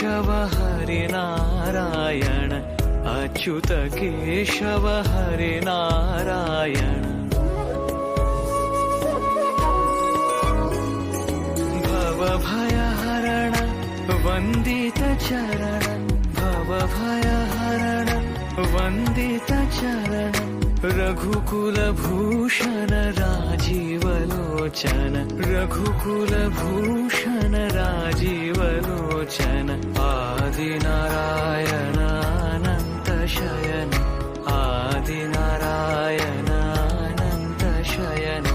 केशव हरि नारायण अच्युत केशव हरि नारायण भवभयहरण वन्दित चरण भवभयहरण वन्दित चरण रघुकुलभूषण राजीवलोचन रघुकुलभूषण राजीवलोचन आदिनारायण अनंत शयन आदिनारायण अनंत शयन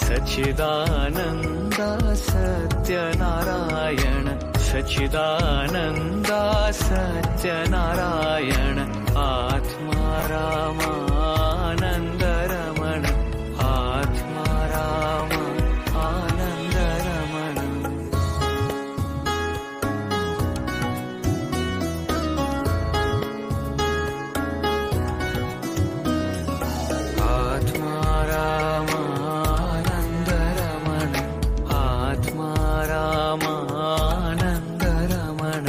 सच्चिदानन्द सत्यनारायण सच्चिदानन्द सत्यनारायण आत्मा रामानन्द रमण आत्मा राम आनन्द रमण आत्मा राम आनन्द रमण आत्मा राम आनन्द रमण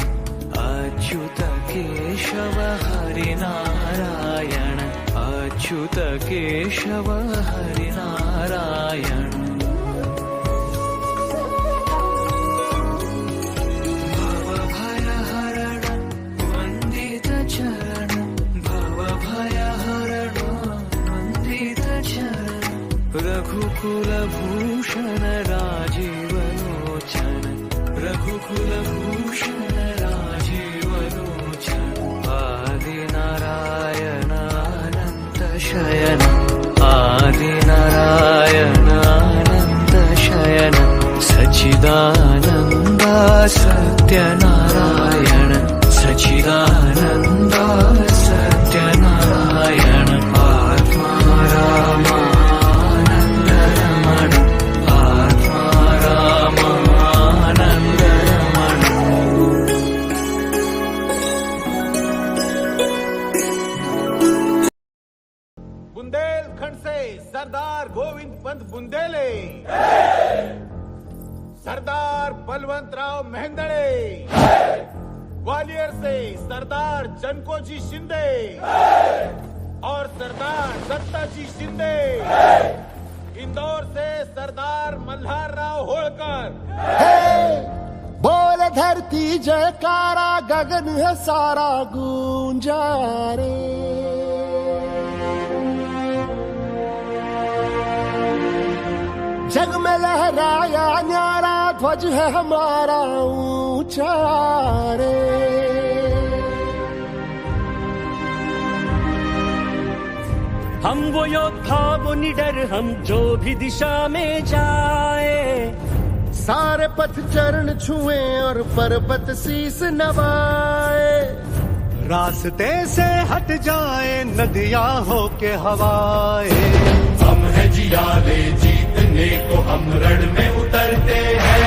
अच्युत केशव हरि नारायण अच्युत केशव हरि नारायण भवभयहरण वन्दित चरण भवभयहरण वन्दित चरण रघुकुलभूषण राजीवलोचन रघुकुलभूषण राजीवलोचन आदिनारायण अनंत शयन आदिनारायण अनंत शयन सच्चिदानन्द सत्यनारायण सच्चिदानन्द सत्यनारायण आत्मा राम आनन्द रमण आत्मा राम आनन्द रमण बुंदेलखंड से सरदार गोविंद पंत बुंदेले, सरदार बलवंतराव मेहंदड़े, ग्वालियर से सरदार जनकोजी शिंदे और सरदार दत्ताजी शिंदे, इंदौर से सरदार मल्हार राव होळकर। बोल धरती जयकारा गगन है सारा गूंजा रे। जग में लहराया न्यारा ध्वज है हमारा ऊंचा रे। हम वो योद्धा वो निडर हम जो भी दिशा में जाए सारे पथ चरण छुए और पर्वत शीस नवाए। रास्ते से हट जाए नदियां हो के हवाए। हम है जियाले जीतने को हम रण में उतरते हैं।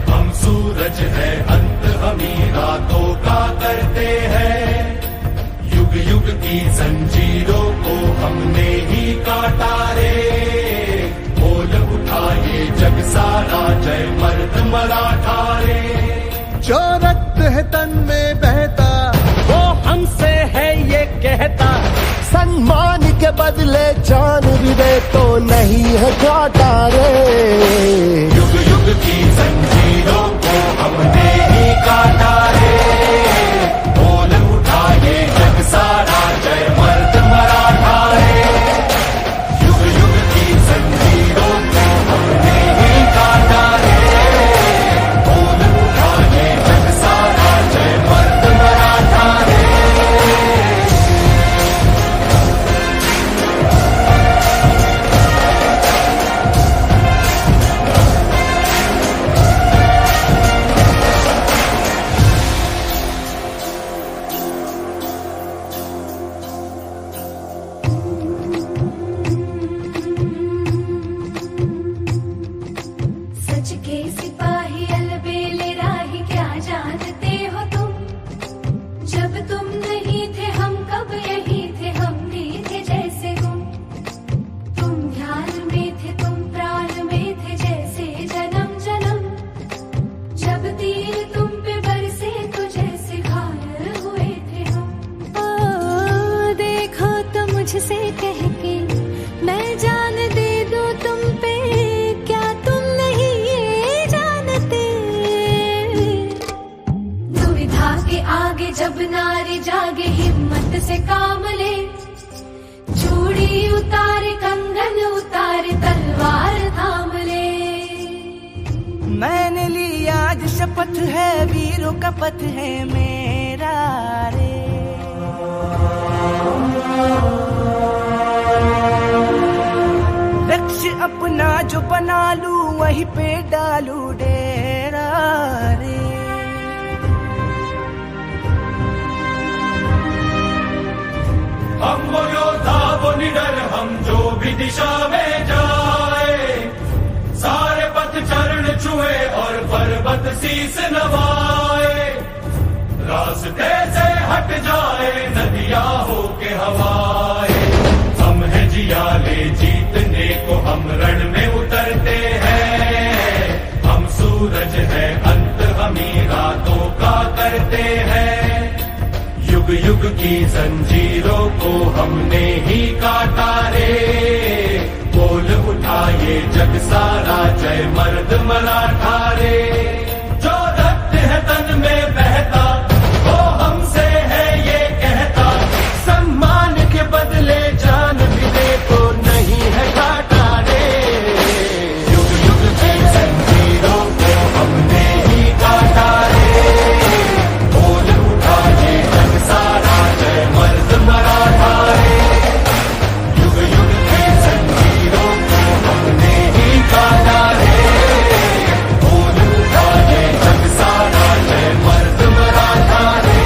हम सूरज है अंत हमी रातों का करते हैं। युग युग की जंजीरों को हमने ही काटा रे। बोल उठाए जग सारा जय मर्द मराठा रे। जो रक्त है तन में बहता वो हमसे है ये कहता। सम्मान के बदले जान भी दे तो नहीं है घाटा रे। युग युग की जंजीरों को हमने ही काटा रे। बोल उठाए जग सारा जय मर्द मराठा रे। युग युग की जंजीरों को हमने ही काटा रे। बोल उठाए जग सारा जय मर्द मराठा रे। से कामले, चूड़ी उतार कंगन उतार तलवार थाम ले। मैंने लिया आज शपथ है, वीरों का पथ है मेरा रे। लक्ष्य अपना जो बना लूं, वहीं पे डालू डेरा रे। हम वो योद्धा वो निडर, हम जो भी दिशा में जाए, सारे पथ चरण छुए और पर्वत शीस नवाए। रास्ते से हट जाए नदियां हो के हवाए, हम है जियाले जीतने को, हम रण में उतरते हैं। हम सूरज है अंत, हम ही रातों का करते हैं। युग युग की जंजीरों को हमने ही काटा रे। बोल उठा ये जग सारा, जय मर्द मराठा रे। जो रक्त है तन में बहता, वो हमसे है ये कहता, सम्मान के बदले जान भी दे तो नहीं है घाटा रे। युग युग की जंजीरों को हमने ही काटा रे। बोल उठा ये जग सारा, जय मर्द मराठा रे। युग युग की जंजीरों को हमने ही काटा रे। बोल उठा ये जग सारा, जय मर्द मराठा रे।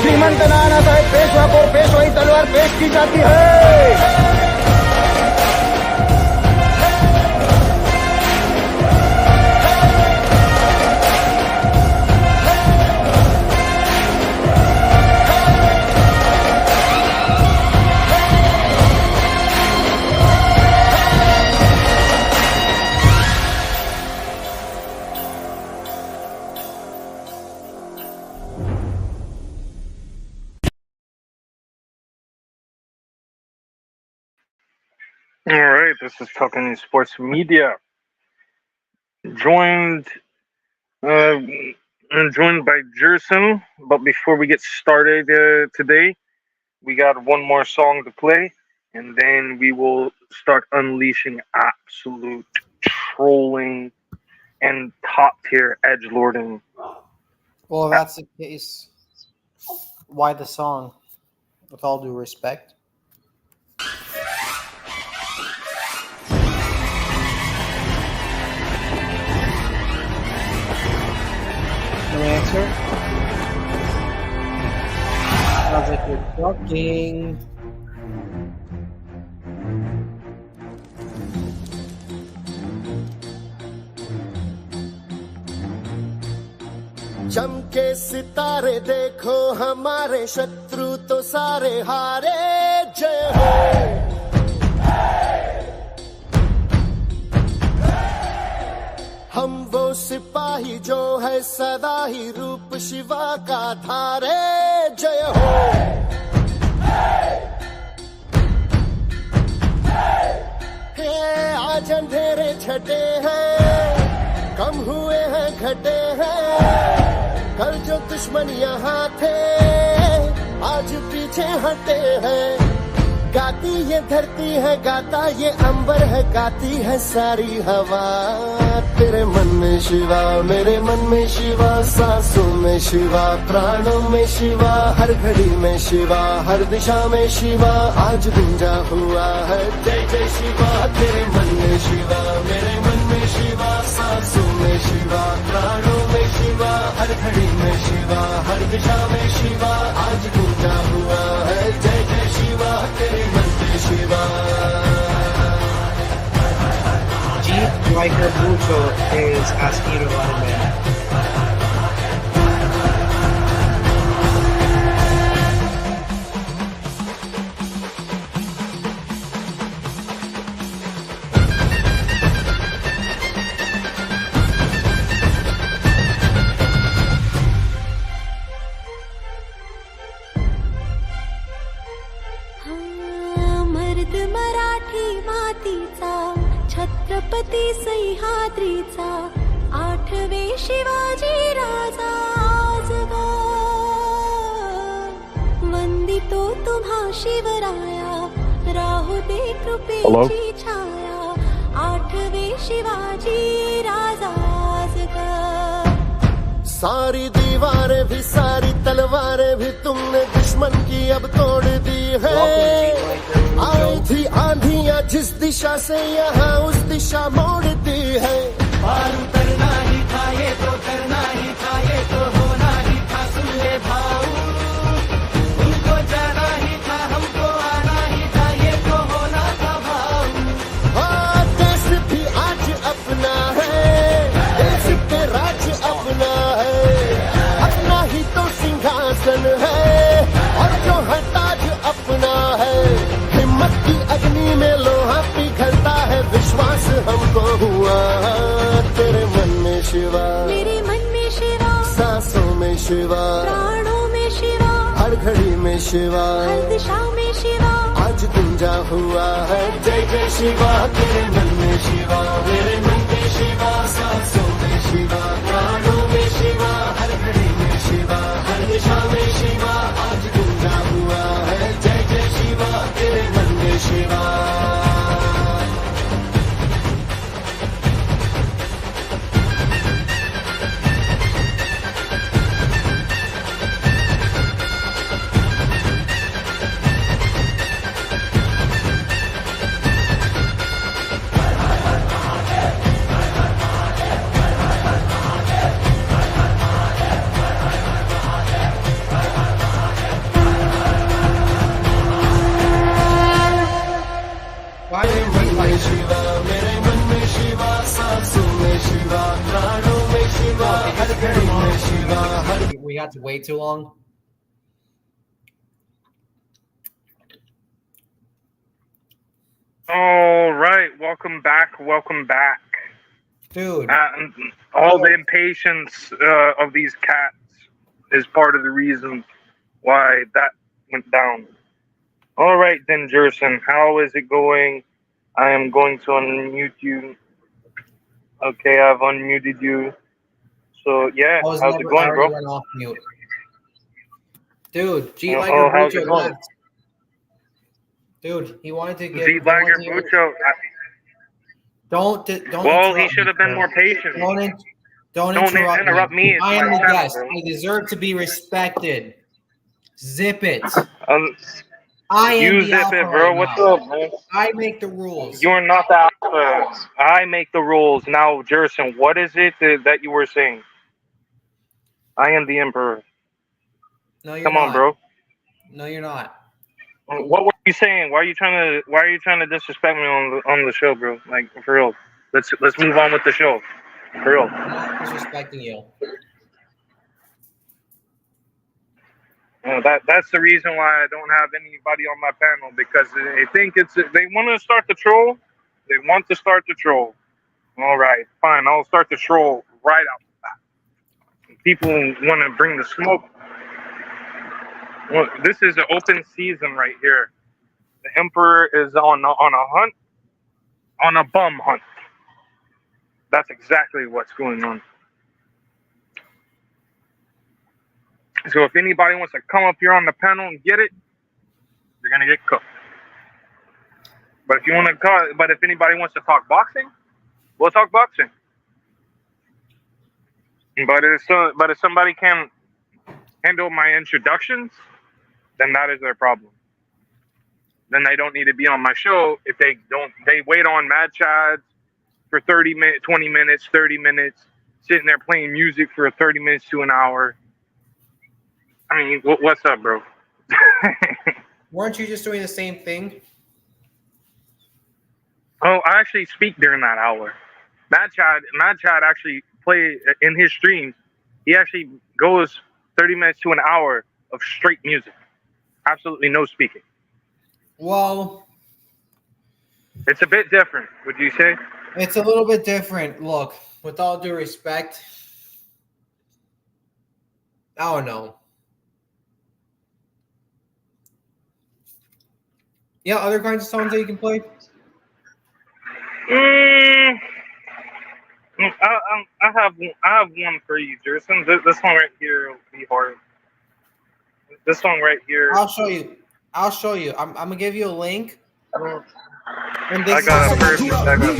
श्रीमंत नाना साहेब पेशवा को पेशवाई तलवार पेश की जाती है। All right, this is Talking Sports Media. Joined by Jerson, but before we get started today, we got one more song to play, and then we will start unleashing absolute trolling and top-tier edgelording. Well, if that's the case, why the song? With all due respect. No answer? Sounds like you're talking. चमके सितारे देखो हमारे, शत्रु तो सारे हारे। जय हो हम वो सिपाही जो है सदा ही रूप शिवा का धारे। जय हो हे आज अंधेरे छटे हैं, कम हुए हैं घटे हैं। कल जो दुश्मन यहाँ थे, आज पीछे हटे हैं। गाती ये धरती है, गाता ये अंबर है, गाती है सारी हवा। तेरे मन में शिवा, मेरे मन में शिवा, सांसों में शिवा, प्राणों में शिवा, हर घड़ी में शिवा, हर दिशा में शिवा, आज गूंजा हुआ है जय जय शिवा। तेरे मन में शिवा, मेरे मन में शिवा, सांसों में शिवा, प्राणों में शिवा, हर घड़ी में शिवा, हर दिशा में शिवा, आज गूंजा हुआ है जय जय शिवा। तेरे मन में Shiva. Jeep Riker Mucho is asking you about it. मर्द मराठी मातीचा, छत्रपती सह्याद्रीचा, आठवे शिवाजी राजा आज गा वंदी तो तुम्हा शिवराया राहू दे कृपेची छाया आठवे शिवाजी राजा सारी दीवारें भी सारी तलवारें भी तुमने दुश्मन की अब तोड़ दी है आई थी आंधियां जिस दिशा से यहाँ उस दिशा मोड़ दी है पार उतरना ही था ये तो करना ही था ये तो होना ही था सुन ले भाऊ उनको जाना ही था हमको आना ही था ये तो होना था भाऊ हाँ देश भी आज अपना है देश पे राज अपना है अपना ही तो सिंहासन है और जो है ताज अपना है हिम्मत की अग्नि में लोहा पिघलता है विश्वास हमको हुआ तेरे मन में शिवा मेरे मन में शिवा सांसों में शिवा प्राणों में शिवा हर घड़ी में शिवा हर दिशा में शिवा आज गुंजा हुआ है जय जय शिवा तेरे मन में शिवा मेरे मन में शिवा सांसों में शिवा प्राणों में शिवा हर घड़ी में शिवा हर दिशा में शिवा आज गुंजा हुआ है जय जय शिवा तेरे मन में शिवा शिवा मेरे मन में शिवा सांसों में शिवा प्राणों में शिवा हर घड़ी में शिवा हर We had to wait too long. All right, welcome back. Welcome back. Dude. All the impatience of these cats is part of the reason why that went down. All right, then, Jerson, how is it going? I am going to unmute you. Okay, I've unmuted you. So, yeah, how's it going, bro? Went off mute. Dude, G. How's it going? left. Dude, he wanted to get... Z. Lager Bucho. Don't Well, he should have been more patient. Don't interrupt me. I am the guest. I deserve to be respected. Zip it. I am you the zip alpha it, bro. right What's now. up, man? I make the rules. You're not the alpha. I make the rules. Now, Jerson, what is it that you were saying? I am the emperor. No, you're Come not. on, bro. No, you're not. What were you saying? Why are you trying to disrespect me on the show, bro? Like, for real. Let's move on with the show. For real. I'm not disrespecting you. That's the reason why I don't have anybody on my panel, because they think they want to start the troll. They want to start the troll. All right, fine. I'll start the troll right out the back. People want to bring the smoke. Well, this is an open season right here. The Emperor is on a hunt, on a bum hunt. That's exactly what's going on. So if anybody wants to come up here on the panel and get it, you're gonna get cooked. But if anybody wants to talk boxing, we'll talk boxing. But if somebody can handle my introductions, then that is their problem. Then they don't need to be on my show. If they wait on Mad Chads for 30 minutes, 20 minutes, 30 minutes, sitting there playing music for 30 minutes to an hour. I mean, what's up, bro? Weren't you just doing the same thing? Oh, I actually speak during that hour. Mad Chad actually play in his streams. He actually goes 30 minutes to an hour of straight music. Absolutely no speaking. Well, it's a bit different, would you say? It's a little bit different. Look, with all due respect, I don't know. Yeah, other kinds of songs that you can play? I have one for you, Jerson. This one right here will be hard. This song right here. I'll show you. I'm gonna give you a link. And I got a first and second.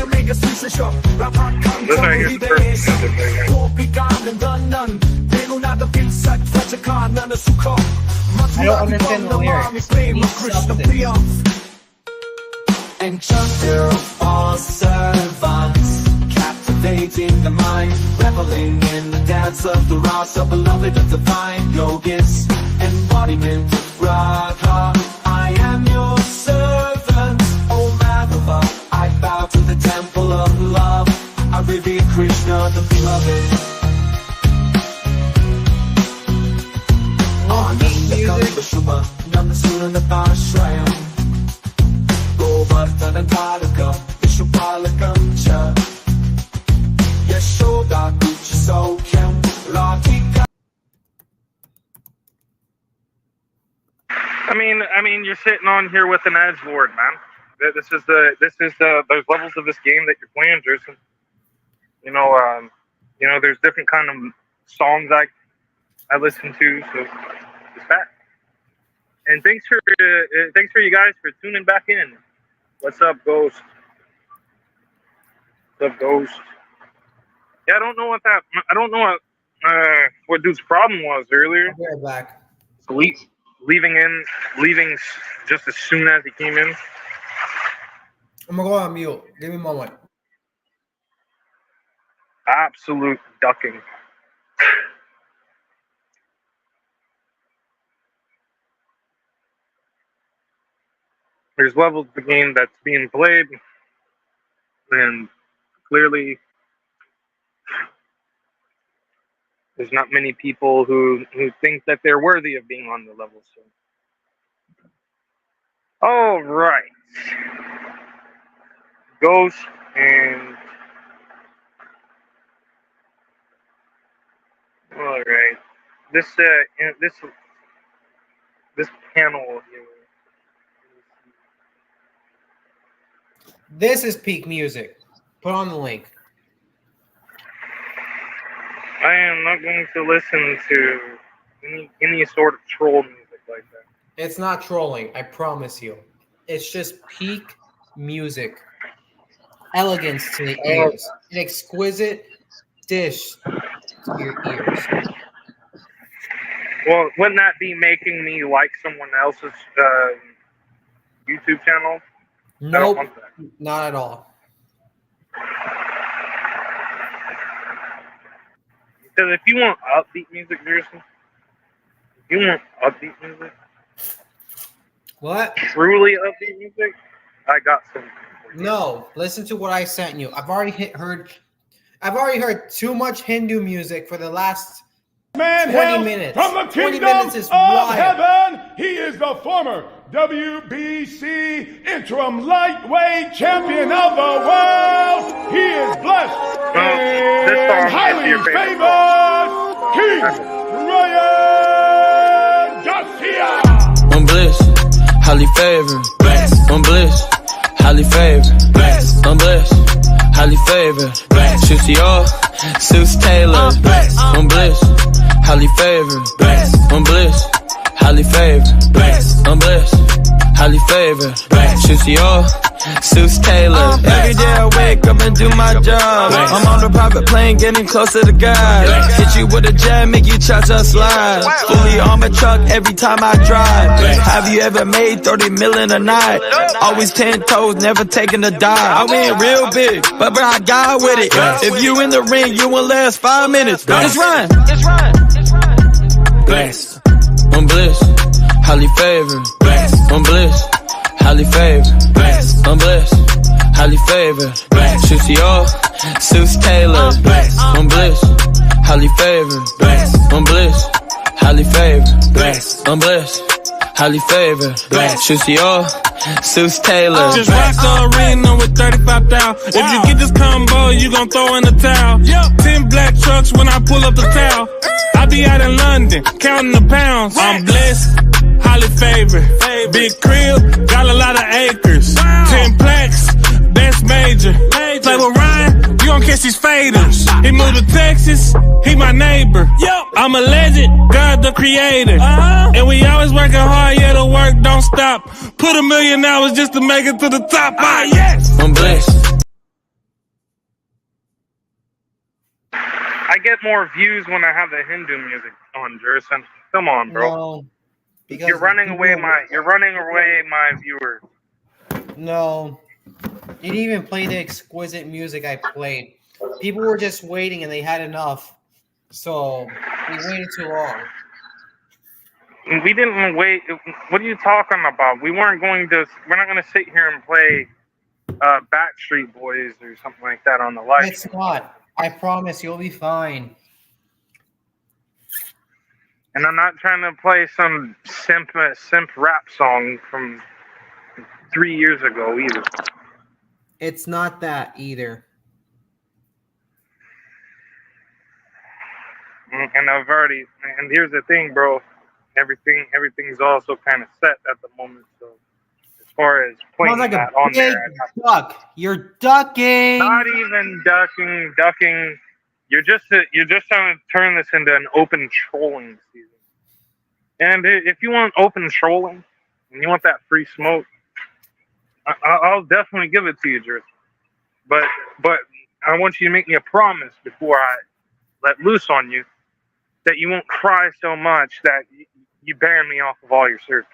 This right here is the first music right here. I don't understand the lyrics. It means something. Enchanter for servants, captivating the mind, reveling in the dance of the rasa, beloved of the divine yogis, embodiment of Radha. I am your servant, O Madhava. I bow to the temple of love. I revere Krishna, the beloved. Ananda Shubha, Namasura Nabashrayam. Govardhana Taraka, Vishupalakam Cha. Yashoda Kucha Sokyam, Radhika. I mean, you're sitting on here with an edgelord, man. This is the those levels of this game that you're playing, Jason. There's different kind of songs I listen to, so it's that. And thanks for you guys for tuning back in. What's up, Ghost? What's up, Ghost? Yeah, I don't know what dude's problem was earlier. I'll be right back. Leaving just as soon as he came in. I'm gonna go on mute. Give me a moment. Absolute ducking. There's levels of the game that's being played, and clearly there's not many people who think that they're worthy of being on the level. So, all right, Ghost and all right, this panel here. This is peak music. Put on the link. I am not going to listen to any sort of troll music like that. It's not trolling, I promise you. It's just peak music. Elegance to the ears. An exquisite dish to your ears. Well, wouldn't that be making me like someone else's YouTube channel? Nope, not at all. Because if you want upbeat music, Jason, What? Truly upbeat music, I got some. No, listen to what I sent you. I've already heard too much Hindu music for the last 20 minutes. From the 20 kingdom minutes is of wild. heaven, he is the former WBC interim lightweight champion of the world. He is blessed and highly favored. King Ryan Garcia. I'm blessed, highly favored. I'm blessed, highly favored. I'm blessed, highly favored. Juicy all, suits tailored. I'm blessed, highly favored. I'm blessed, highly favored. I'm blessed, highly favored. Juicy all, suits tailored. Every day I wake up and do my job. I'm on the private plane, getting closer to God. Hit you with a jab, make you cha-cha slide. Fully armored truck every time I drive. Have you ever made 30 million a night? Always 10 toes, never taking a dive. I win real big, but I got with it. If you in the ring, you won't last 5 minutes. Just run. Blessed. I'm blessed, highly favored. I'm blessed, highly favored. I'm blessed, highly favored. Juicy all, suits tailored. I'm blessed, highly favored. I'm blessed, highly favored. I'm blessed, highly favored. Juicy all, suits tailored. Just rock the arena with 35,000. If you get this combo, you gon' throw in the towel. 10 black trucks when I pull up the towel. I be out in London, counting the pounds. I'm blessed, highly favored. Big crib, got a lot of acres. 10 plaques, that's major. Play with Ryan, you gon' gon' catch these faders. He moved to Texas, he my neighbor. I'm a legend, God the creator. And we always working hard, yeah, the work don't stop. Put 1 million hours just to make it to the top. Yes! I'm blessed. I get more views when I have the Hindu music on, Jerson. Come on, bro. No, because You're running away my viewers. No, you didn't even play the exquisite music I played. People were just waiting and they had enough, so we waited too long. We didn't wait. What are you talking about? We're not going to sit here and play Backstreet Boys or something like that on the live. It's not. I promise you'll be fine. And I'm not trying to play some simp rap song from 3 years ago either. It's not that either. And here's the thing, bro. Everything's also kind of set at the moment. So as far as playing Sounds like that a on big there, duck. You're ducking. not even ducking. You're just trying to turn this into an open trolling season. And if you want open trolling and you want that free smoke, I'll definitely give it to you, Jerry. But I want you to make me a promise before I let loose on you that you won't cry so much that you ban me off of all your servers.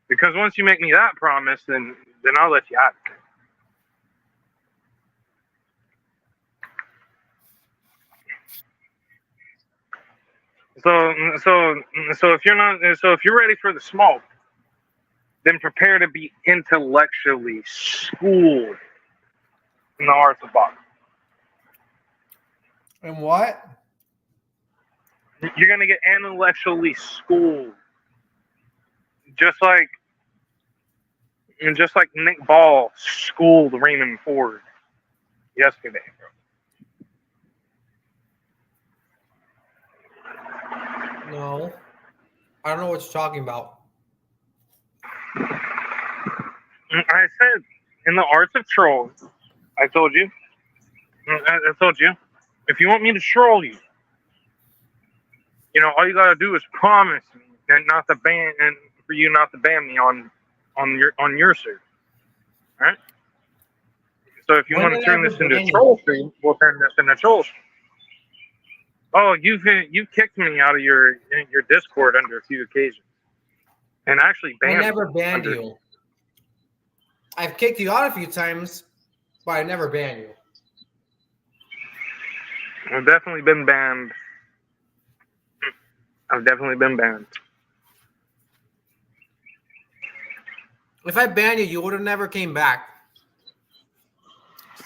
Because once you make me that promise, then I'll let you out. So if you're ready for the smoke, then prepare to be intellectually schooled in the arts of boxing. And what? You're gonna get intellectually schooled, just like Nick Ball schooled Raymond Ford yesterday, bro. No. I don't know what you're talking about. I said in the arts of trolling, I told you. If you want me to troll you, all you gotta do is promise me and for you not to ban me on your server. All right? So if you want to turn this into a troll stream, we'll turn this into a troll stream. Oh, you've kicked me out of your Discord under a few occasions, and actually banned. I never banned you. I've kicked you out a few times, but I never banned you. I've definitely been banned. If I banned you, you would have never came back.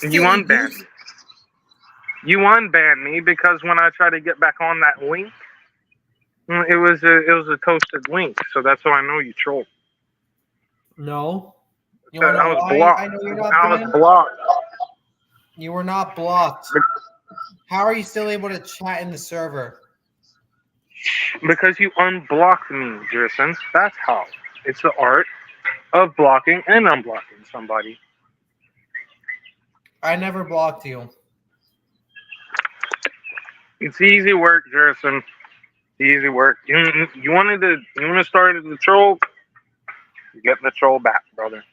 You unbanned me. You unbanned me because when I tried to get back on that link, it was a toasted link. So that's how I know you trolled. No. I was blocked. I know you're not I banned. was blocked. You were not blocked. How are you still able to chat in the server? Because you unblocked me, Jerson. That's how. It's the art of blocking and unblocking somebody. I never blocked you. It's easy work, Jerson. Easy work. You want to start the troll? You get the troll back, brother.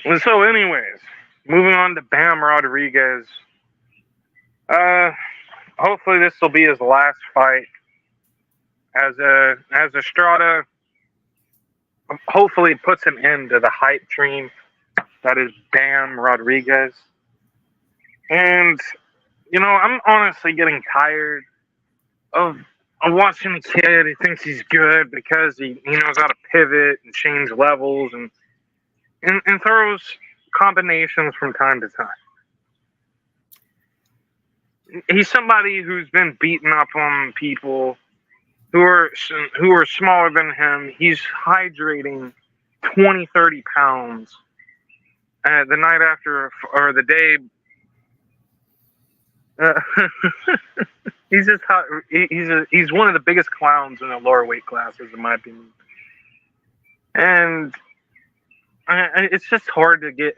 And so, anyways, moving on to Bam Rodriguez. Hopefully this will be his last fight as Estrada hopefully puts an end to the hype train that is Bam Rodriguez. And I'm honestly getting tired of watching the kid. He thinks he's good because he knows how to pivot and change levels and throws combinations from time to time. He's somebody who's been beaten up on people who are smaller than him. He's hydrating 20, 30 pounds the night after or the day. He's just he's one of the biggest clowns in the lower weight classes, in my opinion. And It's just hard to get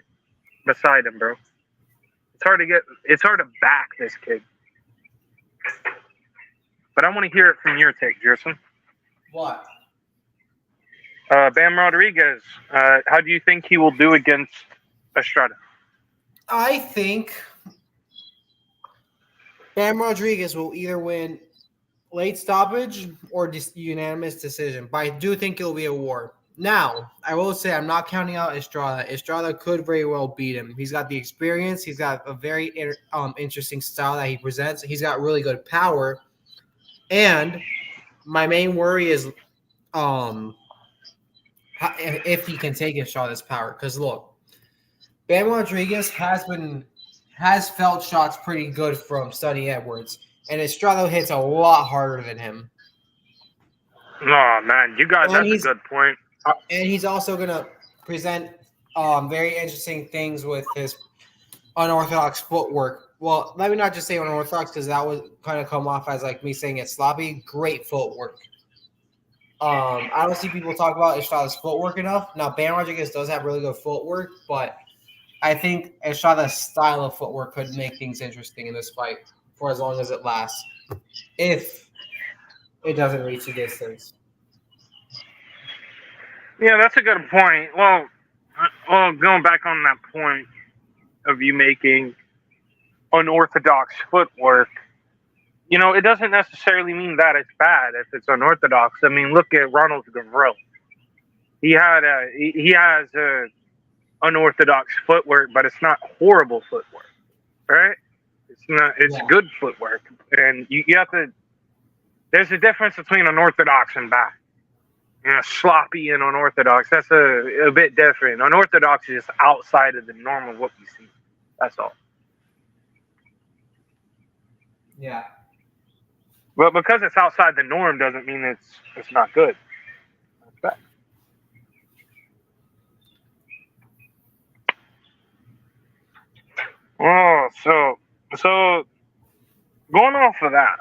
beside him, bro. It's hard to back this kid. But I want to hear it from your take, Jerson. What? Bam Rodriguez. How do you think he will do against Estrada? I think Bam Rodriguez will either win late stoppage or unanimous decision, but I do think it'll be a war. Now, I will say I'm not counting out Estrada. Estrada could very well beat him. He's got the experience. He's got a very interesting style that he presents. He's got really good power. And my main worry is if he can take Estrada's power. Because look, Bam Rodriguez has felt shots pretty good from Sonny Edwards, and Estrada hits a lot harder than him. Oh man, that's a good point. And he's also gonna present very interesting things with his unorthodox footwork. Well, let me not just say unorthodox because that would kind of come off as like me saying it's sloppy. Great footwork. I don't see people talk about Estrada's footwork enough. Now, Bam Rodriguez does have really good footwork, but I think Estrada's style of footwork could make things interesting in this fight for as long as it lasts, if it doesn't reach the distance. Yeah, that's a good point. Well, going back on that point of you making unorthodox footwork, it doesn't necessarily mean that it's bad if it's unorthodox. I mean, look at Ronald Gavril. He has unorthodox footwork, but it's not horrible footwork, right? It's good footwork, and you have to. There's a difference between unorthodox and bad. Sloppy and unorthodox. That's a bit different. Unorthodox is just outside of the norm of what we see. That's all. Yeah. But because it's outside the norm doesn't mean it's not good. That's bad. Oh, so going off of that,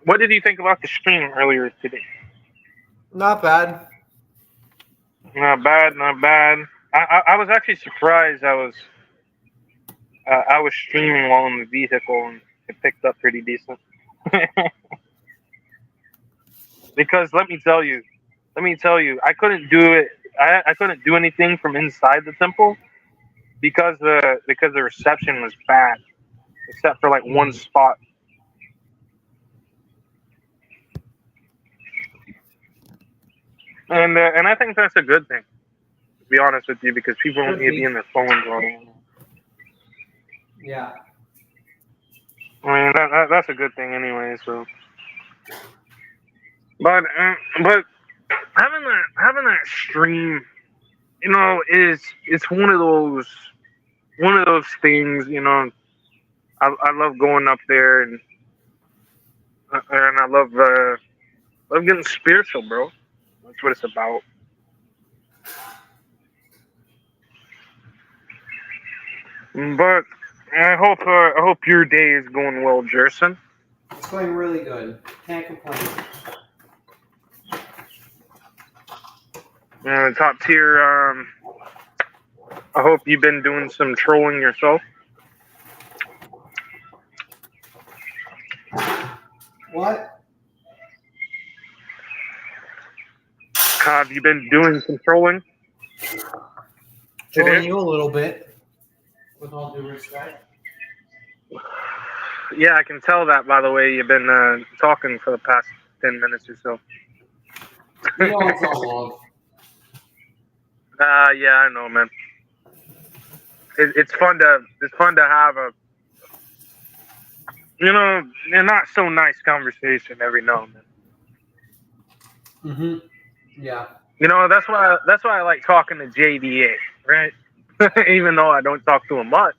what did you think about the stream earlier today? Not bad. Not bad. I was actually surprised. I was streaming while in the vehicle and it picked up pretty decent. Because let me tell you, I couldn't do it. I couldn't do anything from inside the temple because the reception was bad, except for like one spot. And I think that's a good thing, to be honest with you, because people don't need to be in their phones all day. Yeah. I mean that's a good thing anyway. So, but having that stream, it's one of those things. I love going up there and I love getting spiritual, bro. That's what it's about. But I hope your day is going well, Jerson. It's going really good. Can't complain. Top tier. I hope you've been doing some trolling yourself. What? Have you been doing some trolling? Trolling you a little bit. With all due respect. Yeah, I can tell that, by the way. You've been talking for the past 10 minutes or so. It's all love. Yeah, I know, man. It's fun to have a, a not so nice conversation every now and then. Mhm. Yeah. That's why I like talking to JDA, right? Even though I don't talk to him much.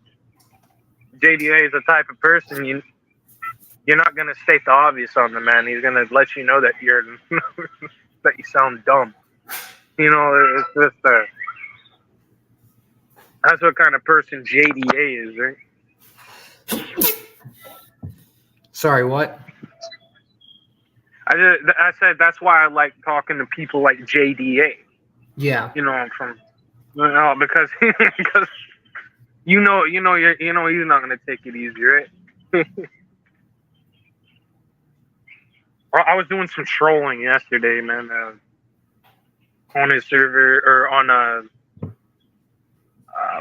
JDA is the type of person you're not gonna state the obvious on the man. He's gonna let you know that you're that you sound dumb. It's just that's what kind of person JDA is, right? Sorry, what? I said that's why I like talking to people like JDA. Yeah. From no, because because he's not gonna take it easy, right? I was doing some trolling yesterday, man, on his server or on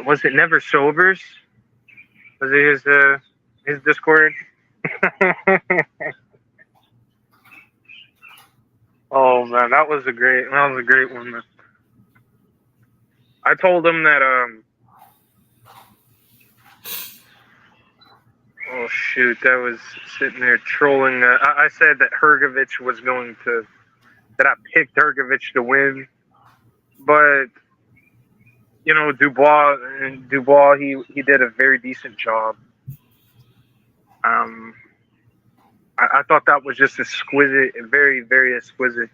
was it Never Sobers? Was it his Discord? Oh man, that was a great one, man. I told him that oh shoot, I was sitting there trolling. I said that that I picked Hergovich to win, but Dubois, he did a very decent job. I thought that was just exquisite, very very exquisite.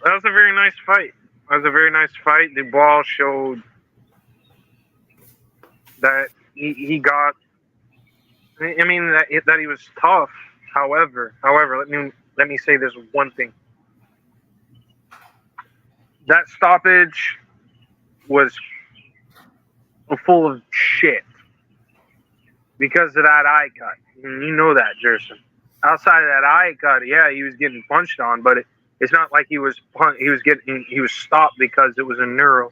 That was a very nice fight. Dubois showed that he got. I mean that he was tough. However, let me say this one thing. That stoppage was full of shit because of that eye cut. You know that, Jerson. Outside of that eye cut, yeah, he was getting punched on, but it's not like he was stopped because it was a neuro.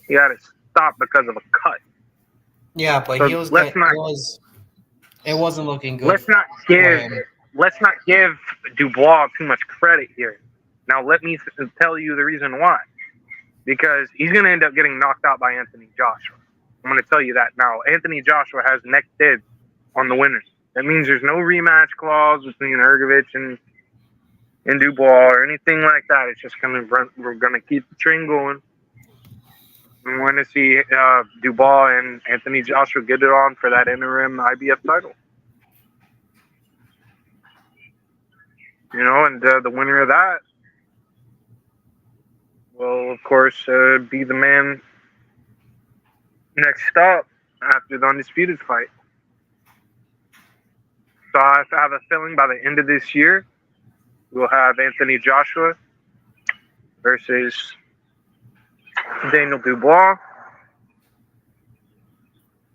He had to stop because of a cut. Yeah, but So it wasn't looking good. Let's not give Dubois too much credit here. Now let me tell you the reason why. Because he's going to end up getting knocked out by Anthony Joshua. I'm going to tell you that now. Anthony Joshua has neck dead on the winners. That means there's no rematch clause between Hergovich and Dubois or anything like that. It's just we're going to keep the train going. We want to see Dubois and Anthony Joshua get it on for that interim IBF title. And the winner of that will, of course, be the man next up after the undisputed fight. So I have a feeling by the end of this year, we'll have Anthony Joshua versus Daniel Dubois.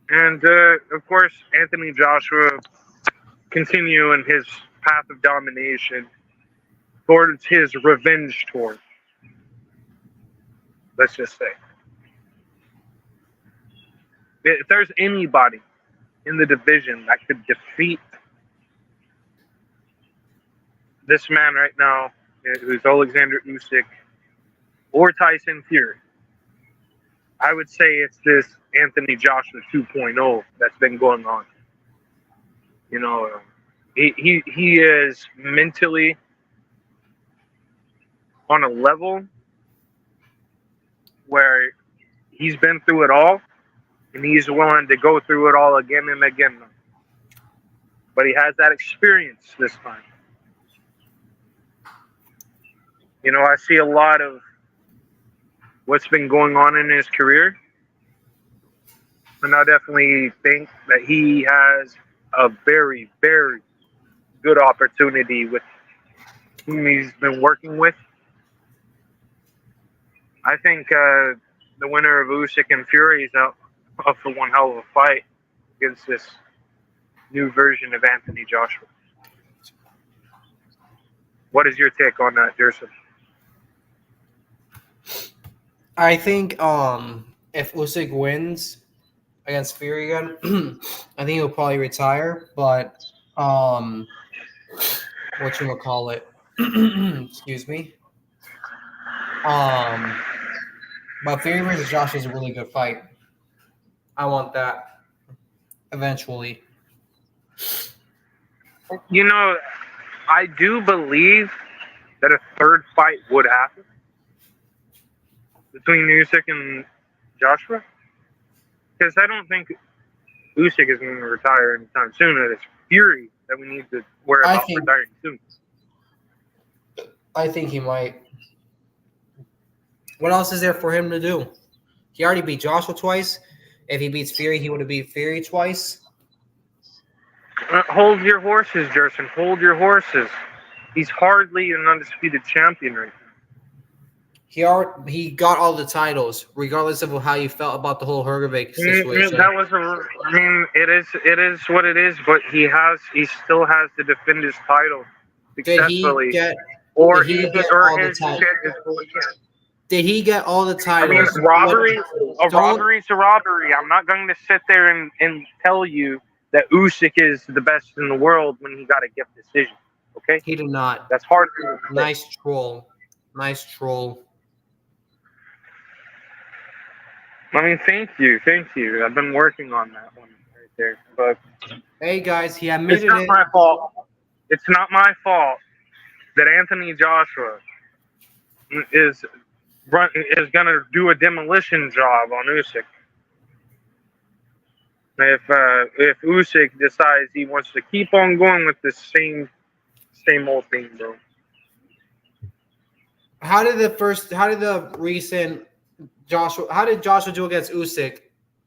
And, of course, Anthony Joshua continue in his path of domination towards his revenge tour. Let's just say. If there's anybody in the division that could defeat this man right now, who's Alexander Usyk or Tyson Fury, I would say it's this Anthony Joshua 2.0 that's been going on. He is mentally on a level where he's been through it all, and he's willing to go through it all again and again. But he has that experience this time. I see a lot of what's been going on in his career, and I definitely think that he has a very, very good opportunity with whom he's been working with. I think the winner of Usyk and Fury is up for one hell of a fight against this new version of Anthony Joshua. What is your take on that, Jerson? I think if Usyk wins against Fury again, I think he'll probably retire. But whatchamacallit? Excuse me. But Fury versus Josh is a really good fight. I want that eventually. I do believe that a third fight would happen between Usyk and Joshua, because I don't think Usyk is going to retire anytime soon. It's Fury that we need to worry about retiring soon. I think he might. What else is there for him to do? He already beat Joshua twice. If he beats Fury, he would have beat Fury twice. Hold your horses, Jerson. Hold your horses. He's hardly an undisputed champion right now. He got all the titles, regardless of how you felt about the whole Hergovik situation. That was I mean, it is what it is. But he still has to defend his title successfully. Did he get all the his titles? shit is bullshit. Did he get all the I mean, titles? robbery's a robbery. I'm not going to sit there and tell you that Usyk is the best in the world when he got a gift decision. Okay? He did not. That's hard. Nice troll. Nice troll. I mean, thank you. I've been working on that one right there. But hey, guys, he it's admitted not it. my fault. It's not my fault that Anthony Joshua is gonna do a demolition job on Usyk. If Usyk decides he wants to keep on going with the same old thing, bro. How did Joshua do against Usyk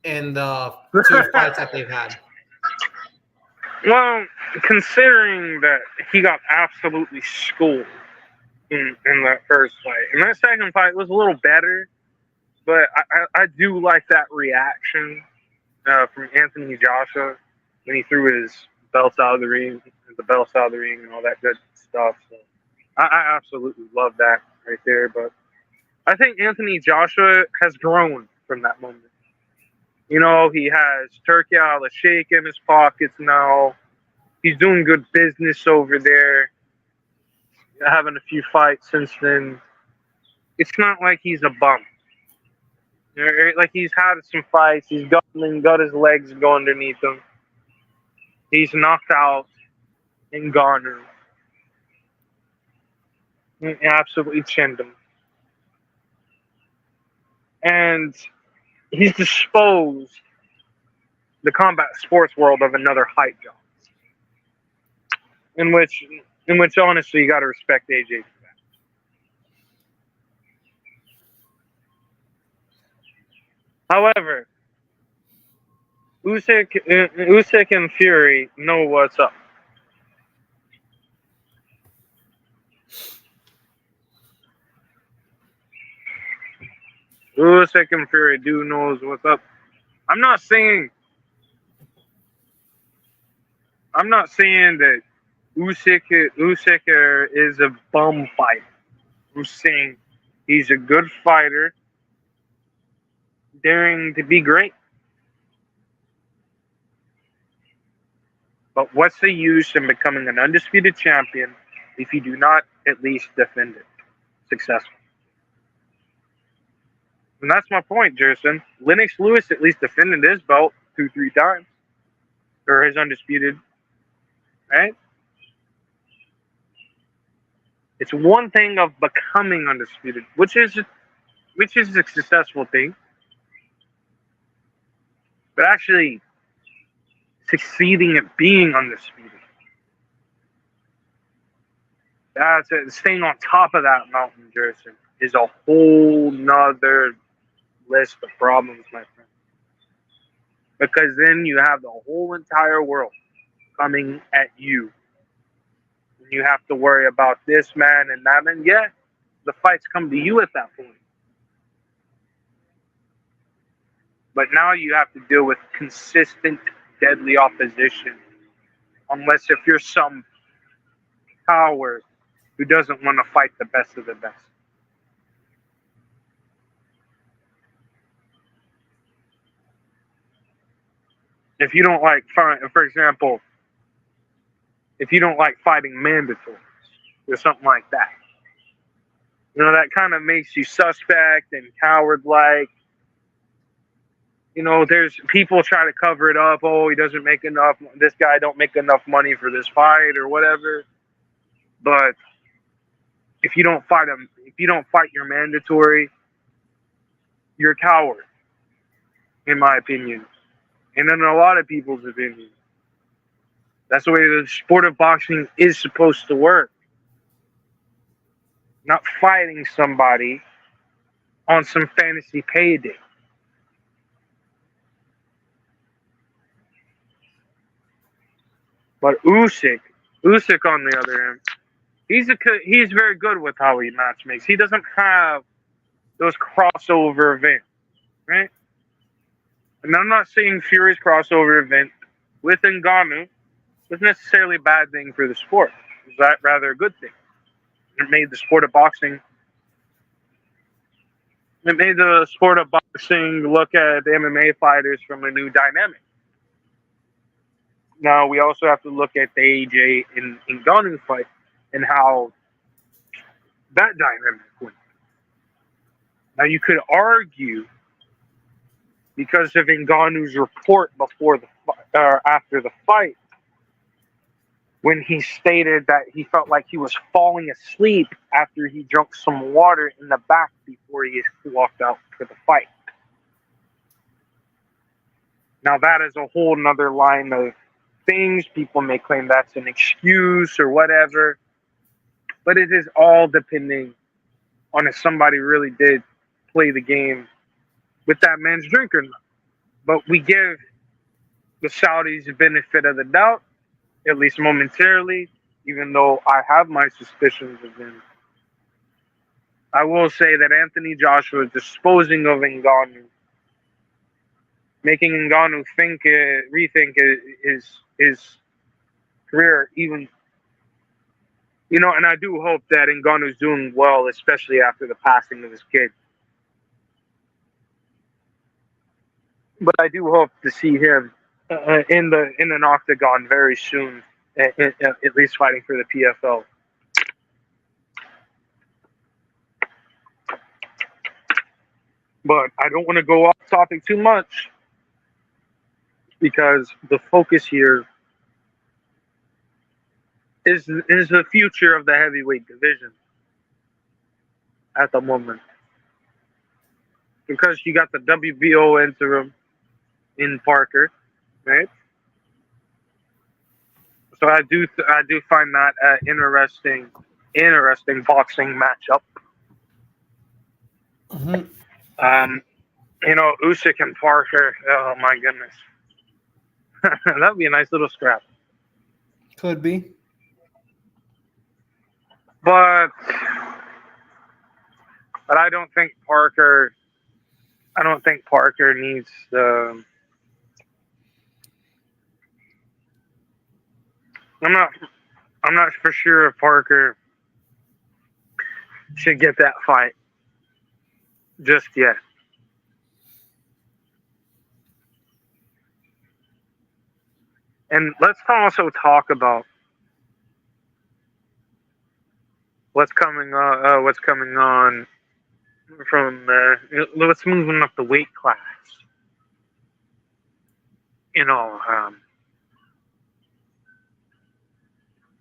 in the 2 fights that they've had? Well, considering that he got absolutely schooled in that first fight, and that second fight was a little better, but I do like that reaction from Anthony Joshua when he threw his belts out of the ring, and all that good stuff. So I absolutely love that right there. But I think Anthony Joshua has grown from that moment. You know, he has Turkey al-Sheikh in his pockets now. He's doing good business over there. Having a few fights since then. It's not like he's a bum. Like, he's had some fights. He's got his legs go underneath him. He's knocked out and garnered. He absolutely chinned him. And he's disposed the combat sports world of another hype job. In which honestly, you got to respect AJ for that. However, Usyk and Fury know what's up. Usyk and Fury do knows what's up. I'm not saying that Usyk is a bum fighter. I'm saying he's a good fighter, daring to be great. But what's the use in becoming an undisputed champion if you do not at least defend it successfully? And that's my point, Jerson. Lennox Lewis at least defended his belt 2-3 times. Or his undisputed. Right? It's one thing of becoming undisputed, which is a successful thing. But actually succeeding at being undisputed. That's it. Staying on top of that mountain, Jerson, is a whole nother list of problems, my friend. Because then you have the whole entire world coming at you. And you have to worry about this man and that man. Yeah, the fights come to you at that point. But now you have to deal with consistent, deadly opposition. Unless if you're some coward who doesn't want to fight the best of the best. If you don't like, for example, if you don't like fighting mandatories or something like that, you know, that kind of makes you suspect and coward-like. You know, there's people try to cover it up. Oh, he doesn't make enough. This guy don't make enough money for this fight or whatever. But if you don't fight him, if you don't fight your mandatory, you're a coward, in my opinion. And in a lot of people's opinion. That's the way the sport of boxing is supposed to work. Not fighting somebody on some fantasy payday. But Usyk on the other hand, he's very good with how he match makes. He doesn't have those crossover events, right? And I'm not saying Fury's crossover event with Ngannou was necessarily a bad thing for the sport. It was rather a good thing. It made the sport of boxing. It made the sport of boxing look at MMA fighters from a new dynamic. Now we also have to look at the AJ and Ngannou fight and how that dynamic went. Now you could argue because of Ngannou's report before after the fight, when he stated that he felt like he was falling asleep after he drank some water in the back before he walked out for the fight. Now that is a whole nother line of things. People may claim that's an excuse or whatever, but it is all depending on if somebody really did play the game with that man's drink or not. But we give the Saudis the benefit of the doubt, at least momentarily, even though I have my suspicions of them. I will say that Anthony Joshua disposing of Ngannou, making Ngannou rethink his career, even, and I do hope that Ngannou's doing well, especially after the passing of his kid. But I do hope to see him in an octagon very soon, at least fighting for the PFL. But I don't want to go off topic too much because the focus here is the future of the heavyweight division at the moment. Because you got the WBO interim in Parker, right? So I do find that an interesting boxing matchup. Mm-hmm. Usyk and Parker. Oh my goodness, that'd be a nice little scrap. Could be, but I don't think Parker. I don't think Parker needs the. I'm not for sure if Parker should get that fight just yet. And let's also talk about what's coming on from let's move up the weight class.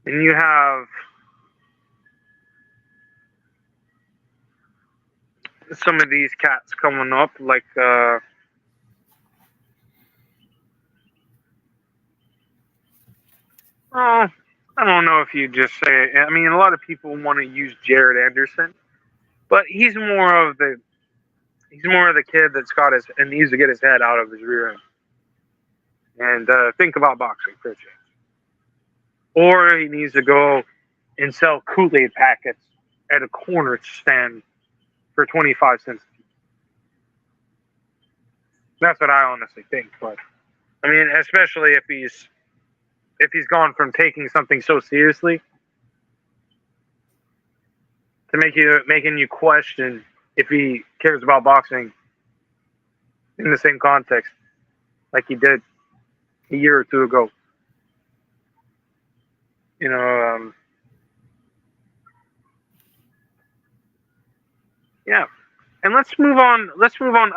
And you have some of these cats coming up, like I don't know if you just say it. I mean, a lot of people want to use Jared Anderson, but he's more of the kid that's and needs to get his head out of his rear end and think about boxing for a change. Or he needs to go and sell Kool-Aid packets at a corner stand for 25 cents. That's what I honestly think. But I mean, especially if he's gone from taking something so seriously to making you question if he cares about boxing in the same context like he did a year or two ago. Yeah. And let's move on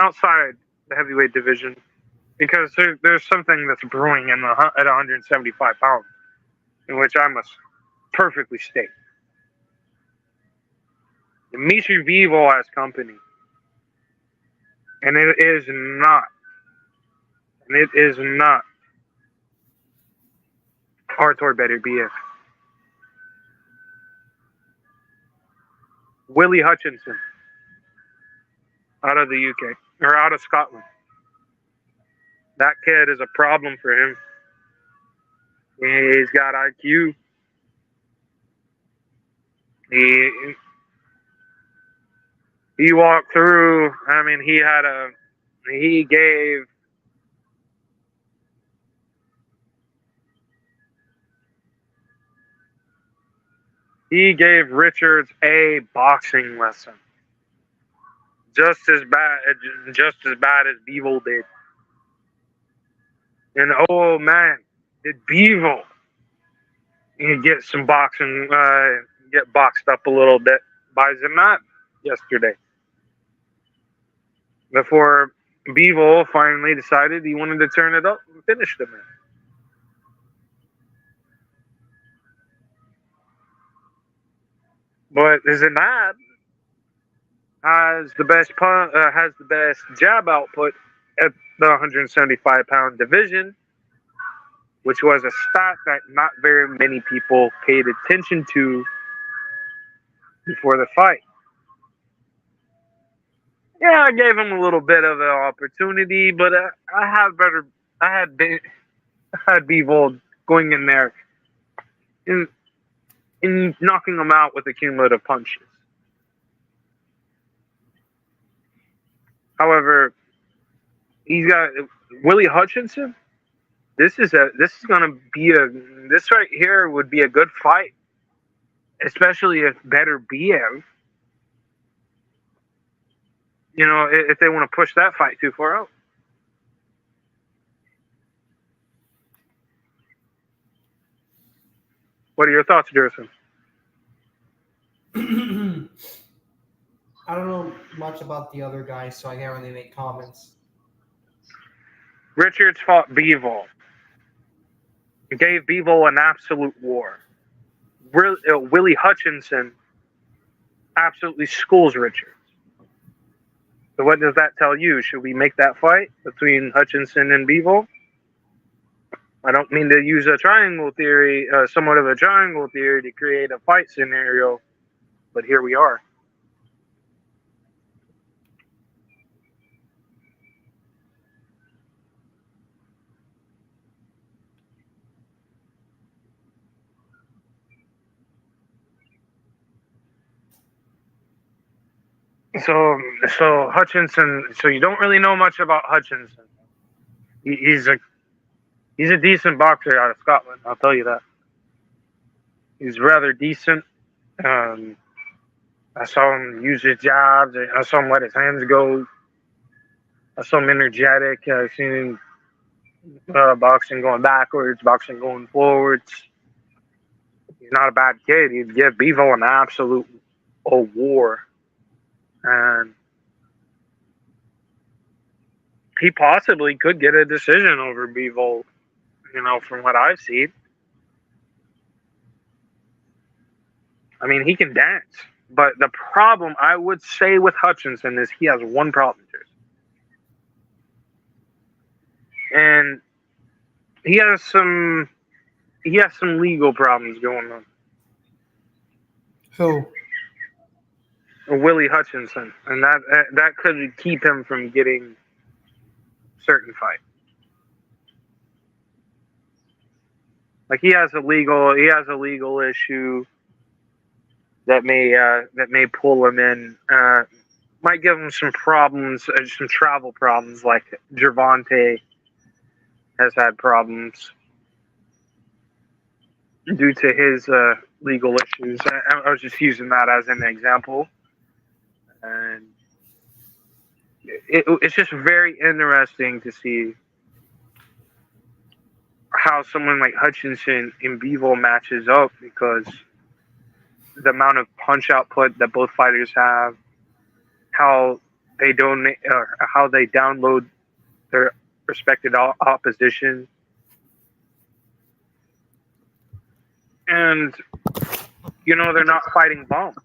outside the heavyweight division, because there's something that's brewing at 175 pounds, in which I must perfectly state. Dimitri Bivol has company. And it is not Artur Beterbiev. Willie Hutchinson out of the UK, or out of Scotland. That kid is a problem for him. He's got IQ. He walked through. I mean, he gave Richards a boxing lesson, just as bad as Beevil did. And oh man, did Beevil get some boxing, get boxed up a little bit by Zanat yesterday, before Beevil finally decided he wanted to turn it up and finish the man. But Zanat has the best jab output at the 175-pound division, which was a stat that not very many people paid attention to before the fight. Yeah, I gave him a little bit of an opportunity, but I had Bivol going in there and knocking him out with the cumulative punches. However, he's got Willie Hutchinson. This right here would be a good fight, especially if better BM. You know, if they want to push that fight too far out. What are your thoughts, Jerson? I don't know much about the other guys, so I can't really make comments. Richards fought Bivol. Gave Bivol an absolute war. Willie Hutchinson absolutely schools Richards. So what does that tell you? Should we make that fight between Hutchinson and Bivol? I don't mean to use a triangle theory, somewhat of a triangle theory to create a fight scenario, but here we are. So Hutchinson. So you don't really know much about Hutchinson. He's a decent boxer out of Scotland. I'll tell you that. He's rather decent. I saw him use his jabs. I saw him let his hands go. I saw him energetic. I've seen him boxing going backwards, boxing going forwards. He's not a bad kid. He'd give Bevo an absolute war. And he possibly could get a decision over Bivol, you know, from what I've seen. I mean, he can dance. But the problem, I would say, with Hutchinson is he has one problem, and he has some legal problems going on. Who? Willie Hutchinson, and that could keep him from getting certain fights. Like he has a legal issue that may pull him in. Might give him some problems, some travel problems, like Gervonta has had problems due to his legal issues. I was just using that as an example. And it's just very interesting to see how someone like Hutchinson and Bivol matches up, because the amount of punch output that both fighters have, how they download their respected opposition, and you know, they're not fighting bums.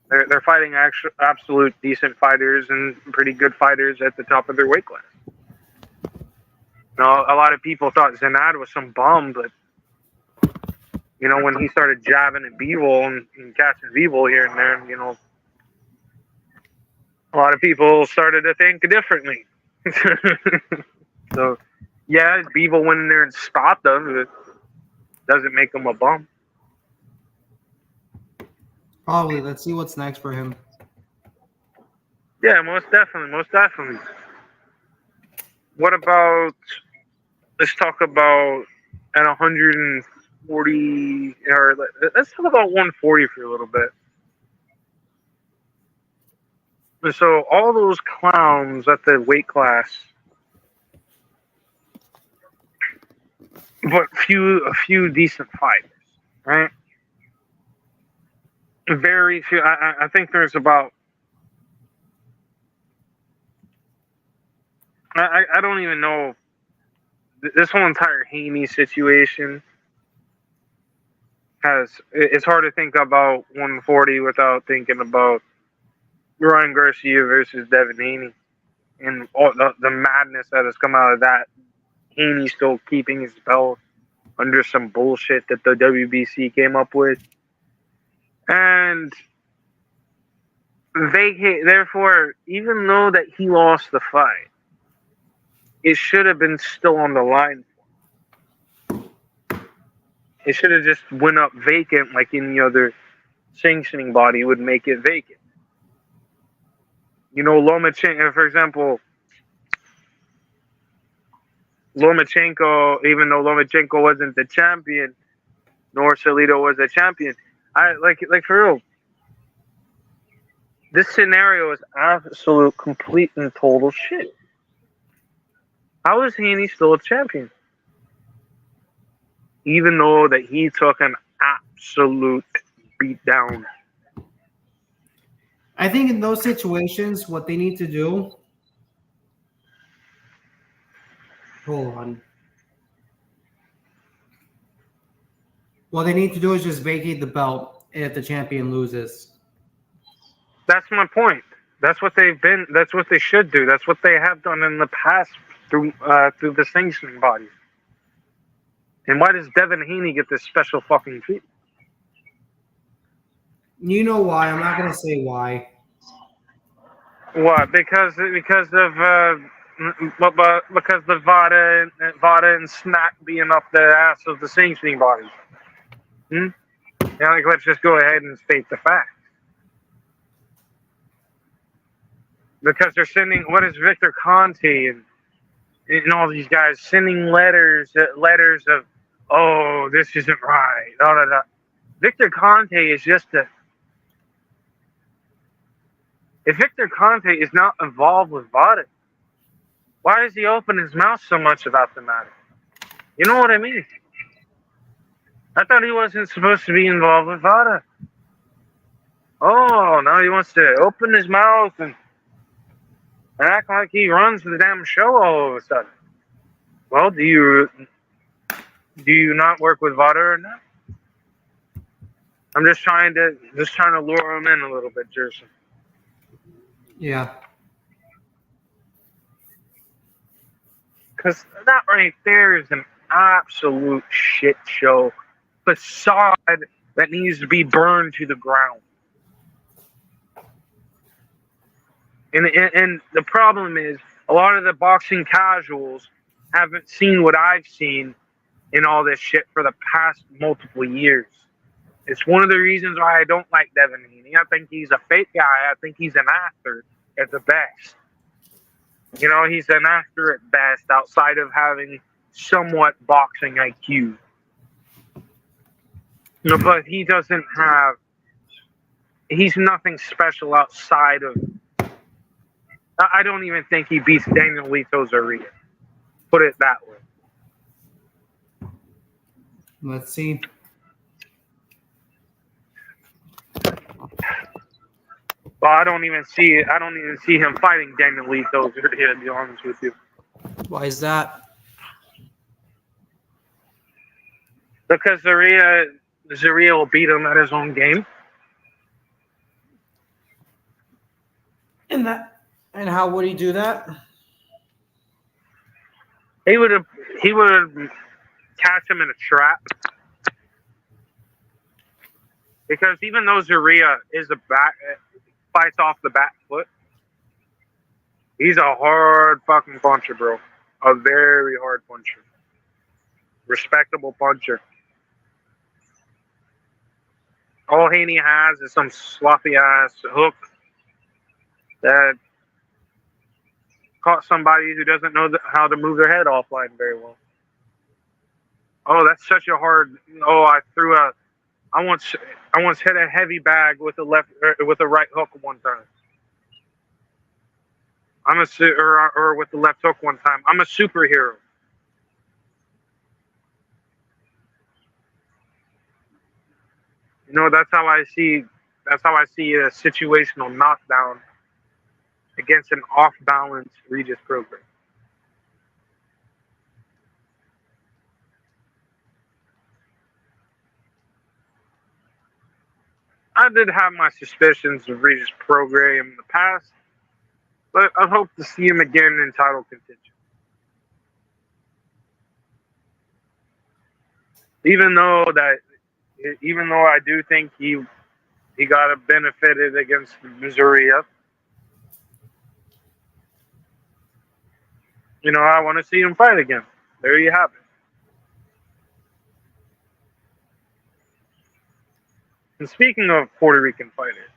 They're fighting absolute decent fighters and pretty good fighters at the top of their weight class. You know, a lot of people thought Zanad was some bum, but you know, when he started jabbing at Bivol and catching Bivol here and there, you know, a lot of people started to think differently. So, yeah, Bivol went in there and stopped them. It doesn't make him a bum. Probably. Let's see what's next for him. Yeah, most definitely, most definitely. What about? Let's talk about at 140, or let's talk about 140 for a little bit. And so all those clowns at the weight class, but a few decent fighters, right? Very few. I think there's about. I don't even know. This whole entire Haney situation it's hard to think about 140 without thinking about Ryan Garcia versus Devin Haney and all the madness that has come out of that. Haney still keeping his belt under some bullshit that the WBC came up with, and therefore, even though that he lost the fight, it should have been still on the line. It should have just went up vacant like any other sanctioning body would make it vacant. You know, Lomachenko, for example, Lomachenko, even though Lomachenko wasn't the champion, nor Salido was a champion, I like for real. This scenario is absolute, complete, and total shit. How is Haney still a champion? Even though that he took an absolute beatdown. I think in those situations, what they need to do. Hold on. What they need to do is just vacate the belt if the champion loses. That's my point. That's what they've been. That's what they should do. That's what they have done in the past through the sanctioning bodies. And why does Devin Haney get this special fucking treatment? You know why? I'm not gonna say why. What? Because the VADA and Snack being up the ass of the sanctioning bodies. Yeah, like let's just go ahead and state the fact. Because they're sending, what is Victor Conte and all these guys sending letters of, oh, this isn't right. Da, da, da. Victor Conte is just if Victor Conte is not involved with VADA, why does he open his mouth so much about the matter? You know what I mean? I thought he wasn't supposed to be involved with VADA. Oh, now he wants to open his mouth and act like he runs the damn show all of a sudden. Well, do you not work with VADA or not? I'm just trying to lure him in a little bit, Jerson. Yeah. Because that right there is an absolute shit show. Facade that needs to be burned to the ground. And the problem is, a lot of the boxing casuals haven't seen what I've seen in all this shit for the past multiple years. It's one of the reasons why I don't like Devin Haney. I think he's a fake guy. I think he's an actor at the best. You know, he's an actor at best outside of having somewhat boxing IQ. No, but he doesn't have. He's nothing special outside of. I don't even think he beats Daniel Lito Zorrilla. Put it that way. Let's see. Well, I don't even see him fighting Daniel Lito Zorrilla, to be honest with you. Why is that? Because Zorrilla will beat him at his own game. And how would he do that? He would catch him in a trap. Because even though Zorrilla fights off the back foot, he's a hard fucking puncher, bro. A very hard puncher. Respectable puncher. All Haney has is some sloppy ass hook that caught somebody who doesn't know how to move their head offline very well. Oh, that's such a hard. Oh, I once hit a heavy bag with a right hook one time. Or with the left hook one time. I'm a superhero. You know, that's how I see a situational knockdown against an off-balance Regis program. I did have my suspicions of Regis program in the past, but I hope to see him again in title contention. Even though I do think he got benefited against Missouri. You know, I want to see him fight again. There you have it. And speaking of Puerto Rican fighters,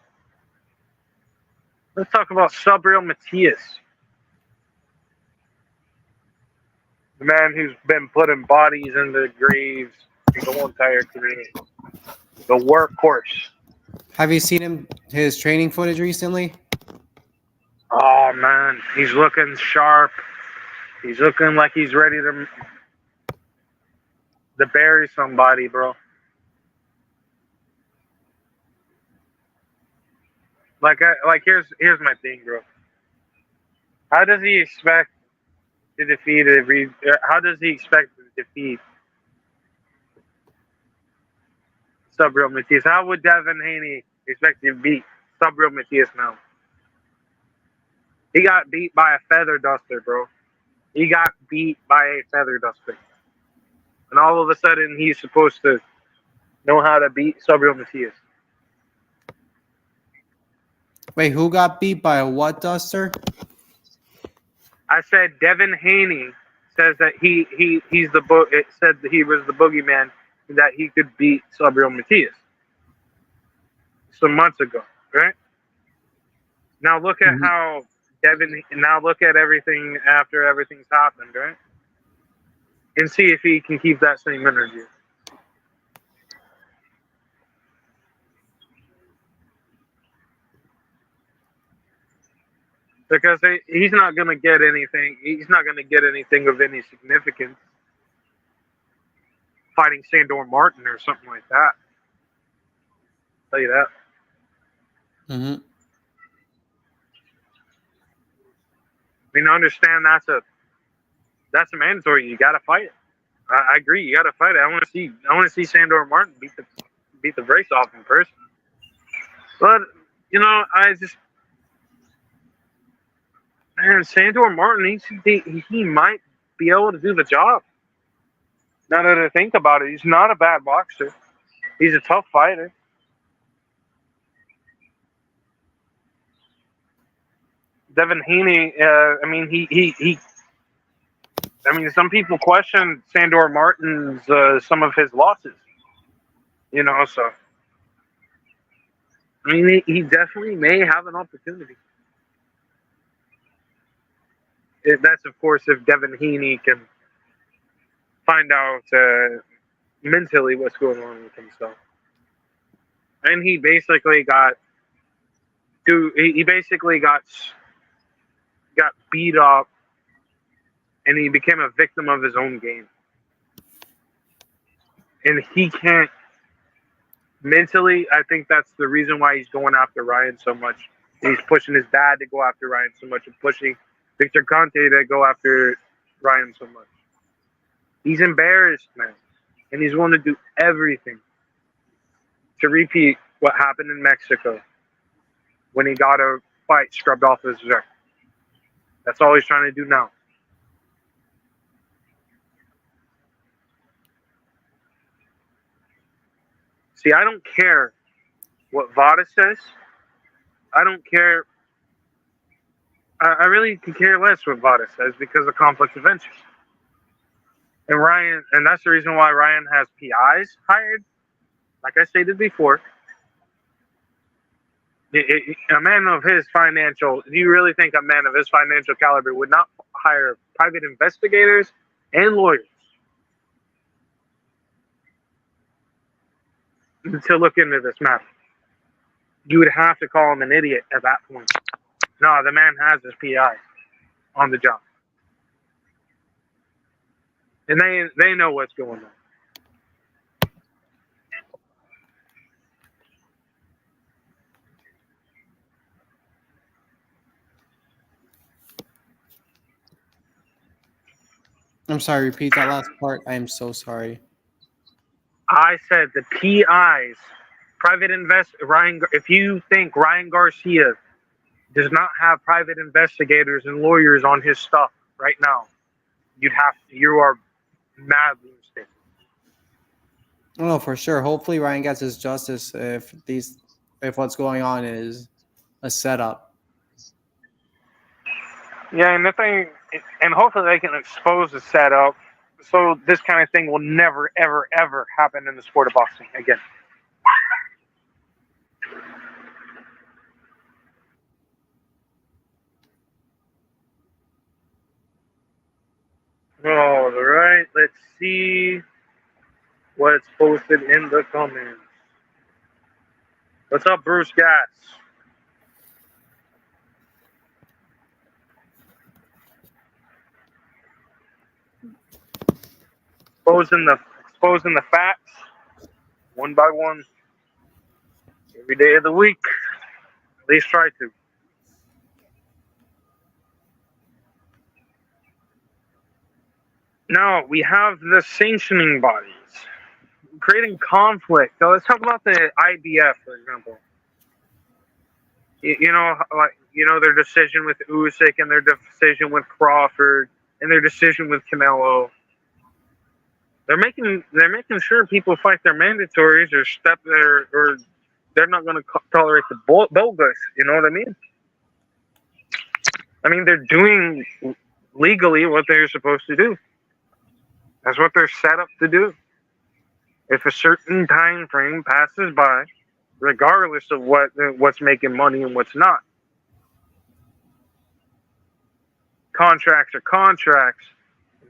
let's talk about Sabriel Matias, the man who's been putting bodies in the graves his whole entire career. The workhorse. Have you seen his training footage recently? Oh man, he's looking sharp. He's looking like he's ready to bury somebody, bro. Like here's my thing, bro. How does he expect to defeat How does he expect to defeat Sabriel Matias? How would Devin Haney expect to beat Sabriel Matias now? He got beat by a feather duster, bro. He got beat by a feather duster. And all of a sudden, he's supposed to know how to beat Sabriel Matias. Wait, who got beat by a what duster? I said Devin Haney says that it said that he was the boogeyman, that he could beat Sabriel Matias some months ago, right? Now look at how now look at everything after everything's happened, right? And see if he can keep that same energy. Because he's not going to get anything. He's not going to get anything of any significance fighting Sandor Martin or something like that. I'll tell you that. Mm-hmm. I mean, I understand that's a mandatory. You got to fight it. I agree. You got to fight it. I want to see Sandor Martin beat the brakes off in person. But you know, man, Sandor Martin, he might be able to do the job. Now that I think about it, he's not a bad boxer. He's a tough fighter. Devin Haney, some people question Sandor Martin's some of his losses. You know, so I mean, he definitely may have an opportunity. That's, of course, if Devin Haney can find out mentally what's going on with himself. And he basically got beat up, and he became a victim of his own game. And he can't mentally. I think that's the reason why he's going after Ryan so much. He's pushing his dad to go after Ryan so much, and pushing Victor Conte to go after Ryan so much. He's embarrassed, man. And he's willing to do everything to repeat what happened in Mexico when he got a fight scrubbed off his record. That's all he's trying to do now. See, I don't care what Vada says. I don't care. I really could care less what Vada says because of conflict of interest. And that's the reason why Ryan has PIs hired, like I stated before, A man of his financial, do you really think a man of his financial caliber would not hire private investigators and lawyers to look into this matter? You would have to call him an idiot at that point. No, the man has his PI on the job. And they know what's going on. I'm sorry, repeat that last part. I am so sorry. I said the PIs, if you think Ryan Garcia does not have private investigators and lawyers on his stuff right now, you are madly mistaken. Oh, for sure. Hopefully Ryan gets his justice if what's going on is a setup. Yeah, and hopefully they can expose the setup so this kind of thing will never, ever, ever happen in the sport of boxing again. All right, let's see what's posted in the comments. What's up, Bruce Gatz? Exposing the facts one by one every day of the week. At least try to. Now we have the sanctioning bodies creating conflict. So let's talk about the IBF, for example. You know, their decision with Usyk and their decision with Crawford and their decision with Canelo. They're making sure people fight their mandatories or they're not going to tolerate the bogus. You know what I mean? I mean, they're doing legally what they're supposed to do. That's what they're set up to do. If a certain time frame passes by, regardless of what's making money and what's not, contracts are contracts.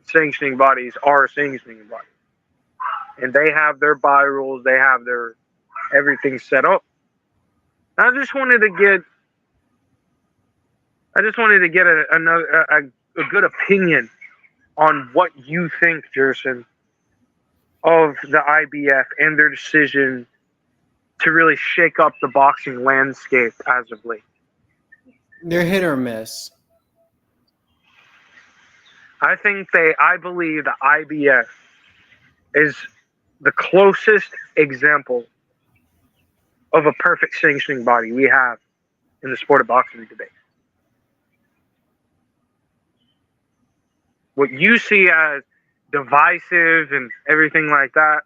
Sanctioning bodies are sanctioning bodies, and they have their buy rules. They have their everything set up. I just wanted to get a good opinion on what you think, Jerson, of the IBF and their decision to really shake up the boxing landscape as of late. They're hit or miss. I believe the IBF is the closest example of a perfect sanctioning body we have in the sport of boxing today. What you see as divisive and everything like that,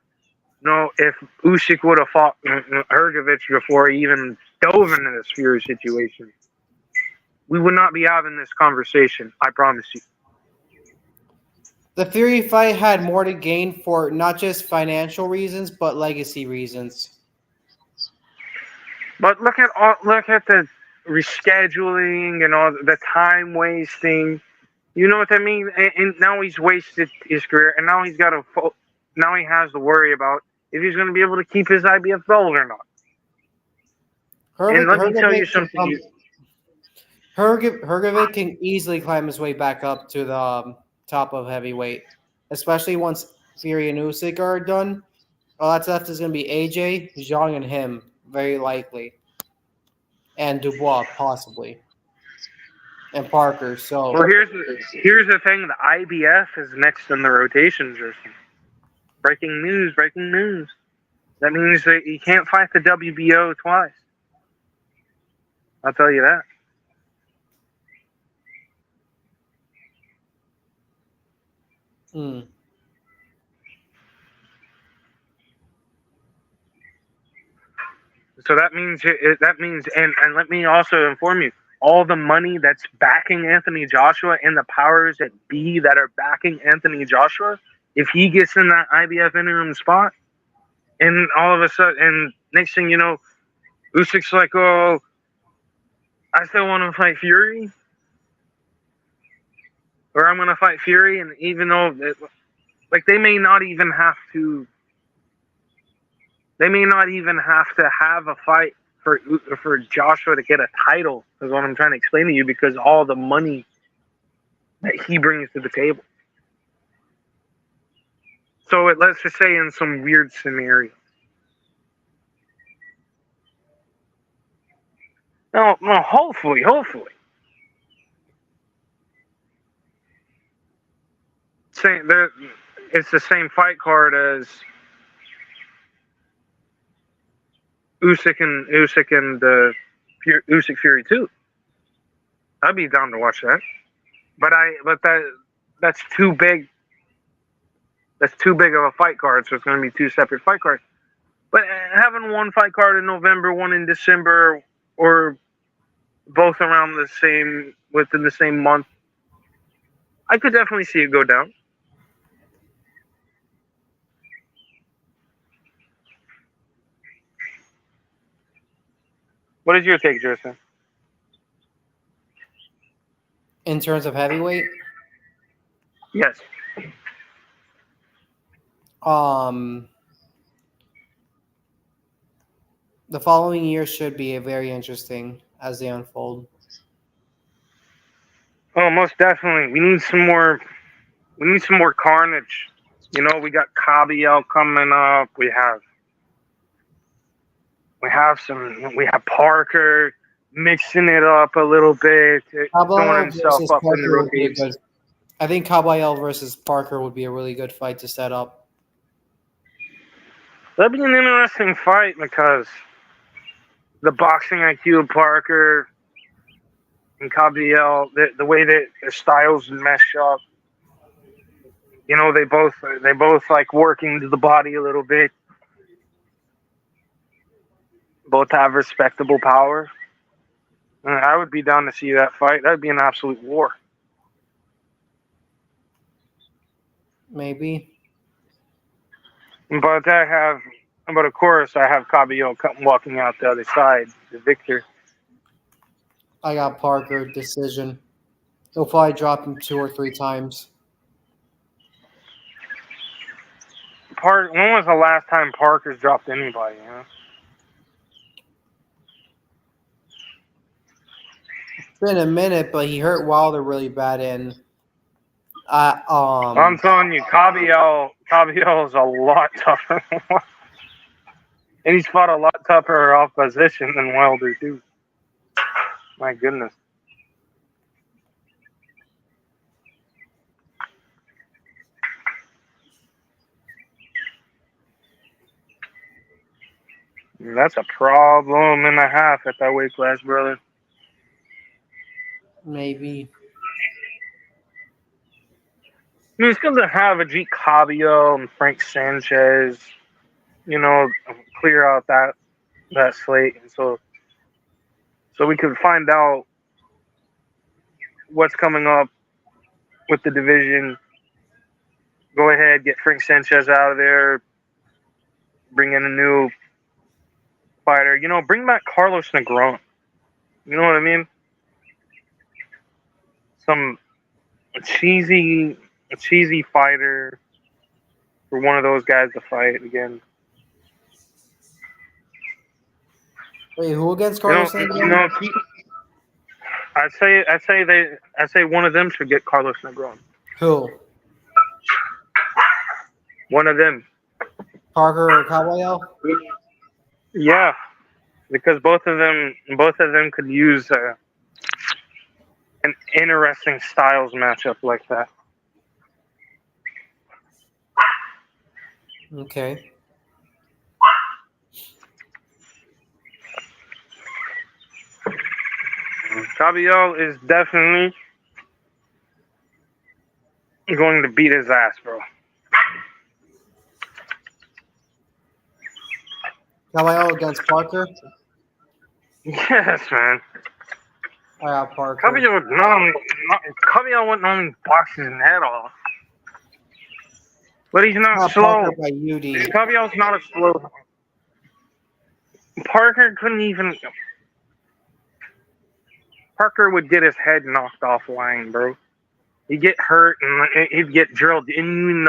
no, if Usyk would have fought Hrgovic before he even dove into this Fury situation, we would not be having this conversation, I promise you. The Fury fight had more to gain for not just financial reasons, but legacy reasons. But look at the rescheduling and all the time wasting. You know what I mean? And now he's wasted his career, and now he has to worry about if he's going to be able to keep his IBF belt or not. And let me tell you something. Hrgovic can easily climb his way back up to the top of heavyweight, especially once Fury and Usyk are done. All that's left is going to be AJ, Zhang, and him, very likely, and Dubois possibly, and Parker. So, well, here's the thing: the IBF is next in the rotation, Jerson. Breaking news! Breaking news! That means that you can't fight the WBO twice. I'll tell you that. So that means and let me also inform you, all the money that's backing Anthony Joshua and the powers that be that are backing Anthony Joshua, if he gets in that IBF interim spot, and all of a sudden, and next thing you know, Usyk's like, oh, I still want to fight Fury, or I'm gonna fight Fury, and even though like they may not even have to, have a fight for Joshua to get a title. Is what I'm trying to explain to you, because all the money that he brings to the table. So let's just say in some weird scenario. No, hopefully. It's the same fight card as Usyk and Usyk Fury 2. I'd be down to watch that. But that's too big. That's too big of a fight card, so it's going to be two separate fight cards. But having one fight card in November, one in December, or both around within the same month, I could definitely see it go down. What is your take, Jason? In terms of heavyweight? Yes. The following year should be very interesting as they unfold. Oh, most definitely. We need some more carnage. You know, we got Kabiel coming up. We have Parker mixing it up a little bit, throwing himself up in the rotates. I think Kabiel versus Parker would be a really good fight to set up. That'd be an interesting fight because the boxing IQ of Parker and Kabiel, the way that their styles mesh up. You know, they both like working to the body a little bit. Both have respectable power. I would be down to see that fight. That'd be an absolute war. Maybe. But of course, I have Kabiel walking out the other side, the victor. I got Parker decision. He'll probably drop him 2 or 3 times. When was the last time Parker's dropped anybody? Huh? It's been a minute, but he hurt Wilder really bad. And I'm telling you, Kabiel is a lot tougher, and he's fought a lot tougher opposition than Wilder too. My goodness. That's a problem and a half at that weight class, brother. Maybe. I mean, it's good to have Ajit Kabiel and Frank Sanchez, you know, clear out that slate, and so we could find out what's coming up with the division. Go ahead, get Frank Sanchez out of there, bring in a new fighter. You know, bring back Carlos Negron. You know what I mean? A cheesy fighter for one of those guys to fight again. Wait, who against Carlos Negron? I say one of them should get Carlos Negron. Who? One of them. Parker or Kabiel? Yeah, because both of them could use an interesting styles matchup like that. Okay. Kabiel is definitely going to beat his ass, bro. Kabiel against Parker? Yes, man. I got Parker. Kabiel wouldn't only box his head off. But he's not slow. Parker by UD. Kabiel's not a slow. Parker couldn't even. Parker would get his head knocked offline, bro. He'd get hurt and he'd get drilled. And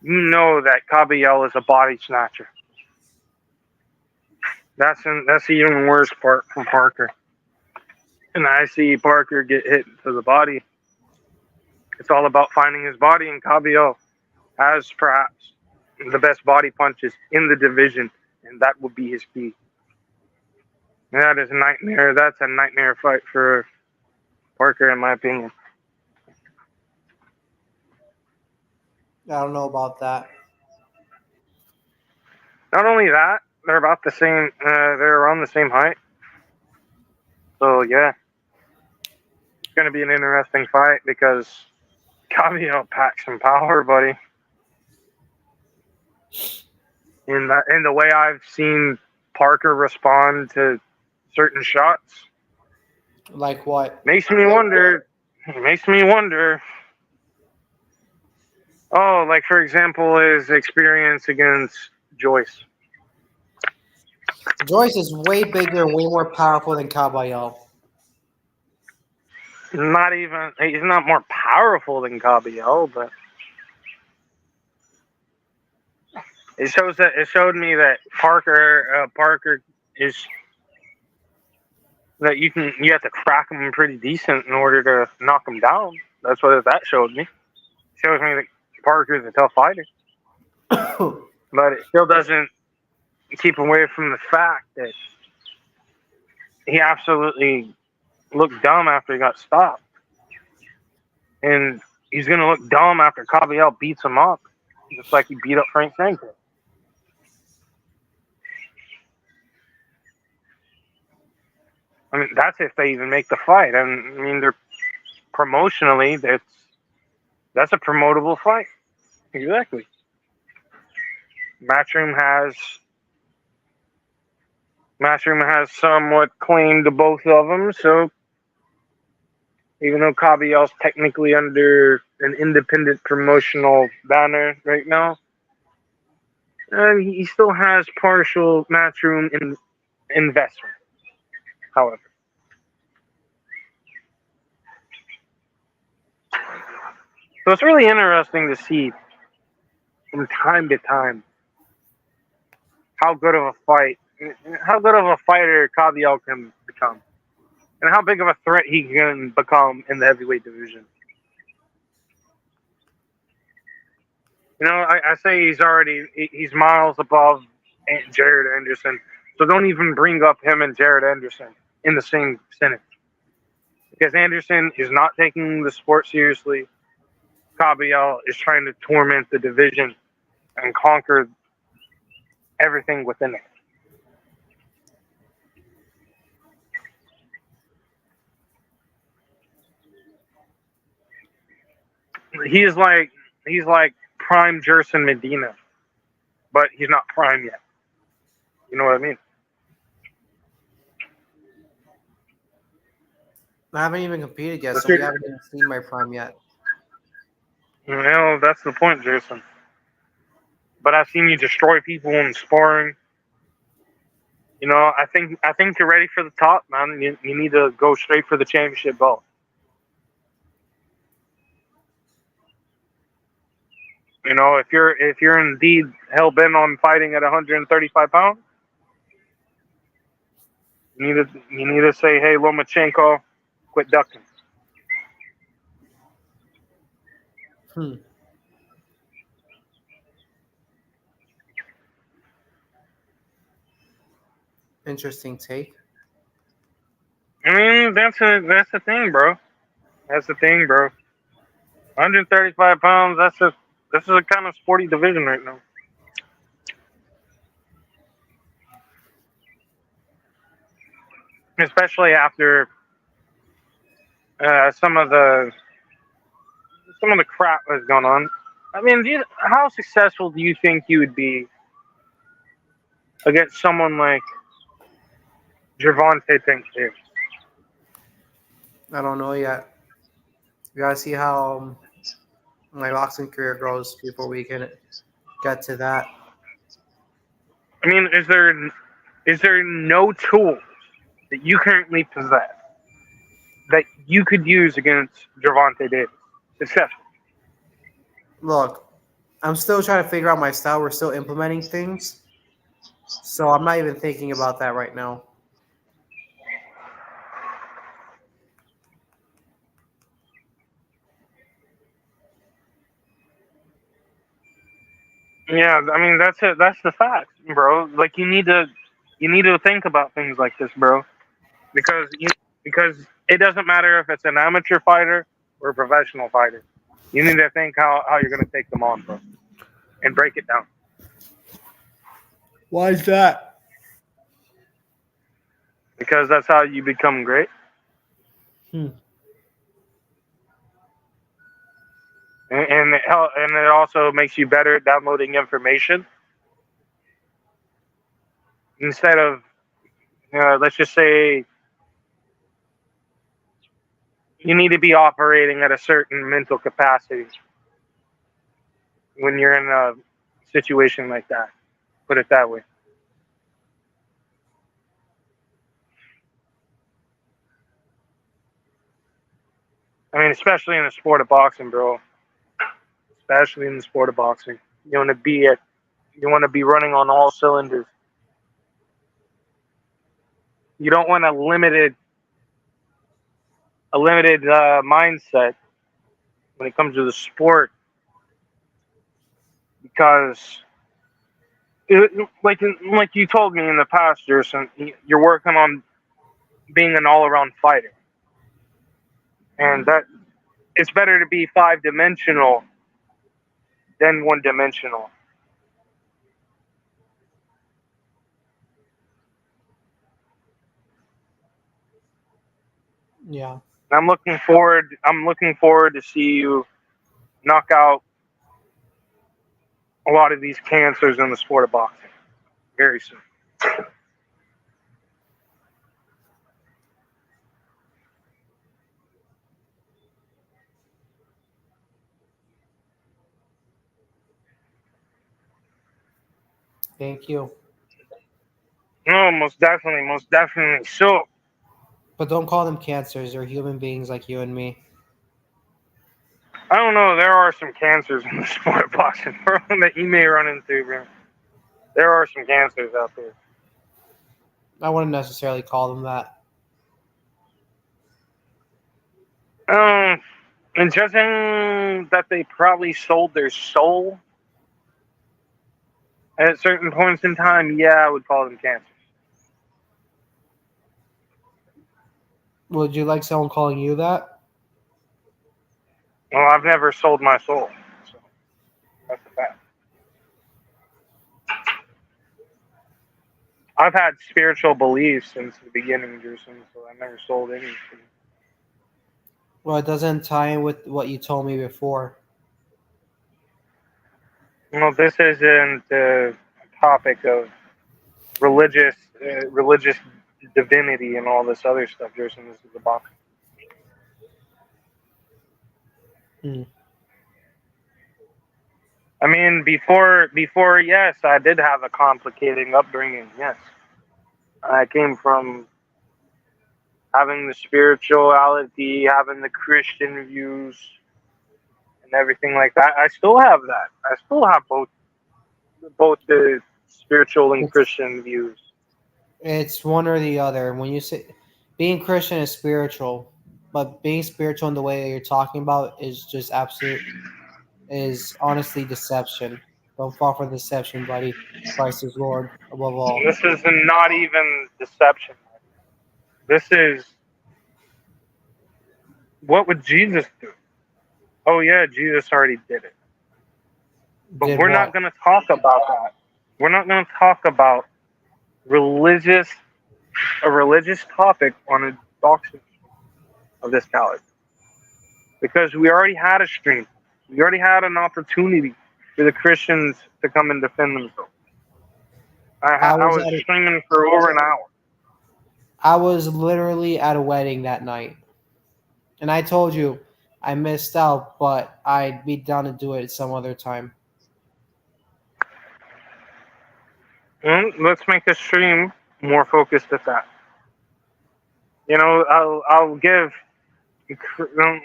you know that Caballel is a body snatcher. That's the even worse part from Parker. And I see Parker get hit to the body. It's all about finding his body, and Caballel has perhaps the best body punches in the division, and that would be his key. And that is a nightmare. That's a nightmare fight for Parker, in my opinion. I don't know about that. Not only that, they're about the same. They're around the same height. So yeah, it's going to be an interesting fight because Caballel packs some power, buddy. In the way I've seen Parker respond to certain shots, Like what? makes me wonder. Oh, like for example, his experience against Joyce. Joyce is way bigger and way more powerful than Caballel. He's not more powerful than Caballel, but it showed me that Parker is that you have to crack him pretty decent in order to knock him down. That's what that showed me. It shows me that Parker's a tough fighter, but it still doesn't keep away from the fact that he absolutely looked dumb after he got stopped, and he's gonna look dumb after Caballel beats him up, just like he beat up Frank Franco. I mean, that's if they even make the fight. I mean, they're promotionally, that's a promotable fight. Exactly. Matchroom has somewhat claimed to both of them, so even though Caballel's technically under an independent promotional banner right now, he still has partial Matchroom investment, however. So it's really interesting to see from time to time how good of a fighter Caballel can become, and how big of a threat he can become in the heavyweight division. You know, I say he's miles above Jared Anderson, so don't even bring up him and Jared Anderson in the same sentence, because Anderson is not taking the sport seriously. Caballel is trying to torment the division and conquer everything within it. He's like prime Jerson Medina, but he's not prime yet. You know what I mean? I haven't even competed yet, so we haven't even seen my prime yet. Well, that's the point, Jason. But I've seen you destroy people in sparring. You know, I think you're ready for the top, man. You need to go straight for the championship belt. You know, if you're indeed hell bent on fighting at 135 pounds, you need to say, hey, Lomachenko, quit ducking. Interesting take. I mean, that's the thing, bro. That's the thing, bro. 135 pounds. This is a kind of sporty division right now. Especially after some of the crap that's going on. I mean, how successful do you think you would be against someone like Gervonta Tank Davis? I don't know yet. We gotta see how my boxing career goes before we can get to that. I mean, is there no tools that you currently possess that you could use against Gervonta Davis successfully? Look, I'm still trying to figure out my style. We're still implementing things. So I'm not even thinking about that right now. Yeah, I mean that's it. That's the fact, bro. Like you need to think about things like this, bro, because because it doesn't matter if it's an amateur fighter or a professional fighter. You need to think how you're gonna take them on, bro, and break it down. Why is that? Because that's how you become great. Hmm. And it also makes you better at downloading information instead of let's just say you need to be operating at a certain mental capacity when you're in a situation like that. Put it that way. I mean, especially in the sport of boxing, bro. Especially in the sport of boxing, you want to be at, you want to be running on all cylinders. You don't want a limited mindset when it comes to the sport because, like you told me in the past, you're working on being an all-around fighter, and that it's better to be five-dimensional than one-dimensional. Yeah. I'm looking forward to see you knock out a lot of these cancers in the sport of boxing very soon. Thank you. No, most definitely. So, But don't call them cancers. They're human beings like you and me. I don't know. There are some cancers in the sport of boxing, bro, that you may run into, bro. There are some cancers out there. I wouldn't necessarily call them that. And judging that they probably sold their soul at certain points in time, yeah, I would call them cancers. Would you like someone calling you that? Well, I've never sold my soul, so that's a fact. I've had spiritual beliefs since the beginning, Jerson, so I never sold anything. Well, it doesn't tie in with what you told me before. Well, this isn't a topic of religious divinity and all this other stuff, Jerson. This is about. Hmm. I mean, before, yes, I did have a complicating upbringing. Yes, I came from having the spirituality, having the Christian views, and everything like that. I still have that. I still have both the spiritual and Christian views. It's one or the other. When you say being Christian is spiritual, but being spiritual in the way that you're talking about is just is honestly deception. Don't fall for deception, buddy. Christ is Lord above all. This is not even deception. This is what would Jesus do? Oh yeah, Jesus already did it. But Did we're not what? going to talk about that. We're not going to talk about religious a religious topic on a boxing of this caliber because we already had a stream. We already had an opportunity for the Christians to come and defend themselves. I I was was at a, streaming for over an hour. I was literally at a wedding that night, and I told you I missed out, but I'd be down to do it some other time. Let's make the stream more focused at that. You know, I'll give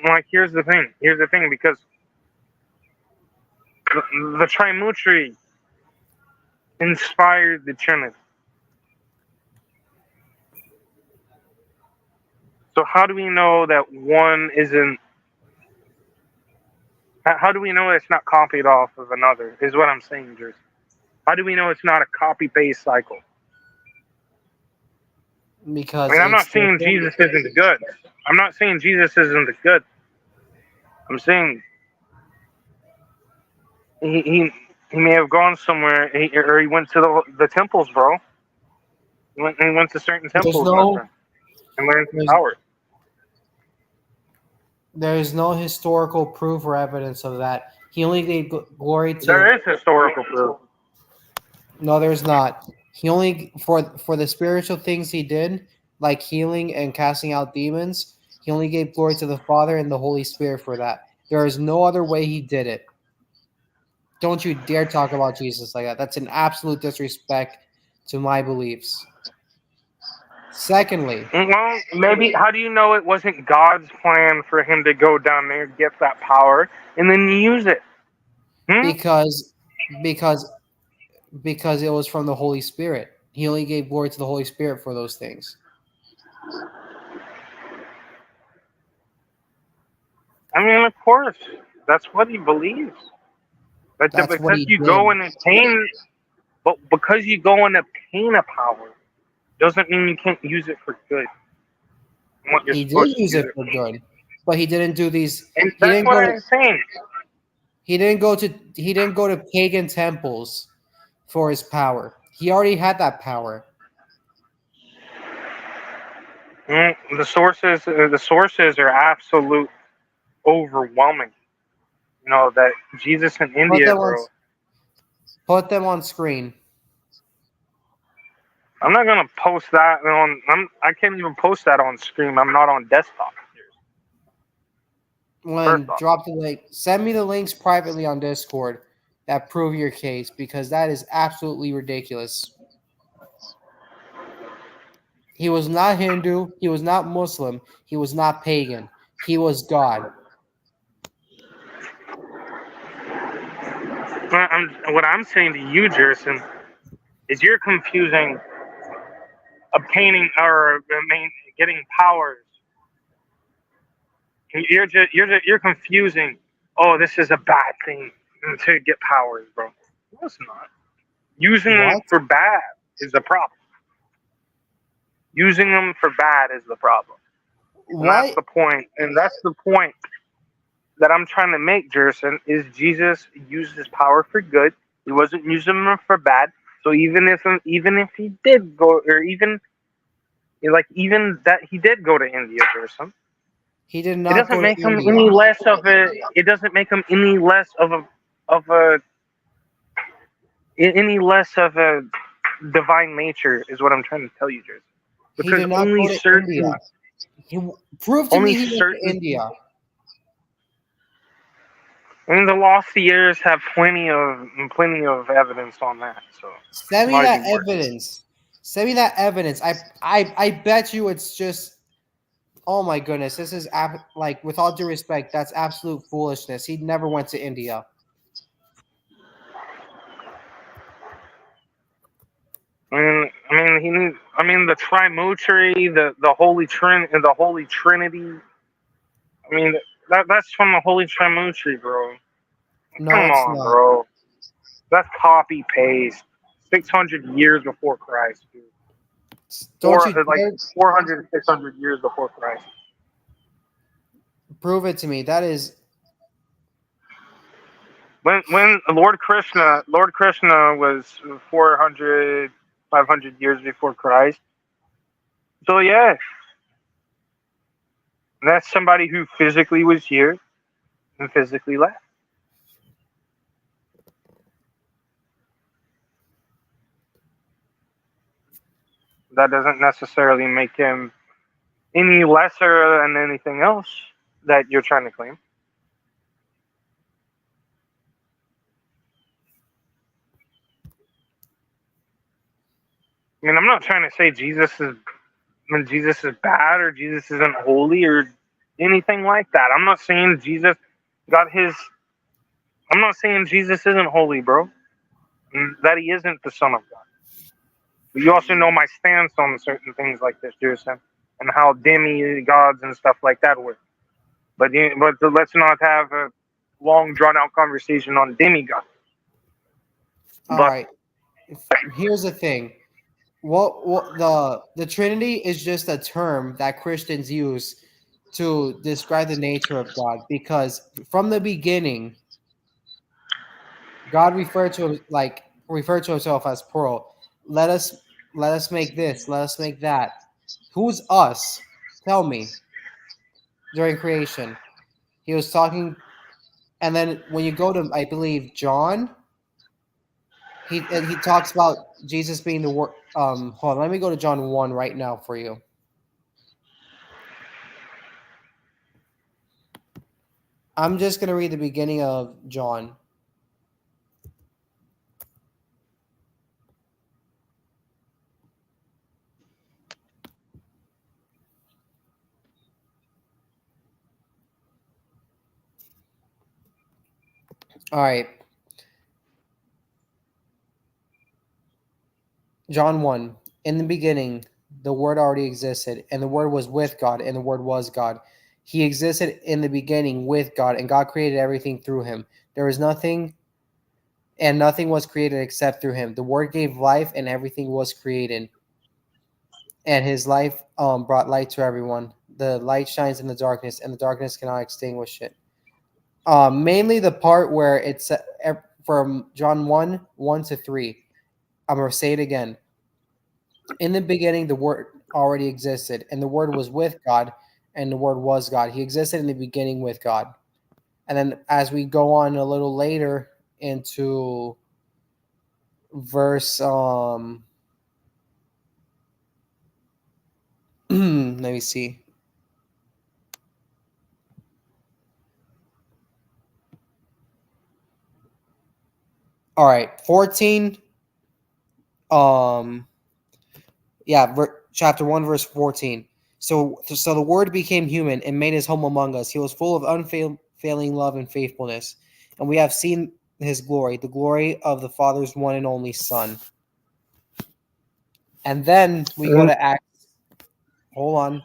Like, here's the thing. Because the Trimutri inspired the Trinity. So how do we know that one isn't? How do we know it's not copied off of another? Is what I'm saying, Jersey. How do we know it's not a copy paste cycle? Because I mean, I'm not it's saying Jesus isn't good. I'm not saying Jesus isn't good. I'm saying he may have gone somewhere, or he went to the temples, bro. He went to certain there's temples, my no friend, and learned some there's, power. there is no historical proof or evidence of that. He only gave glory to. There is historical proof. No, there's not. He only for the spiritual things he did, like healing and casting out demons. He only gave glory to the Father and the Holy Spirit for that. There is no other way he did it. Don't you dare talk about Jesus like that. That's an absolute disrespect to my beliefs. Secondly, Well, maybe. How do you know it wasn't God's plan for him to go down there, get that power, and then use it? because because because it was from the Holy Spirit. He only gave glory to the Holy Spirit for those things. I mean, of course, that's what he believes. But That's what because he you did. go and attain, but because you go and obtain a power, doesn't mean you can't use it for good. What you're He did supposed to use it for good, but he didn't do these. And He that's didn't what go to. I'm saying. He didn't go to. He didn't go to pagan temples for his power. He already had that power. The sources are absolute overwhelming. You know that Jesus in India, bro. Put them on screen. I'm not gonna post that on. I can't even post that on screen. I'm not on desktop. When drop the link, send me the links privately on Discord that prove your case because that is absolutely ridiculous. He was not Hindu. He was not Muslim. He was not pagan. He was God. What I'm saying to you, Jerson, is you're confusing obtaining or getting powers. You're confusing. Oh, this is a bad thing to get powers, bro. No, it's not. Using them for bad is the problem. Using them for bad is the problem. And that's the point. And that's the point that I'm trying to make, Jerson, is Jesus used his power for good. He wasn't using them for bad. So even if he did go, or even that he did go to India, Jerson, He did it not doesn't go to make him India. any less of a. It doesn't make him any less of a divine nature. Is what I'm trying to tell you, Jerson. He Because did not only go to certain. India. Prove to Only me he went certain. to India. I mean, the lost years have plenty of evidence on that. So Send me that evidence. Send me that evidence. I bet you it's just. Oh my goodness, this is like with all due respect, that's absolute foolishness. He never went to India. I mean, the Trimutri, the Holy Trinity. I mean, that's from the Holy Trimutri, bro. No, Come it's on, not. bro. That's copy paste. 600 years before Christ, dude. Don't you like dare 400, 600 years before Christ. prove it to me. That is When Lord Krishna was 400, 500 years before Christ. So yeah, that's somebody who physically was here and physically left. That doesn't necessarily make him any lesser than anything else that you're trying to claim. I mean, I'm not trying to say Jesus is bad or Jesus isn't holy or anything like that. I'm not saying Jesus got his. I'm not saying Jesus isn't holy, bro. And that he isn't the Son of God. But you also know my stance on certain things like this, Jason, and how demigods and stuff like that work. But let's not have a long, drawn out conversation on demigod. All But right. Here's the thing. What the Trinity is just a term that Christians use to describe the nature of God, because from the beginning, God referred to himself as plural. Let us make this, let us make that. Who's us? Tell me. During creation, he was talking, and then when you go to, I believe, John, he talks about Jesus being the word. Hold on, let me go to John 1 right now for you. I'm just gonna read the beginning of John. All right. John 1. In the beginning, the Word already existed, and the Word was with God, and the Word was God. He existed in the beginning with God, and God created everything through him. There was nothing, and nothing was created except through him. The Word gave life, and everything was created. And his life brought light to everyone. The light shines in the darkness, and the darkness cannot extinguish it. Mainly the part where it's from John 1, 1 to 3. I'm going to say it again. In the beginning, the Word already existed, and the Word was with God, and the Word was God. He existed in the beginning with God. And then as we go on a little later into verse, let me see. All right, 14. Chapter 1, verse 14. So the Word became human and made his home among us. He was full of unfailing love and faithfulness. And we have seen his glory, the glory of the Father's one and only Son. And then we go to Acts. Hold on.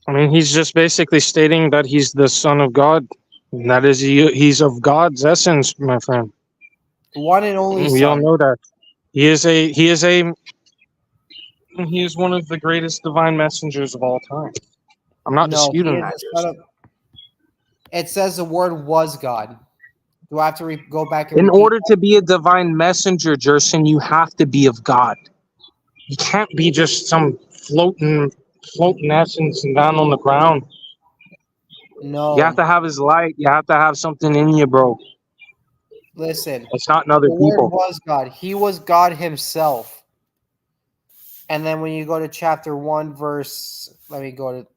I mean, he's just basically stating that he's the Son of God. That is, he's of God's essence, my friend. One and only We all Son. know that. He is one of the greatest divine messengers of all time. I'm not No, he disputing is that. the Son of. It says the Word was God. Do I have to go back and In repeat order that? to be a divine messenger, Jerson, you have to be of God. You can't be just some floating essence and down on the ground. You have No. to have his light. You have to have something in you, bro. Listen, It's not in other the Word people. was God. He was God himself. And then when you go to chapter 1, verse, let me go to.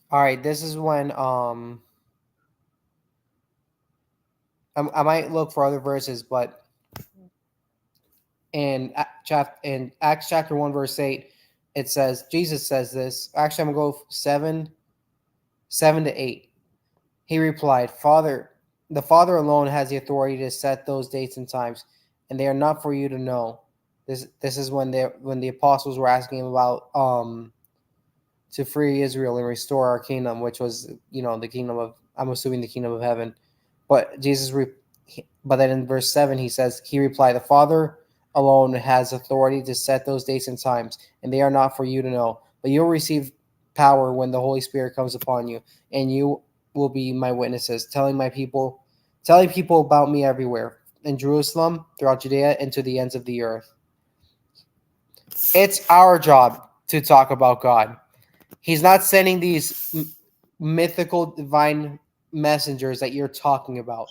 All right, this is when I might look for other verses, but in Acts chapter 1, verse 8, it says, Jesus says this. Actually, I'm going to go 7 to 8. He replied, Father, the Father alone has the authority to set those dates and times, and they are not for you to know. This is when the apostles were asking him about to free Israel and restore our kingdom, which was, the kingdom of, I'm assuming, the kingdom of heaven. But but then in verse 7 he says, he replied, the Father alone has authority to set those dates and times, and they are not for you to know. But you'll receive power when the Holy Spirit comes upon you, and you will be my witnesses, telling people about me everywhere, in Jerusalem, throughout Judea, and to the ends of the earth. It's our job to talk about God. He's not sending these mythical divine messengers that you're talking about.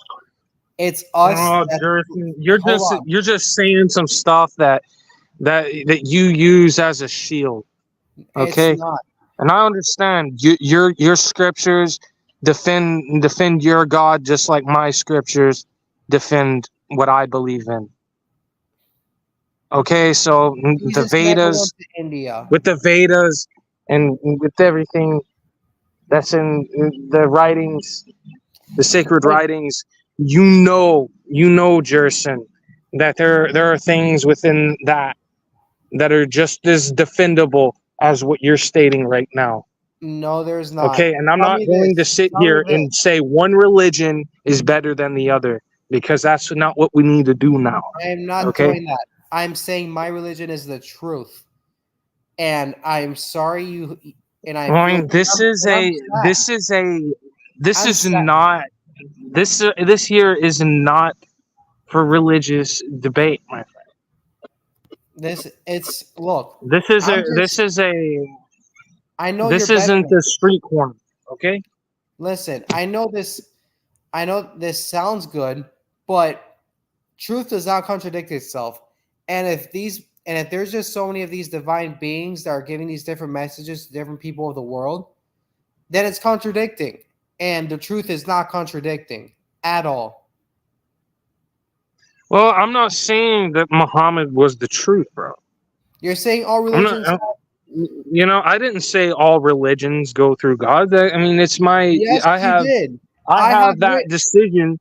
It's us. Oh, that- Jerson, Hold on. you're just saying some stuff that you use as a shield. Okay, It's not. and I understand your scriptures defend your God just like my scriptures defend what I believe in. Okay, so the Jesus never Vedas, went to India. with the Vedas and with everything that's in the writings, the sacred Like, writings, Jerson, that there are things within that are just as defendable as what you're stating right now. no, there's Okay, not. and I'm Tell not me going to this. sit Tell me here this. and say one religion is better than the other, because that's not what we need to do now. I am not Okay, doing that. I'm saying my religion is the truth, and I'm sorry you. And I I feel. mean, this is I'm sad. not this here is not for religious debate, my friend. It's look. This is I'm a just. I know you're this better isn't than the me. street corner. Okay. Listen, I know this. I know this sounds good, but truth does not contradict itself. And if there's just so many of these divine beings that are giving these different messages to different people of the world, then it's contradicting. And the truth is not contradicting at all. Well, I'm not saying that Muhammad was the truth, bro. You're saying all I'm not. religions. I didn't say all religions go through God. I mean, it's my. Yes, you did. I I have have that decision.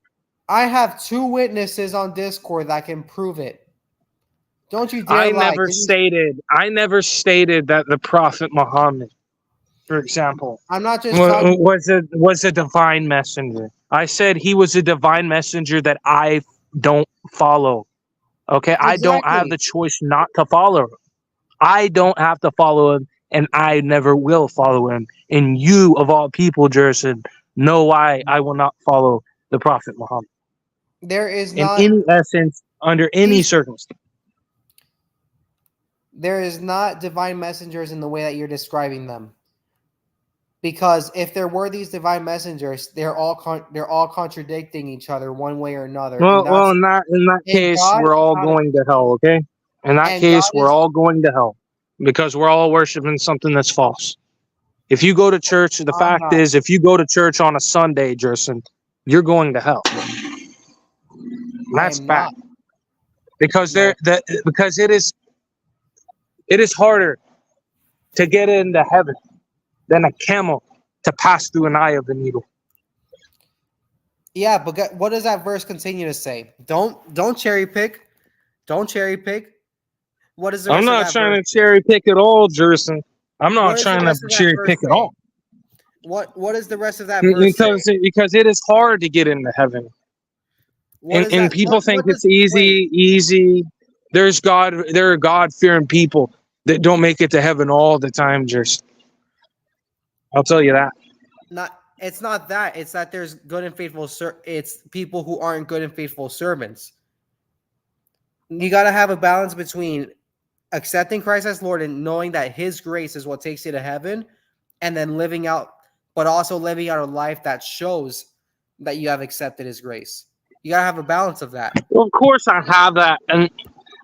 I have 2 witnesses on Discord that can prove it. Don't you dare I lie. never stated that the Prophet Muhammad, for example, I'm not just talking. was a divine messenger. I said he was a divine messenger that I don't follow. Okay, I don't have Exactly. the choice not to follow him. I don't have to follow him, and I never will follow him. And you, of all people, Jerson, know why I will not follow the Prophet Muhammad There is in not. any essence, under any circumstance. There is not divine messengers in the way that you're describing them. Because if there were these divine messengers, they're all contradicting each other one way or another. Well, in that case, God we're is all not going to hell. Okay, in that and case, God we're is all going to hell because we're all worshiping something that's false. If you go to church, the I'm fact not. is, if you go to church on a Sunday, Jerson, you're going to hell. That's am fact. not. Because No. because it is harder to get into heaven than a camel to pass through an eye of the needle. Yeah, but what does that verse continue to say? Don't cherry pick. Don't cherry pick. What is the rest I'm of not that trying verse? to cherry pick at all, Jerson. I'm not What does the trying to rest of that cherry verse pick at say? all. What is the rest of that verse say? Because it is hard to get into heaven. What is And that? people think What does, it's easy. There are God-fearing people that don't make it to heaven all the time, Jerson. I'll tell you that. It's not that. It's that there's good and faithful. It's people who aren't good and faithful servants. You got to have a balance between accepting Christ as Lord and knowing that His grace is what takes you to heaven, and then but also living out a life that shows that you have accepted His grace. You got to have a balance of that. Well, of course, I have that, and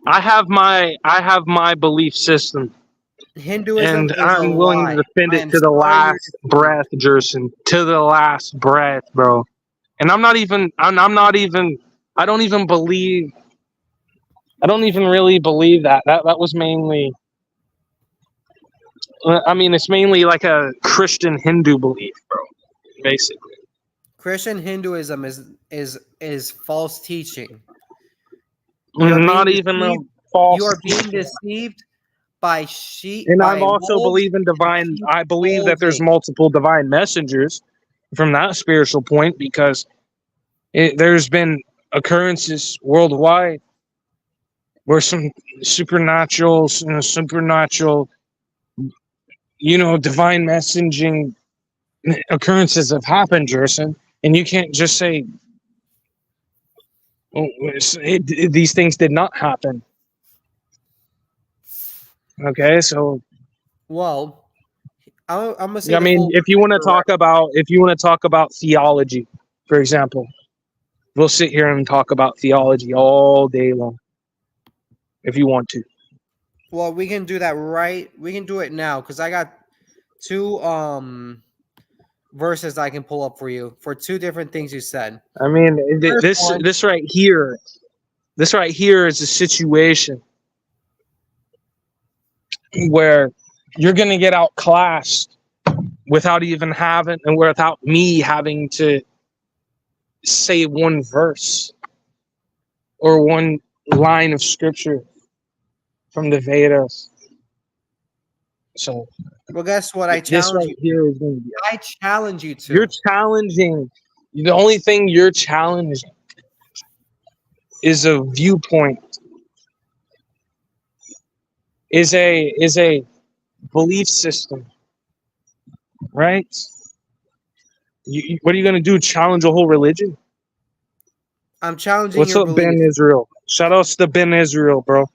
I have my belief system. Hinduism And is a I'm willing to lie. defend I it am to the sorry you're last defending breath, Jerson. To the last breath, bro. And I'm not even. I don't even believe. I don't even really believe that. That was mainly. I mean, it's mainly like a Christian Hindu belief, bro. Basically. Christian Hinduism is false teaching. You are Not being even a deceived. false. You are being deceived by sheep. And by I also wolves believe in in divine. sheep's I believe that there's clothing. multiple divine messengers from that spiritual point, because there's been occurrences worldwide where some supernatural, divine messaging occurrences have happened, Jerson. And you can't just say, these things did not happen. Okay, so Well, I'm gonna say I the mean, full. if you want to talk about theology, for example, we'll sit here and talk about theology all day long if you want to. Well, we can do that right. We can do it now because I got two verses I can pull up for you for two different things you said. I mean, First one, this right here is a situation where you're going to get outclassed without even having and without me having to say one verse or one line of scripture from the Vedas. So well, guess what? I this challenge right you. here is going to be. I challenge you You're to. challenging. The only thing you're challenging is a viewpoint, is a belief system, right? What are you going to do? Challenge a whole religion? I'm challenging What's your up, belief. Ben Israel? Shout outs to Ben Israel, bro.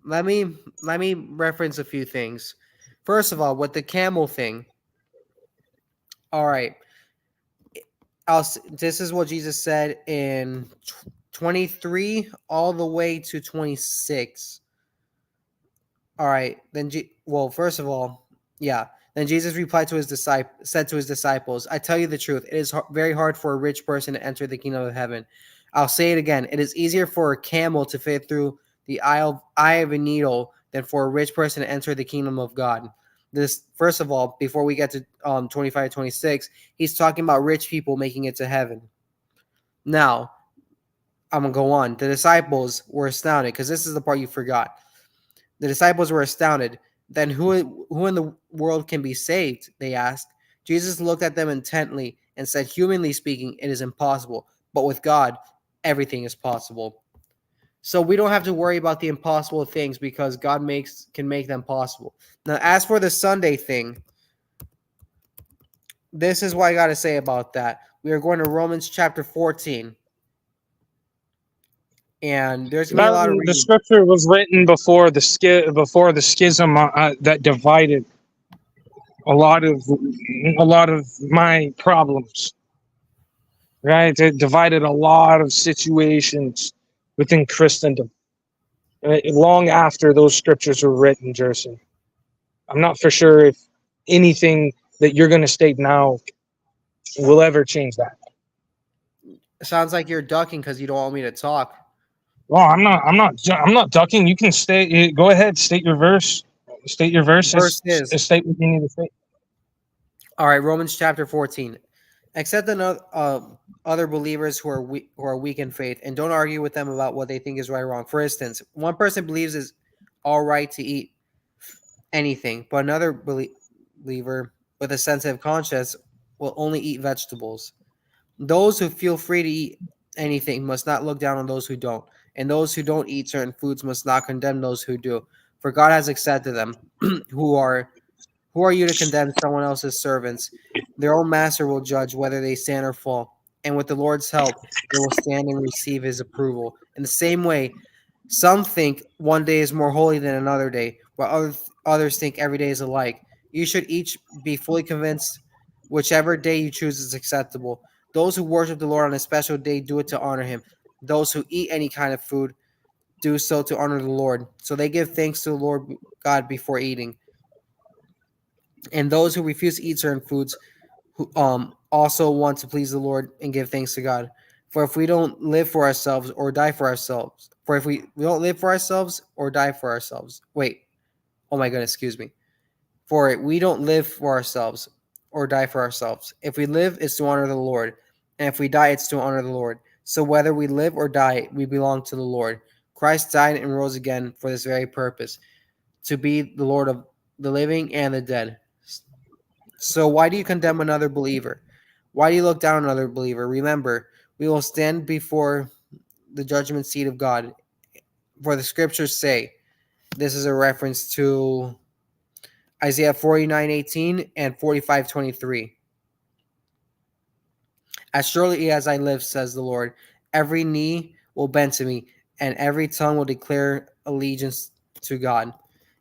Let me reference a few things. First of all, with the camel thing. All right. This is what Jesus said in 23 all the way to 26. All right. Well, first of all, yeah. Then Jesus replied to his said to his disciples, "I tell you the truth. It is very hard for a rich person to enter the kingdom of heaven. I'll say it again. It is easier for a camel to fit through the eye of a needle than for a rich person to enter the kingdom of God." This, first of all, before we get to 25 26, he's talking about rich people making it to heaven. Now, I'm going to go on. The disciples were astounded because this is the part you forgot. The disciples were astounded. Then who in the world can be saved? They asked. Jesus looked at them intently and said, "Humanly speaking, it is impossible, but with God, everything is possible." So we don't have to worry about the impossible things because God can make them possible. Now, as for the Sunday thing, this is what I got to say about that. We are going to Romans chapter 14. And there's going to be a lot of The reading. scripture was written before the schism that divided a lot of my problems. Right, it divided a lot of situations within Christendom. Long after those scriptures were written, Jerson. I'm not for sure if anything that you're going to state now will ever change that. It sounds like you're ducking because you don't want me to talk. Well, I'm not ducking. You can stay. Go ahead. State your verse. State your verses. Verse is, State what you need to say. all right, Romans chapter 14. Accept other believers who are weak in faith and don't argue with them about what they think is right or wrong. For instance, one person believes it's all right to eat anything, but another believer with a sensitive conscience will only eat vegetables. Those who feel free to eat anything must not look down on those who don't, and those who don't eat certain foods must not condemn those who do, for God has accepted them. Who are you to condemn someone else's servants? Their own master will judge whether they stand or fall, and with the Lord's help, they will stand and receive his approval. In the same way, some think one day is more holy than another day, while others think every day is alike. You should each be fully convinced whichever day you choose is acceptable. Those who worship the Lord on a special day do it to honor him. Those who eat any kind of food do so to honor the Lord. So they give thanks to the Lord God before eating. And those who refuse to eat certain foods who also want to please the Lord and give thanks to God. For if we don't live for ourselves or die for ourselves, for if we don't live for ourselves or die for ourselves. Wait. Oh my goodness, excuse me. For we don't live for ourselves or die for ourselves. If we live, it's to honor the Lord. And if we die, it's to honor the Lord. So whether we live or die, we belong to the Lord. Christ died and rose again for this very purpose, to be the Lord of the living and the dead. So why do you condemn another believer? Why do you look down on another believer? Remember, we will stand before the judgment seat of God. For the scriptures say, this is a reference to Isaiah 49:18 and 45:23. As surely as I live, says the Lord, every knee will bend to me, and every tongue will declare allegiance to God.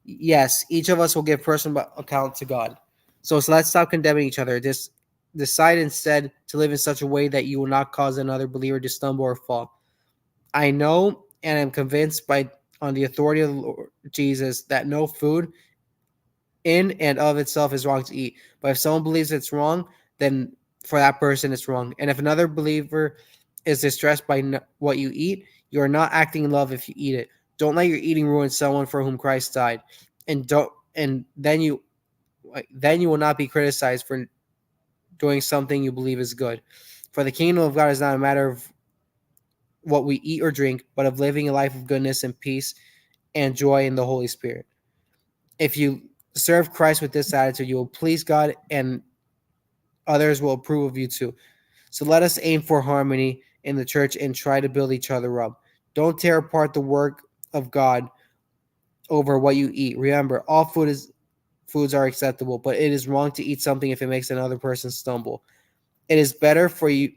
Yes, each of us will give personal account to God. So let's stop condemning each other. Just decide instead to live in such a way that you will not cause another believer to stumble or fall. I know and am convinced by on the authority of the Lord Jesus that no food in and of itself is wrong to eat. But if someone believes it's wrong, then for that person it's wrong. And if another believer is distressed by what you eat, you are not acting in love if you eat it. Don't let your eating ruin someone for whom Christ died. And then you will not be criticized for doing something you believe is good. For the kingdom of God is not a matter of what we eat or drink, but of living a life of goodness and peace and joy in the Holy Spirit. If you serve Christ with this attitude, you will please God and others will approve of you too. So let us aim for harmony in the church and try to build each other up. Don't tear apart the work of God over what you eat. Remember, all foods are acceptable, but it is wrong to eat something if it makes another person stumble. It is better for you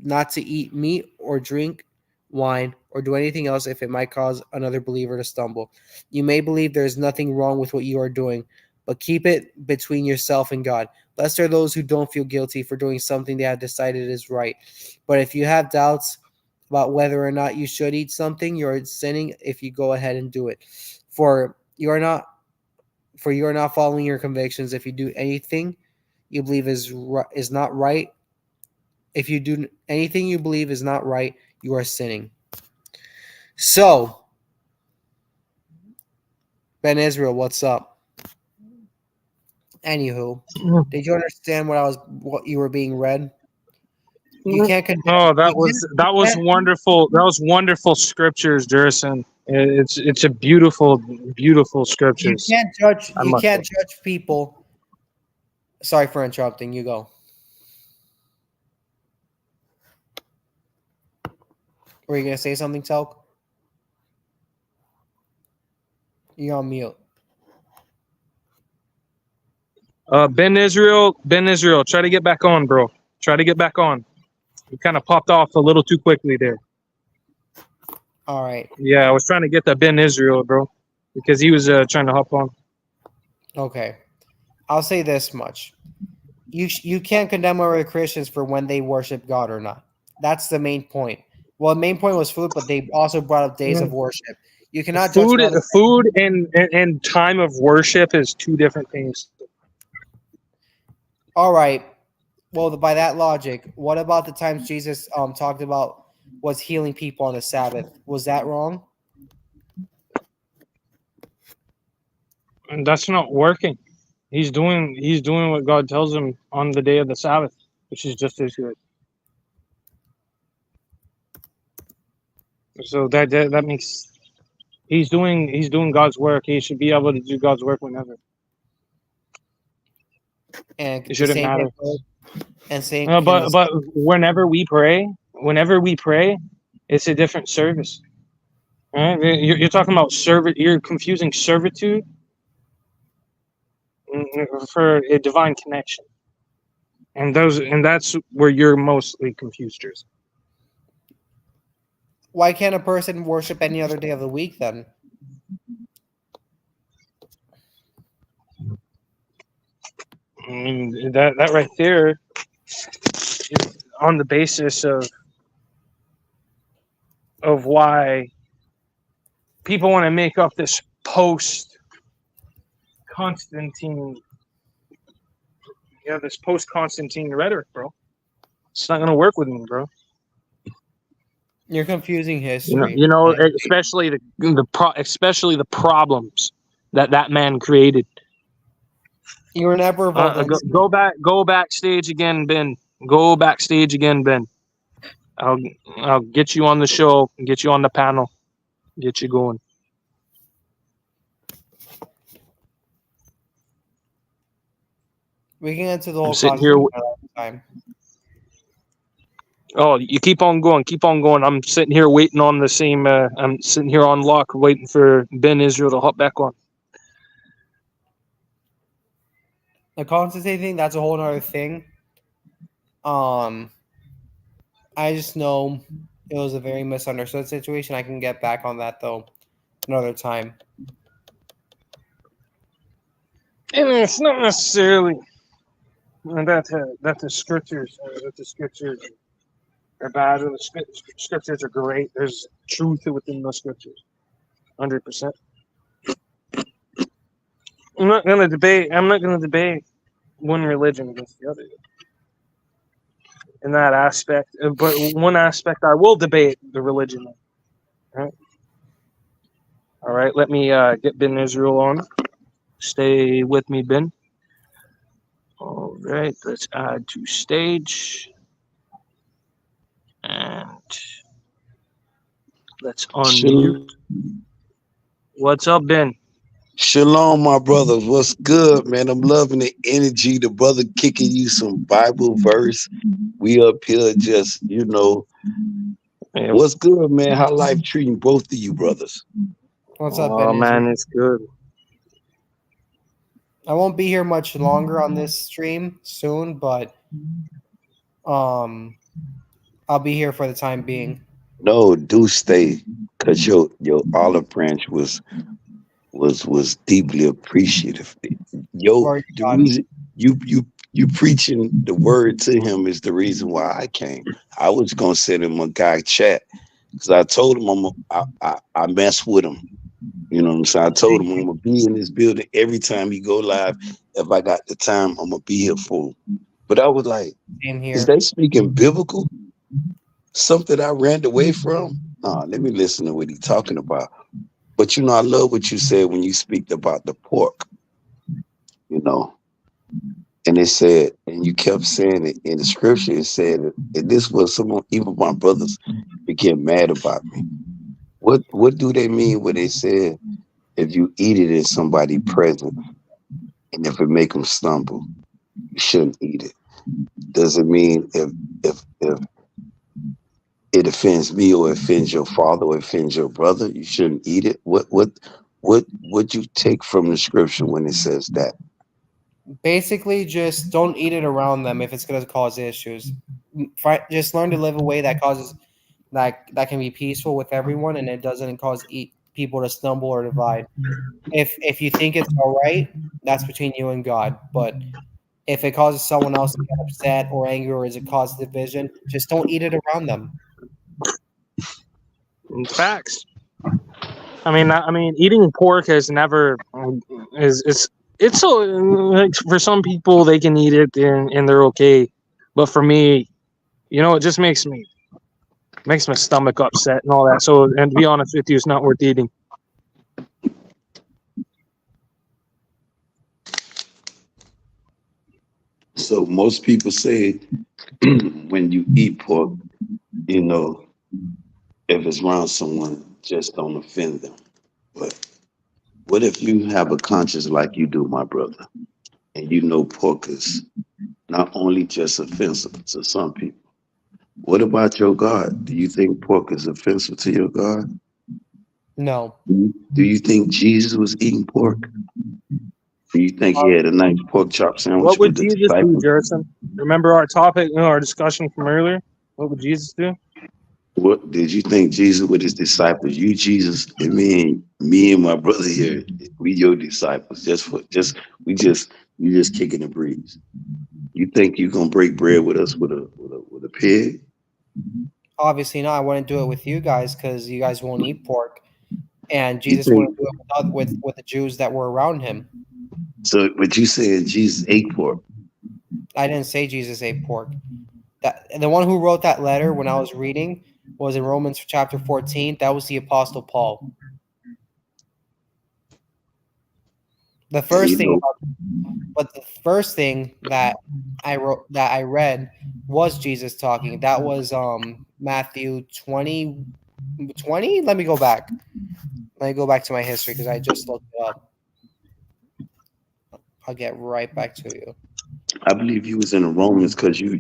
not to eat meat or drink wine or do anything else if it might cause another believer to stumble. You may believe there is nothing wrong with what you are doing, but keep it between yourself and God. Blessed are those who don't feel guilty for doing something they have decided is right. But if you have doubts about whether or not you should eat something, you're sinning if you go ahead and do it. For you are not following your convictions if you do anything you believe is not right. If you do anything you believe is not right, you are sinning. So, Ben Israel, what's up? Anywho, did you understand what you were being read? You can't condemn. Oh, that was wonderful. That was wonderful scriptures, Jerison. It's a beautiful, beautiful You scriptures. can't judge. I You must can't say. judge people. Sorry for interrupting. You go. Were you gonna say something, Telk? You're on mute. Ben Israel, try to get back on, bro. Try to get back on. You kind of popped off a little too quickly there. All right. Yeah, I was trying to get that Ben Israel, bro, because he was trying to hop on. Okay. I'll say this much. You can't condemn other Christians for when they worship God or not. That's the main point. Well, the main point was food, but they also brought up days of worship. You cannot judge another. Food and time of worship is two different things. All right. Well, by that logic, what about the times Jesus talked about was healing people on the Sabbath? Was that wrong? And that's not working. He's doing what God tells him on the day of the Sabbath, which is just as good. So that makes he's doing God's work. He should be able to do God's work whenever. And It the shouldn't same matter. thing goes- and same But whenever we pray, it's a different service. Right? You're talking about You're confusing servitude for a divine connection, and that's where you're mostly confused, Tris. why can't a person worship any other day of the week then? I mean, that right there is on the basis of why people want to make up this post Constantine, this post Constantine rhetoric, bro. It's not gonna work with me, bro. You're confusing history. Especially especially the problems that man created. You were never involved in. Go backstage again, Ben. Go backstage again, Ben. I'll get you on the show, get you on the panel, get you going. We can get to the whole I'm sitting here. time. Oh, you keep on going, keep on going. I'm sitting here waiting on the same. I'm sitting here on lock, waiting for Ben Israel to hop back on. The Constantine thing, that's a whole other thing. I just know it was a very misunderstood situation. I can get back on that though another time. And it's not necessarily that the scriptures are bad or the scriptures are great. There's truth within the scriptures, 100%. I'm not gonna debate one religion against the other in that aspect. But one aspect I will debate the religion. Right? All right. Let me get Ben Israel on. Stay with me, Ben. All right. Let's add to stage. And let's unmute. What's up, Ben? Shalom, my brothers. What's good, man? I'm loving the energy. The brother kicking you some Bible verse. We up here just, What's good, man? How life treating both of you brothers? What's up, Ben? Oh, man, it's good. I won't be here much longer on this stream soon, but I'll be here for the time being. No, do stay, cause your olive branch was deeply appreciative. The reason you preaching the word to him is the reason why I came. I was gonna send him a guy chat because I told him I mess with him. You know what I'm saying? I told him I'm gonna be in this building every time he go live. If I got the time, I'm gonna be here for him. But I was like, is they speaking biblical? Something I ran away from? Let me listen to what he's talking about. But I love what you said when you speak about the pork. And it said, and you kept saying it in the scripture. It said, and this was even my brothers became mad about me. What do they mean when they said, if you eat it in somebody present, and if it make them stumble, you shouldn't eat it? Does it mean if it offends me or offends your father or offends your brother, you shouldn't eat it? What you take from the scripture when it says that? Basically, just don't eat it around them if it's going to cause issues. Just learn to live a way that causes that can be peaceful with everyone, and it doesn't cause people to stumble or divide. If you think it's all right, that's between you and God. But if it causes someone else to get upset or angry, or is it cause division, just don't eat it around them. Facts. I mean, eating pork has never it's so like for some people they can eat it and they're okay, but for me, it just makes my stomach upset and all that. So, and to be honest with you, it's not worth eating. So most people say when you eat pork, if it's around someone, just don't offend them. But what if you have a conscience like you do, my brother, and pork is not only just offensive to some people? What about your God? Do you think pork is offensive to your God? No. Do you think Jesus was eating pork? Do you think he had a nice pork chop sandwich What would with the Jesus do, disciples? Jerison? Remember our topic, our discussion from earlier? What would Jesus do? What did you think Jesus with his disciples? You, Jesus, and me and my brother here, we your disciples. We just kicking the breeze. You think you gonna break bread with us with a pig? Obviously not. I wouldn't do it with you guys because you guys won't eat pork, and You Jesus think wouldn't do it with the Jews that were around him. so? But you said Jesus ate pork. I didn't say Jesus ate pork. That the one who wrote that letter when I was reading was in Romans chapter 14. That was the Apostle Paul. The first thing that I read was Jesus talking. That was Matthew 20. Let me go back. Let me go back to my history because I just looked it up. I'll get right back to you. I believe you was in the Romans because you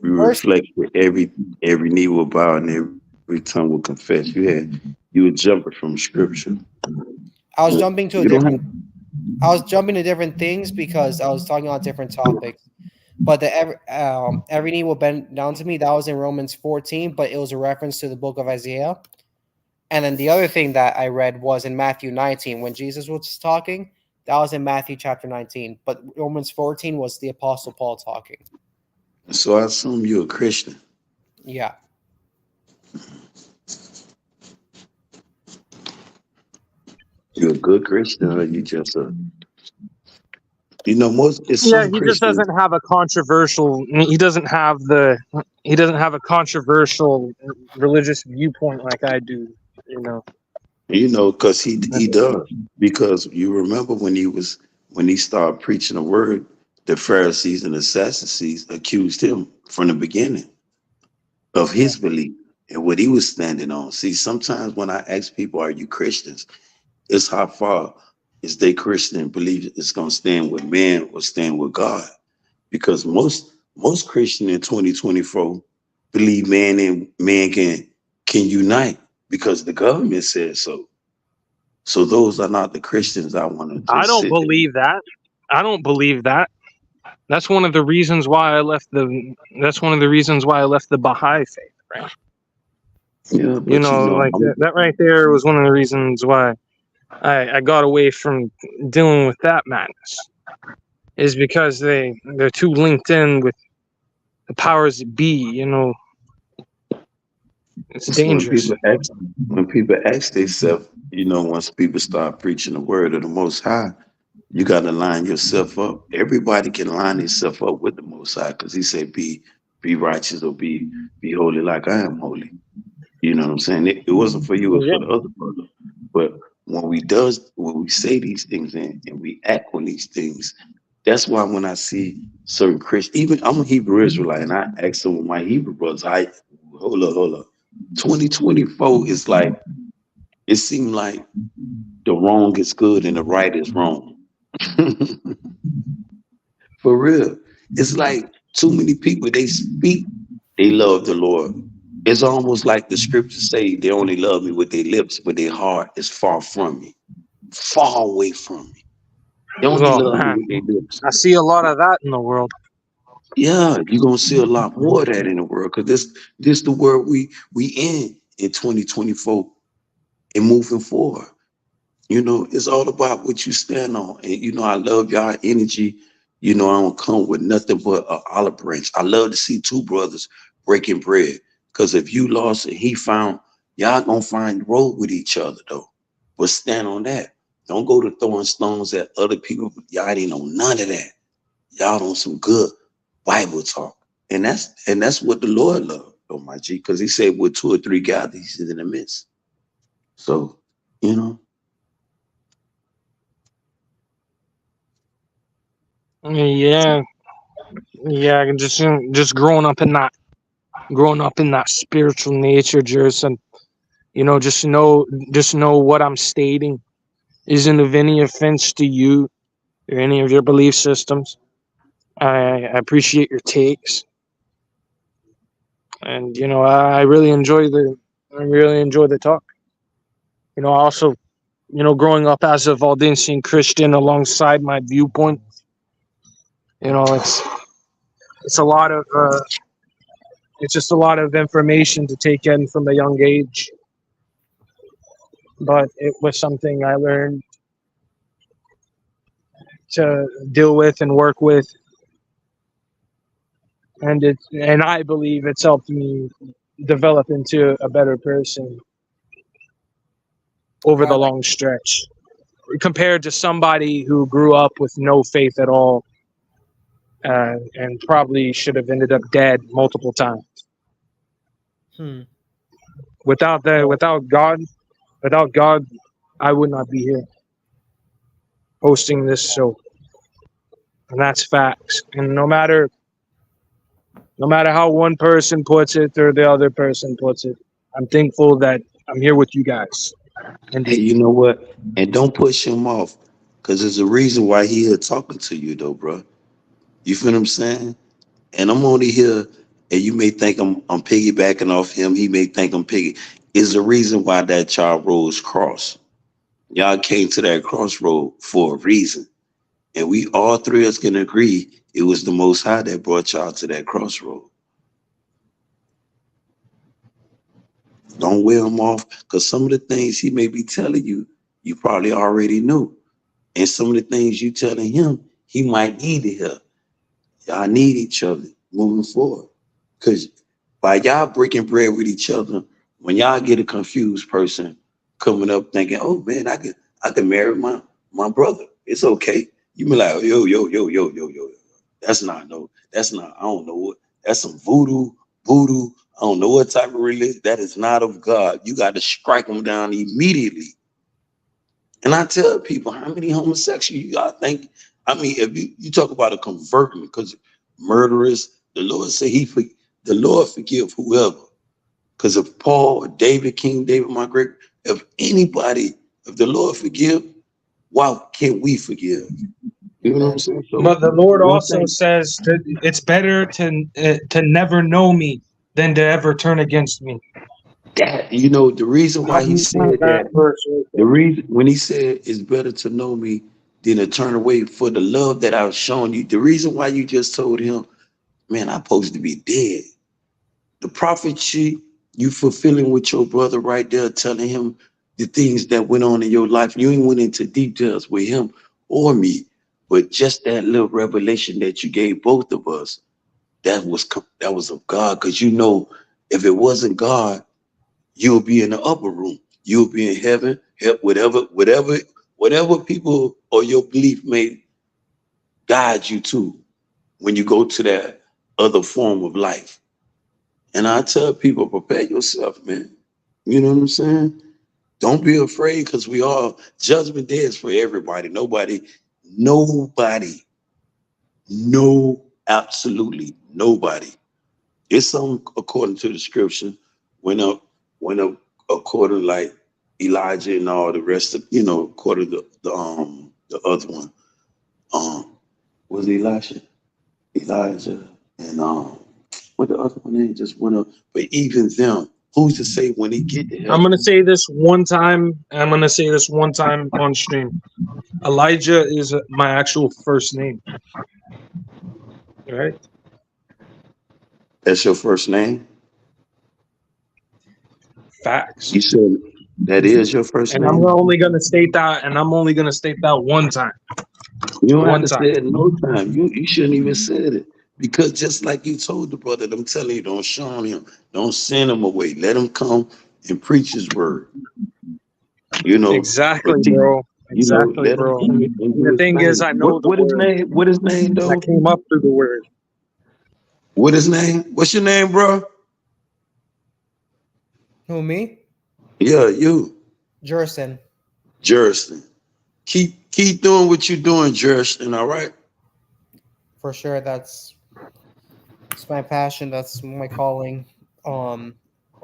reflect that every knee will bow and every tongue will confess. You were jumping from scripture. I was jumping to different things because I was talking about different topics. But every knee will bend down to me. That was in Romans 14, but it was a reference to the book of Isaiah. And then the other thing that I read was in Matthew 19 when Jesus was talking. That was in Matthew chapter 19. But Romans 14 was the Apostle Paul talking. So I assume you're a Christian. Yeah. You're a good Christian, or you just a, you know, most it's Yeah, some he just Christians. doesn't have a controversial. He doesn't have a controversial religious viewpoint like I do. You know. You know, because he does. Because you remember when he started preaching the word, the Pharisees and the Sadducees accused him from the beginning of his belief and what he was standing on. See, sometimes when I ask people, "Are you Christians?" it's how far is they Christian believe it's gonna stand with man or stand with God. Because most Christian in 2024 believe man and man can unite because the government says so. So those are not the Christians I want to I just don't sit there. believe that. I don't believe that. That's one of the reasons why I left the. That's one of the reasons why I left the Baha'i faith. Right. Yeah, You but know, like that right there was one of the reasons why I got away from dealing with that madness. Is because they're too linked in with the powers that be. You know, it's it's dangerous. when people ask themselves, you know, once people start preaching the word of the Most High, you got to line yourself up. Everybody can line themselves up with the Most High because He said, "Be righteous or be holy like I am holy." You know what I'm saying? It wasn't for you; it was Yeah. for the other brother. But when we say these things and we act on these things, that's why when I see certain Christians, even I'm a Hebrew Israelite, and I ask some of my Hebrew brothers, hold up. 2024 is like it seemed like the wrong is good and the right is wrong. For real. It's like too many people they speak, they love the Lord. It's almost like the scriptures say they only love me with their lips, but their heart is far from me, far away from me. They only Oh love me man, with their lips. I see a lot of that in the world. Yeah, you're gonna see a lot more of that in the world because this the world we in 2024 and moving forward. You know, it's all about what you stand on. And you know, I love y'all energy. You know, I don't come with nothing but an olive branch. I love to see two brothers breaking bread. Because if you lost and he found, y'all gonna find the road with each other though. But stand on that. Don't go to throwing stones at other people. Y'all ain't on none of that. Y'all on some good Bible talk. And that's what the Lord loved, oh my G, because he said with two or three gathered, he's in the midst. So, you know. Yeah, yeah. And just growing up in that spiritual nature, just and you know, just know what I'm stating isn't of any offense to you or any of your belief systems. I appreciate your takes, and you know, I really enjoy the talk. You know, also, you know, growing up as a Valdensian Christian alongside my viewpoint, you know, it's a lot of it's just a lot of information to take in from a young age. But it was something I learned to deal with and work with, and I believe it's helped me develop into a better person over I the like long stretch compared to somebody who grew up with no faith at all and probably should have ended up dead multiple times. Without without God, I would not be here hosting this show, and that's facts. And no matter how one person puts it or the other person puts it, I'm thankful that I'm here with you guys. And Hey, you know what? And don't push him off, because there's a reason why he here talking to you, though, bro. You feel what I'm saying? And I'm only here, and you may think I'm piggybacking off him. He may think I'm piggy. Is the reason why that child rose cross. Y'all came to that crossroad for a reason, and we all three of us can agree it was the Most High that brought y'all to that crossroad. Don't wear him off, because some of the things he may be telling you, you probably already knew. And some of the things you telling him, he might need to hear. Y'all need each other moving forward. Because by y'all breaking bread with each other, when y'all get a confused person coming up thinking, oh man, I could marry my brother. It's okay. You be like, yo. That's not, I don't know what, that's some voodoo. I don't know what type of religion. That is not of God. You got to strike them down immediately. And I tell people, how many homosexuals you got think? I mean, if you talk about a converting, because murderers, the Lord said the Lord forgive whoever. Because if Paul, David, King David, my great, if anybody, if the Lord forgive, why can't we forgive? You know what I'm saying? So But the Lord one also thing says that it's better to never know me than to ever turn against me. that, the reason why he said That that, verse right the there. reason when he said it's better to know me than to turn away for the love that I've shown you, the reason why you just told him, man, I'm supposed to be dead. The prophecy you fulfilling with your brother right there, telling him the things that went on in your life. You ain't went into details with him or me, but just that little revelation that you gave both of us, that was of God. Because if it wasn't God, you'll be in the upper room. You'll be in heaven. Whatever people or your belief may guide you to when you go to that other form of life. And I tell people, prepare yourself, man. You know what I'm saying? Don't be afraid, because judgment day is for everybody. Absolutely nobody. It's some according to the scripture, went up according like Elijah and all the rest of, according to the other one. Was it Elisha? Elijah and what the other one name just went up. But even them, who's to say when he get to I'm heaven? gonna say this one time. I'm gonna say this one time on stream. Elijah is my actual first name. Right? That's your first name? Facts. You said that is your first And I'm name? only gonna state that. And I'm only gonna state that one time. You don't have One to time. say it no time. You shouldn't even said it. Because just like you told the brother, I'm telling you, don't shun him. Don't send him away. Let him come and preach his word. Exactly, But bro. Exactly, let him bro. come and And do the his thing is, thing. I know What the what his word. name? What his name I though? came up through the word. What his name? What's your name, bro? Who, me? Yeah, you. Jerson. Juriston. Keep doing what you're doing, Juriston, all right? For sure, that's my passion. That's my calling. Or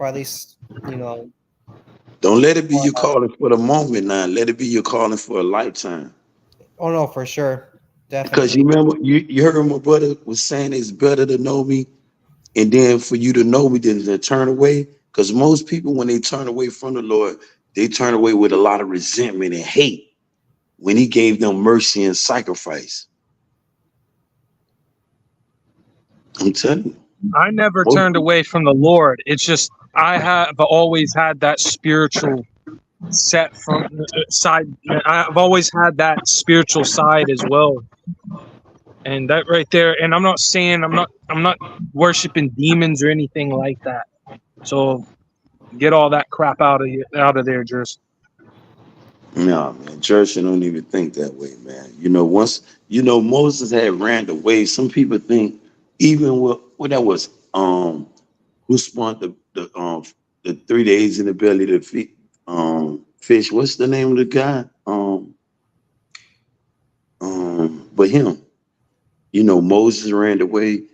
at least, you know. Don't let it be you calling for the moment now. Let it be you calling for a lifetime. Oh no, for sure, Because definitely. you remember, you heard my brother was saying it's better to know me, and then for you to know me than to turn away. Because most people, when they turn away from the Lord, they turn away with a lot of resentment and hate when he gave them mercy and sacrifice. I'm telling you. I never Most turned away from the Lord. It's just I have always had that spiritual set from side. I've always had that spiritual side as well, and that right there. And I'm not saying I'm not worshiping demons or anything like that. So get all that crap out of there, just. No, man, church don't even think that way, man. Once Moses had ran away, some people think even what that was, who spawned the 3 days in the belly of the fish. What's the name of the guy? But him, Moses ran away,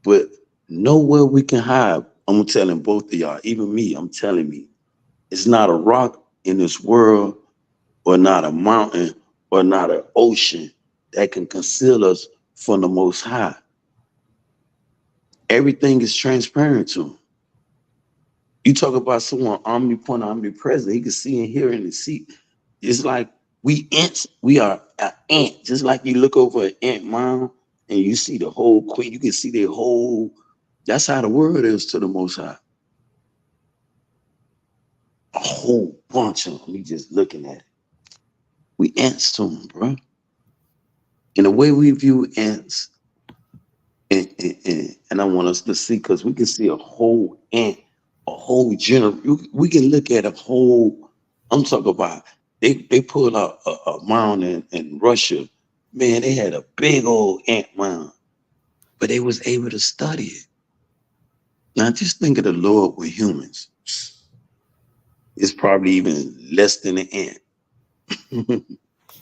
but nowhere we can hide. I'm telling both of y'all, even me, I'm telling me, it's not a rock in this world, or not a mountain, or not an ocean that can conceal us from the Most High. Everything is transparent to him. You talk about someone omnipotent, omnipresent, he can see and hear and see. It's like we ants, we are an ant. Just like you look over an ant mound and you see the whole queen, you can see their whole, that's how the world is to the Most High. A whole bunch of them, we just looking at it. We ants to him, bro. In the way we view ants, and I want us to see, because we can see a whole ant, a whole we can look at a whole. I'm talking about they pulled out a mound in Russia. Man, they had a big old ant mound, but they was able to study it. Now just think of the Lord with humans. It's probably even less than an ant.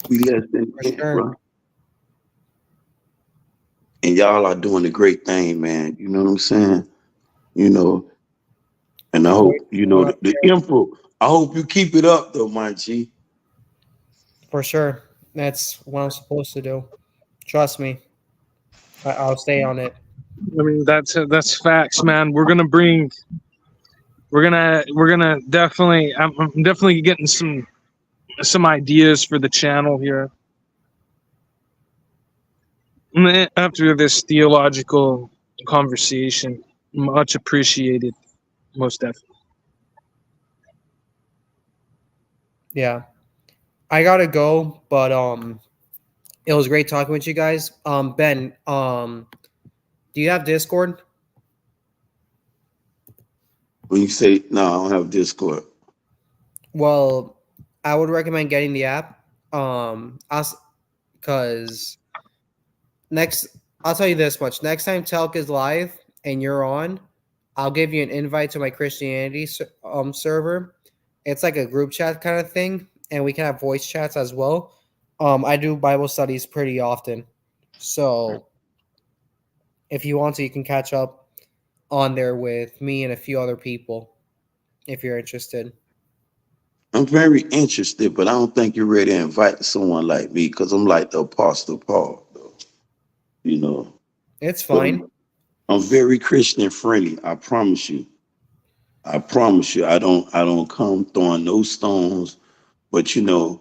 We less than an ant, bro. And y'all are doing a great thing, man. You know what I'm saying? You know, and I hope, you know, the info. I hope you keep it up though, my G. For sure. That's what I'm supposed to do. Trust me. I'll stay on it. I mean, that's facts, man. We're gonna definitely. I'm definitely getting some ideas for the channel here after this theological conversation. Much appreciated, most definitely. Yeah. I gotta go, but it was great talking with you guys. Ben, do you have Discord? When you say no, I don't have Discord. Well, I would recommend getting the app. Because I'll tell you this much. Next time Telk is live and you're on, I'll give you an invite to my Christianity server. It's like a group chat kind of thing, and we can have voice chats as well. I do Bible studies pretty often, so if you want to, you can catch up on there with me and a few other people if you're interested. I'm very interested, but I don't think you're ready to invite someone like me because I'm like the Apostle Paul, though. You know, it's fine. I'm very Christian friendly. I promise you. I promise you. I don't come throwing no stones, but you know,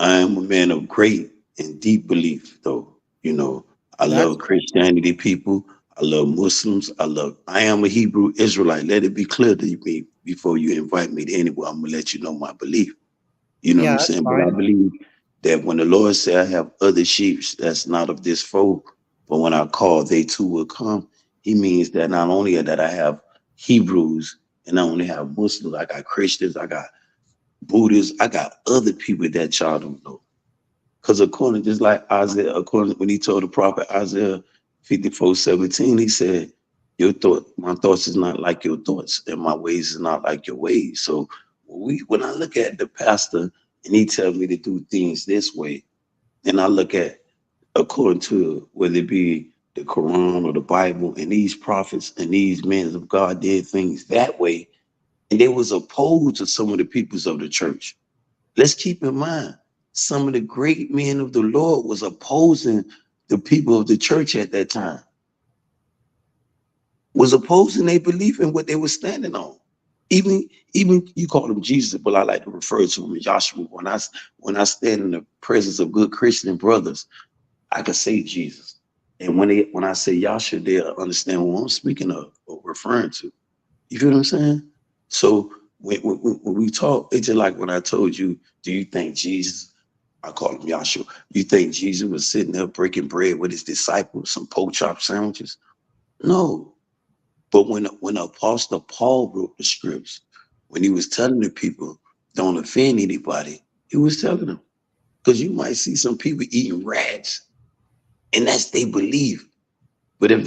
I am a man of great and deep belief, though. You know, I love Christianity people. I love Muslims. I am a Hebrew Israelite. Let it be clear to me before you invite me to anywhere. I'm gonna let you know my belief. You know what I'm saying? But I believe that when the Lord said I have other sheep that's not of this fold, but when I call, they too will come. He means that not only that I have Hebrews and I only have Muslims, I got Christians, I got Buddhists, I got other people that y'all don't know. Because according, just like Isaiah, according when he told the prophet Isaiah 54:17, he said, my thoughts is not like your thoughts, and my ways is not like your ways. So when I look at the pastor and he tells me to do things this way, and I look at according to whether it be the Quran or the Bible, and these prophets and these men of God did things that way, and they was opposed to some of the peoples of the church. Let's keep in mind, some of the great men of the Lord was opposing the people of the church at that time. Was opposing their belief in what they were standing on. Even you call him Jesus, but I like to refer to him as Joshua. When I stand in the presence of good Christian brothers, I can say Jesus. And when I say Yahshua, they'll understand what I'm speaking of or referring to. You feel what I'm saying? So when we talk, it's just like when I told you, do you think Jesus, I call him Yahshua, you think Jesus was sitting there breaking bread with his disciples, some pork chop sandwiches? No. But when Apostle Paul wrote the scripts, when he was telling the people, don't offend anybody, he was telling them. Because you might see some people eating rats, and that's they believe. But if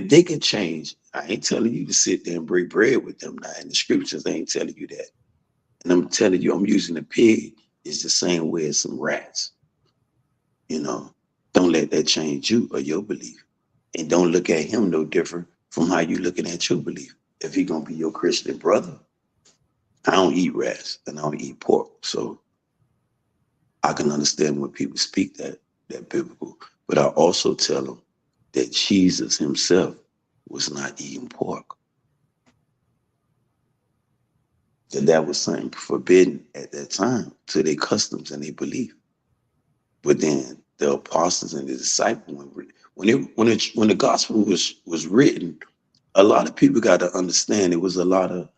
they could change, I ain't telling you to sit there and break bread with them now. And the scriptures ain't telling you that. And I'm telling you, I'm using a pig is the same way as some rats. You know, don't let that change you or your belief. And don't look at him no different from how you looking at your belief. If he gonna be your Christian brother, I don't eat rats and I don't eat pork. So I can understand when people speak that biblical. But I also tell them that Jesus himself was not eating pork. That was something forbidden at that time to their customs and their belief. But then the apostles and the disciples, when the gospel was written, a lot of people got to understand it was a lot of,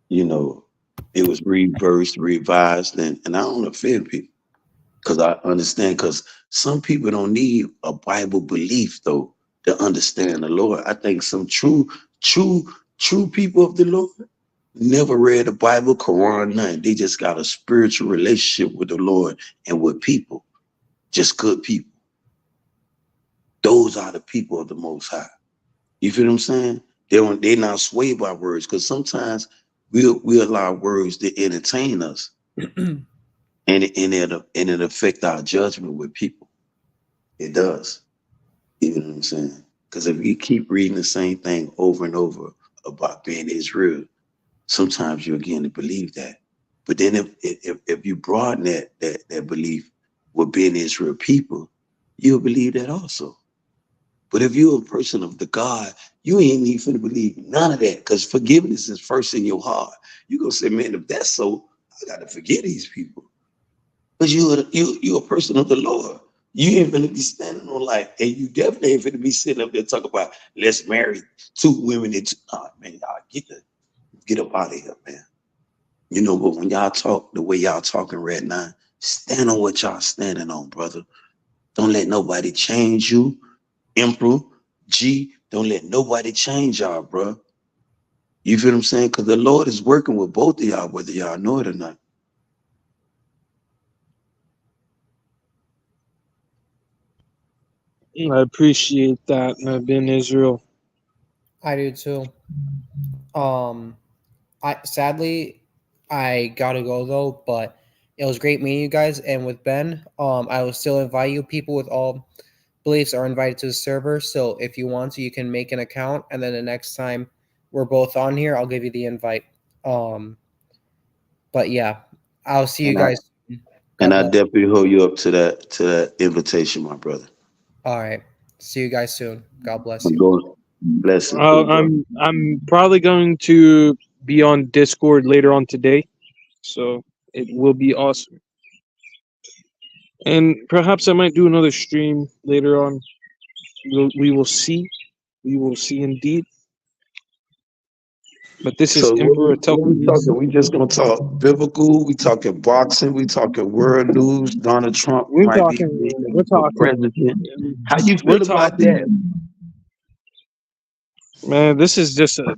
it was reversed, revised, and I don't offend people. Because I understand, because some people don't need a Bible belief though to understand the Lord. I think some true people of the Lord never read the Bible, Quran, nothing. They just got a spiritual relationship with the Lord and with people, just good people. Those are the people of the Most High. You feel what I'm saying? They're not swayed by words, because sometimes we allow words to entertain us, and it affect our judgment with people. It does. You know what I'm saying? Because if you keep reading the same thing over and over about being Israel, sometimes you're again to believe that. But then if you broaden that belief with being Israel people, you'll believe that also. But if you're a person of the God, you ain't even finna believe none of that, because forgiveness is first in your heart. You're gonna say, man, if that's so, I gotta forgive these people. Because you're a person of the Lord. You ain't gonna be standing on like, and you definitely ain't gonna be sitting up there talking about let's marry 2 women and 2. Oh, man, y'all get up out of here, man. You know, but when y'all talk the way y'all talking right now, stand on what y'all standing on, brother. Don't let nobody change you. Emperor G, don't let nobody change y'all, bro. You feel what I'm saying? Because the Lord is working with both of y'all, whether y'all know it or not. I appreciate that. I've been Israel. I do too. Sadly I gotta go though, but it was great meeting you guys. And with Ben, I will still invite you. People with all beliefs are invited to the server. So if you want to, you can make an account, and then the next time we're both on here, I'll give you the invite. But yeah, I'll see you And I guys. and God I bless. definitely hold you up to that invitation, my brother. All right. See you guys soon. God bless I'm you. going. Blessings to you, bro. I'm probably going to be on Discord later on today, so it will be awesome. And perhaps I might do another stream later on. We will see. We will see indeed. But this is So Emperor what we Telkins. talking? We just gonna talk biblical. We talking boxing. We talking world news. Donald Trump We're might be talking. elected We're for talking. president. How you We're feel about that? talking. Man, this is just a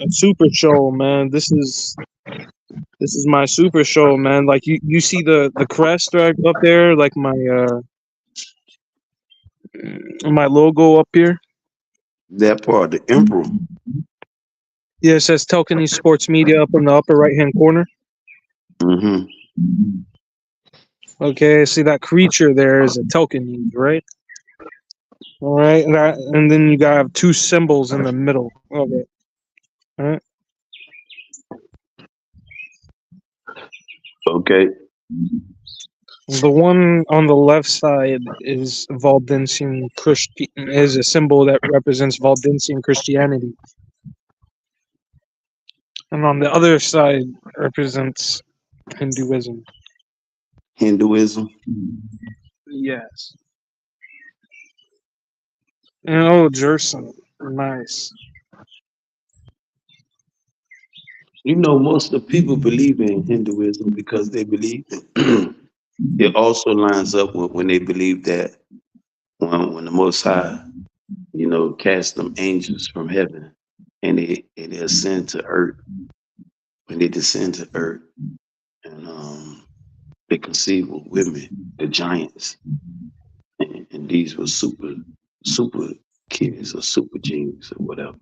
super show, man. This is my super show, man. Like you see the crest right up there, like my logo up here. That part, the emperor. Yeah, it says Telkins Sports Media up in the upper right hand corner. Mm-hmm. Okay, see that creature there is a Telkins, right? All right, and then you gotta have 2 symbols in the middle of it. All right. Okay. The one on the left side is Valdensian is a symbol that represents Valdensian Christianity, and on the other side represents Hinduism. Hinduism. Yes. And oh, Jerson, nice. You know, most of the people believe in Hinduism because they believe that it also lines up with when they believe that when the Most High, cast them angels from heaven and they ascend to earth. When they descend to earth and they conceive with women, the giants, and these were super kids or super genies or whatever.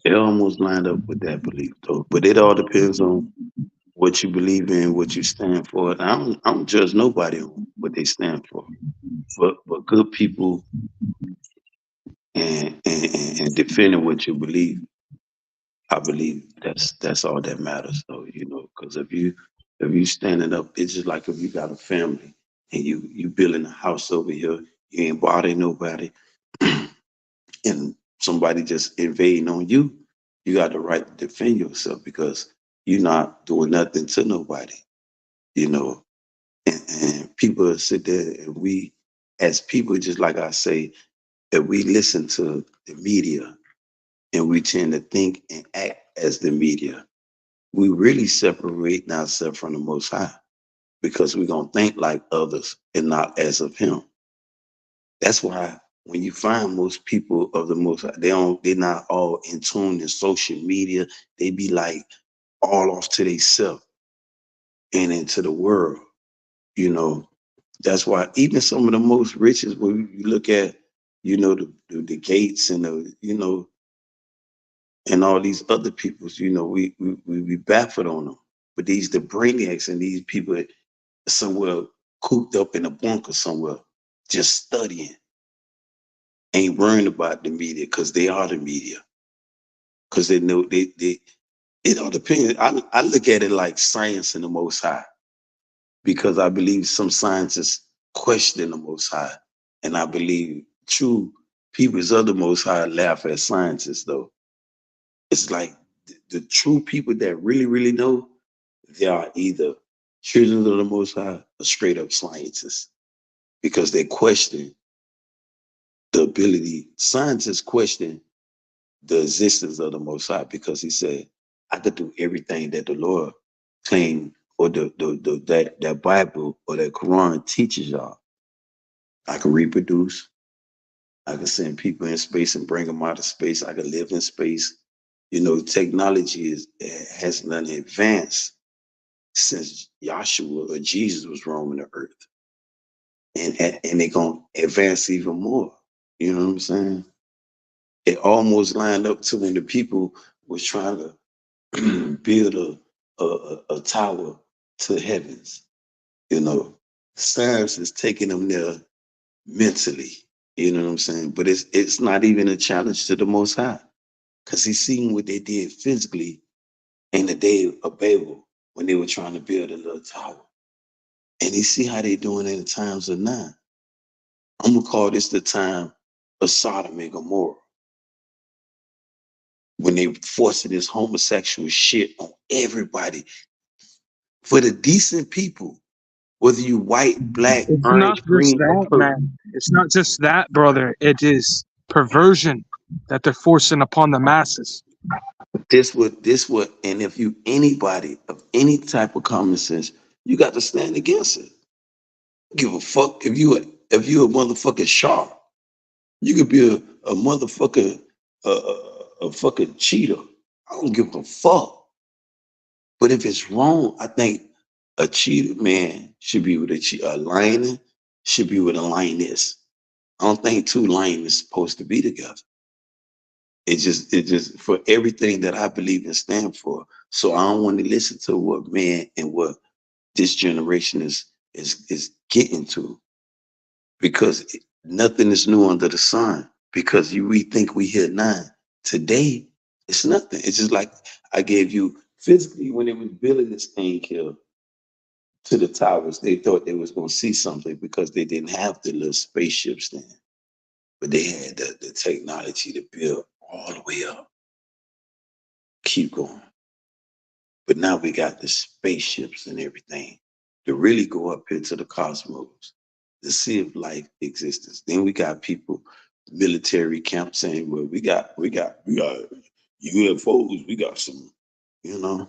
It almost lined up with that belief though, but it all depends on what you believe in, what you stand for. And I don't judge nobody on what they stand for, but good people and defending what you believe. I believe that's all that matters though, because if you standing up, it's just like if you got a family and you building a house over here, you ain't bothering nobody, and somebody just invading on you, you got the right to defend yourself because you're not doing nothing to nobody, you know. And people sit there and we, as people, just like I say, if we listen to the media and we tend to think and act as the media, we really separate ourselves from the Most High. because we're gonna think like others and not as of him. That's why when you find most people of the most, they're not all in tune in social media. They be like all off to themselves and into the world. You know, that's why even some of the most richest, when you look at, the Gates and and all these other peoples, we be baffled on them. But the brainiacs and these people somewhere cooped up in a bunker somewhere, just studying, ain't worrying about the media because they are the media. Because they know it all depends. I look at it like science and the Most High, because I believe some scientists question the Most High, and I believe true peoples of the Most High laugh at scientists. Though it's like the true people that really, really know, they are either children of the Most High or straight up scientists, because they question the ability. Scientists question the existence of the Most High, because he said, I could do everything that the Lord claimed, or that Bible or that Quran teaches y'all. I can reproduce. I can send people in space and bring them out of space. I can live in space. Technology has done advanced since Yahshua or Jesus was roaming the earth, and they're gonna advance even more. You know what I'm saying? It almost lined up to when the people was trying to build a tower to heavens. Science is taking them there mentally. You know what I'm saying? But it's not even a challenge to the Most High, because he's seen what they did physically in the day of Babel when they were trying to build a little tower, and he see how they doing in the times of now. I'm gonna call this the time of Sodom and Gomorrah, when they forcing this homosexual shit on everybody. For the decent people, whether you white, black, It's not orange, just green, or that, purple. man. It's not just that, brother. It is perversion that they're forcing upon the masses. This would, and if you anybody of any type of common sense, you got to stand against it. Give a fuck if you a motherfucking shark. You could be a motherfucker, a fucking cheater. I don't give a fuck. But if it's wrong, I think a cheater man should be with a lion should be with a lioness. I don't think two lions is supposed to be together. It just for everything that I believe and stand for. So I don't want to listen to what man and what this generation is getting to, because nothing is new under the sun. Because we think we here now. Today, it's nothing. It's just like I gave you physically when they was building this thing here to the towers. They thought they was gonna see something because they didn't have the little spaceships then, but they had the technology to build all the way up. Keep going. But now we got the spaceships and everything to really go up into the cosmos to see if life exists. Then we got people, military camp saying, well, we got UFOs, we got some, I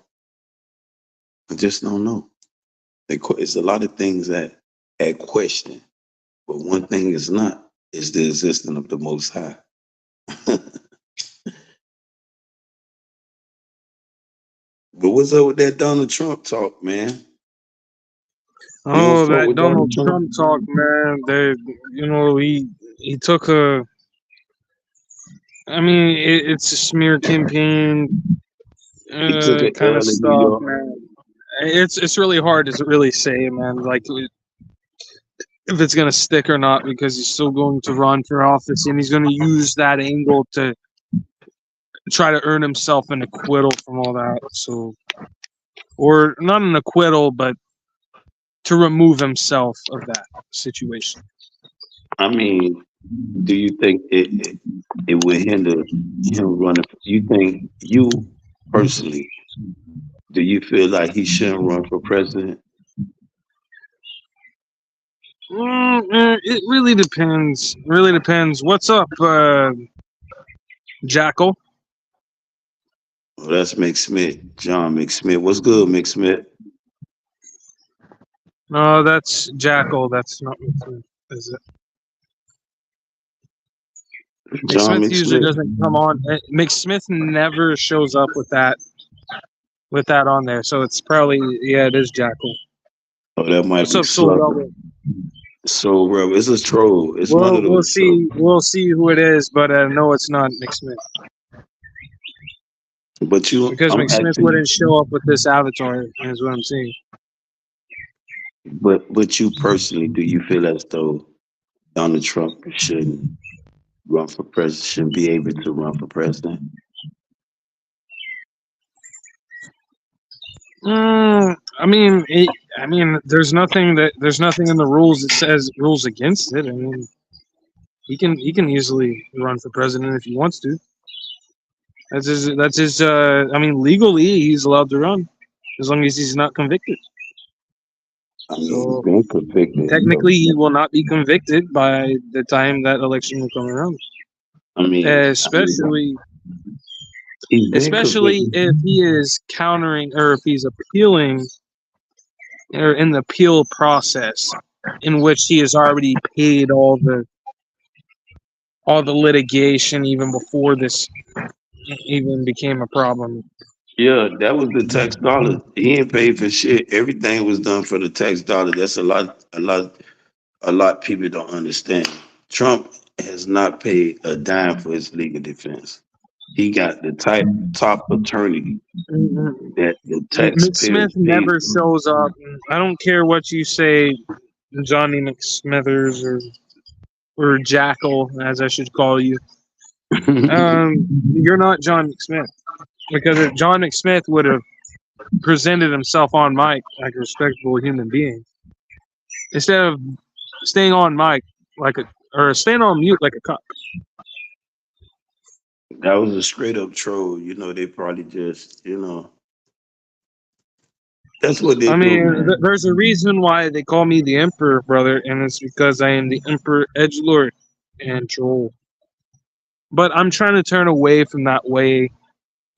just don't know. It's a lot of things that at question, but one thing is not, is the existence of the Most High. But what's up with that Donald Trump talk, man? Oh, that Donald Trump talk, man. He took a. I mean, it's a smear campaign He took an kind L of in New stuff, York. man. It's really hard to really say, man. Like if it's gonna stick or not, because he's still going to run for office, and he's gonna use that angle to try to earn himself an acquittal from all that. So, or not an acquittal, but to remove himself of that situation. I mean, do you think it would hinder him running? You think you personally, do you feel like he shouldn't run for president? It really depends. Really depends. What's up, Jackal? Well, that's Mick Smith, John Mick Smith. What's good, Mick Smith? No, that's Jackal. That's not McSmith, is it? John McSmith usually McSmith. doesn't come on. McSmith never shows up with that on there. So it's probably it is Jackal. Oh, that might What's be up, Soul Slugger. Rebel? So, bro, it's a troll. It's one of We'll those trolls. see who it is, but no, it's not McSmith But because I'm McSmith asking, wouldn't show up with this avatar. Is what I'm saying. but you personally, do you feel as though Donald Trump shouldn't run for president? Shouldn't be able to run for president? I mean, there's nothing in the rules that says rules against it. I mean, he can easily run for president if he wants to. That's his. I mean, legally he's allowed to run as long as he's not convicted. I mean, So he's been convicted. technically, he will not be convicted by the time that election will come around. Especially if he is countering or if he's appealing or in the appeal process in which he has already paid all the litigation even before this even became a problem. Yeah, that was the tax dollar. He ain't paid for shit. Everything was done for the tax dollar. That's a lot people don't understand. Trump has not paid a dime for his legal defense. He got the top attorney that the taxpayers McSmith never shows up. I don't care what you say, Johnny McSmithers or Jackal, as I should call you. You're not John McSmith, because if John McSmith would have presented himself on mic like a respectable human being, instead of staying on mic or staying on mute like a cop. That was a straight up troll. They probably just, that's what they do. I mean, there's a reason why they call me the Emperor, brother, and it's because I am the Emperor Edgelord and troll. But I'm trying to turn away from that way,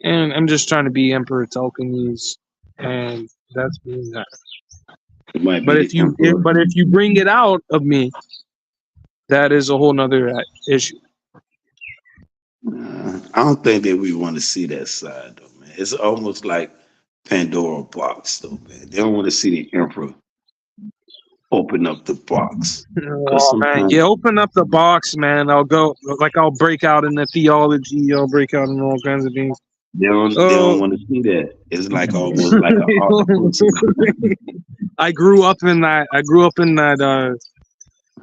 and I'm just trying to be Emperor Telkines, and that's being that. But if you bring it out of me, that is a whole nother issue. I don't think that we want to see that side, though, man. It's almost like Pandora box, though, man. They don't want to see the emperor open up the box. Oh man, open up the box, man. I'll break out in the theology. I'll break out in all kinds of things. They don't want to see that. It's like almost like an octopus. I grew up in that.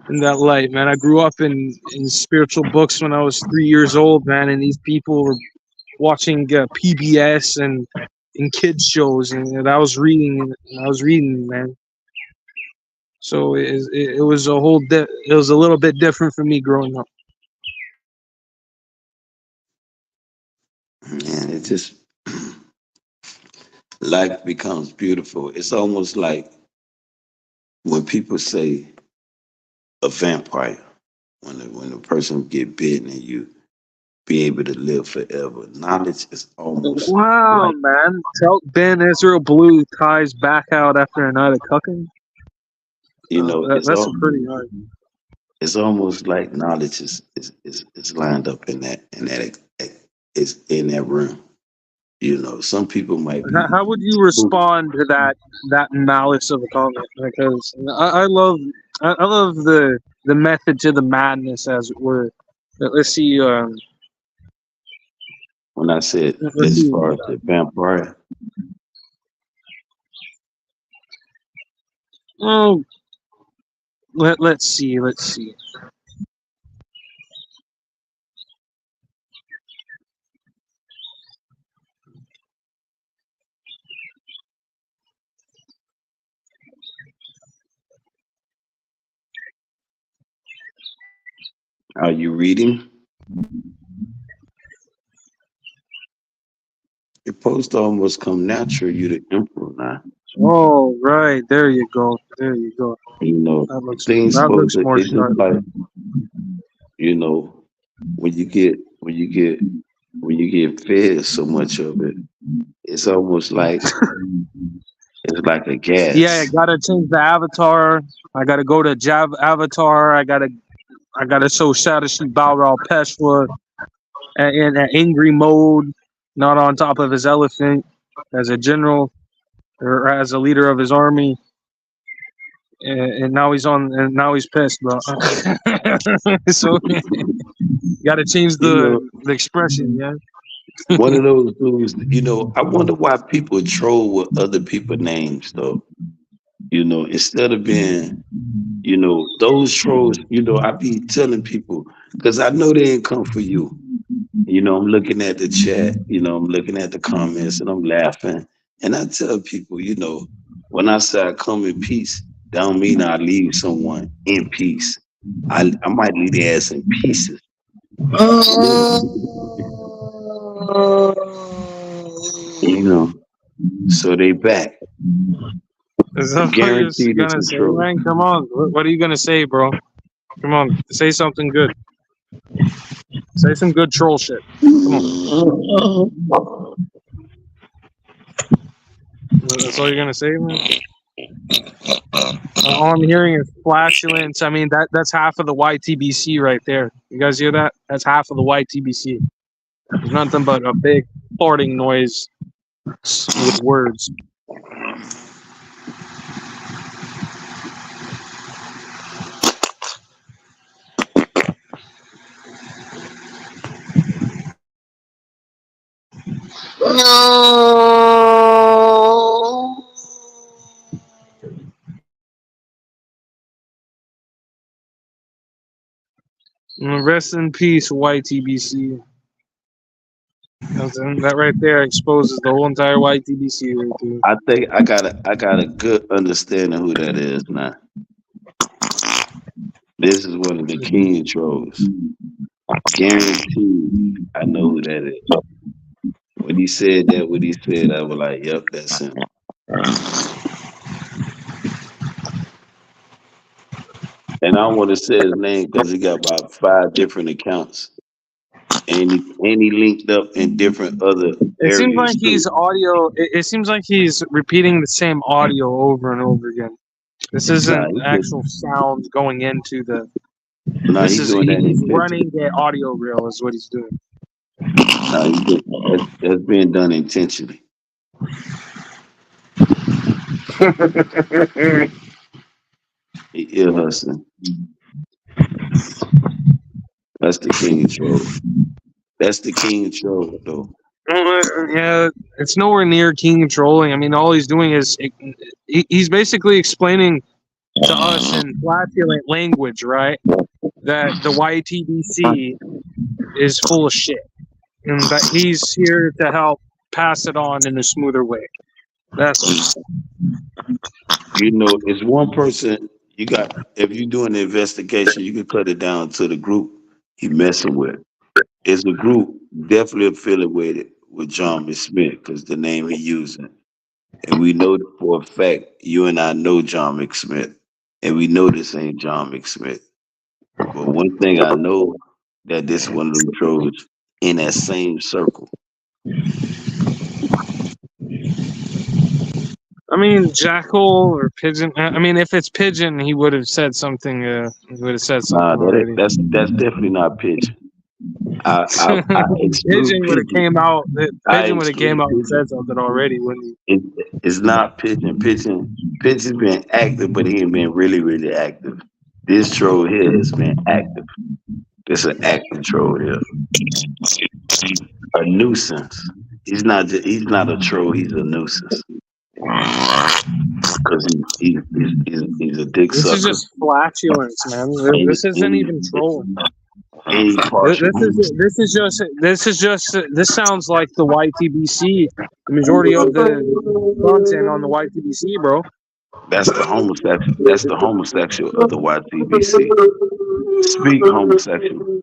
In that light, man. I grew up in spiritual books when I was 3 years old, man, and these people were watching PBS and kids shows, and I was reading, man. So it was it was a little bit different for me growing up. Man, it just life becomes beautiful. It's almost like when people say a vampire, when a person get bitten and you be able to live forever. Knowledge is almost Man. Ben Israel Blue ties back out after a night of cucking. That's pretty hard. It's almost like knowledge is lined up in that is in that room. Some people might be. How would you respond to that malice of a comment? Because I love the method to the madness, as it were. Let's see. When I said as far as the vampire. Oh, let's see. Are you reading? You're supposed to almost come natural. You're the emperor now. Oh, right. There you go. That looks more sharp. Like, when you get fed so much of it, it's almost like It's like a gas. Yeah, I gotta change the avatar. I gotta go to avatar. I gotta show Sadashi Balrog Peshwa in an angry mode, not on top of his elephant, as a general or as a leader of his army. And now he's pissed, bro. So you gotta change the expression, yeah. One of those dudes, I wonder why people troll with other people's names though. Instead of being, those trolls, I be telling people, because I know they ain't come for you. I'm looking at the chat, I'm looking at the comments and I'm laughing. And I tell people, when I say I come in peace, that don't mean I leave someone in peace. I might leave their ass in pieces. So they back. Is that what you're gonna say, man? Come on. What are you gonna say, bro? Come on, say something good. Say some good troll shit. Come on. That's all you're gonna say, man? All I'm hearing is flatulence. I mean, that's half of the YTBC right there. You guys hear that? That's half of the YTBC. There's nothing but a big farting noise with words. Rest in peace, YTBC. That right there exposes the whole entire YTBC right there. I think I got a good understanding who that is now. This is one of the king trolls. Guaranteed, I know who that is. When he said that, I was like, "Yep, that's him." And I don't want to say his name because he got about 5 different accounts, and he linked up in different other. It seems like he's audio. It seems like he's repeating the same audio over and over again. This isn't actual sound going into the. No, he's doing that. He's running the audio reel, is what he's doing. No, that's being done intentionally. He ear hustling. That's the king troll. That's the king troll, though. Yeah, it's nowhere near king trolling. I mean, all he's doing is he's basically explaining to us in flatulent language, right? That the YTBC is full of shit, and that he's here to help pass it on in a smoother way. That's what it's one person you got. If you're doing the investigation, you can cut it down to the group he messing with. It's a group definitely affiliated with John McSmith because the name he using, and we know for a fact you and I know John McSmith, and we know this ain't John McSmith. But one thing I know that this one of them trolls in that same circle. I mean, Jackal or Pigeon. I mean, if it's Pigeon, he would have said something. He would have said something. Nah, that's definitely not Pigeon. Pigeon would have came out. Pigeon would have came out and said something already, wouldn't he? It's not Pigeon. Pigeon's been active, but he ain't been really, really active. This troll here has been active. It's an active troll here. A nuisance. He's not a troll. He's a nuisance. Because he's a dick sucker. This is just flatulence, man. This isn't even trolling. This sounds like the YTBC. The majority of the content on the YTBC, bro. That's the homosexual. That's the homosexual of the YTBC. Speak homosexual.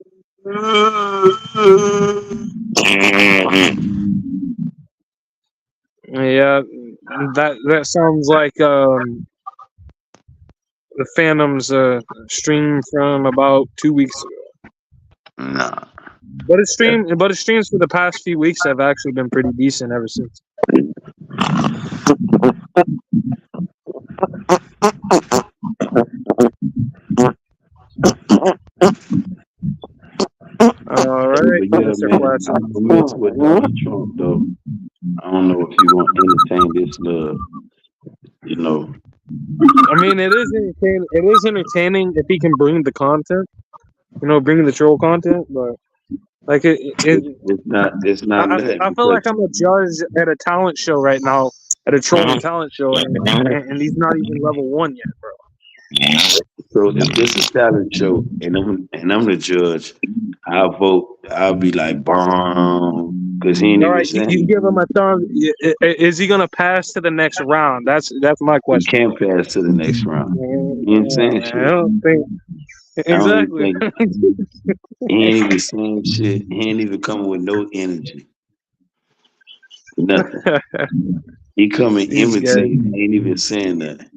Yeah, that sounds like the Phantom's stream from about 2 weeks ago. Nah. But his streams for the past few weeks have actually been pretty decent ever since. All Hey, right, but yeah, Mr. man, Flasher. I'm gonna mess with Donald Trump though. I don't know if you want to entertain this little, you know. I mean, it is entertaining. It is entertaining if he can bring the content, bring the troll content. But like It's not that I feel because like I'm a judge at a talent show right now, at a trolling talent show, and he's not even level 1 yet, bro. so if this is talent show and I'm the judge, I'll vote. I'll be like bomb because he ain't All even right, you saying give him a thumb. Is he gonna pass to the next round? That's my he question. can't pass to the next round. He ain't saying I shit. don't think I don't even exactly. think he ain't even saying shit. He ain't even coming with no energy. Nothing. He coming These guys. imitating, ain't even saying that.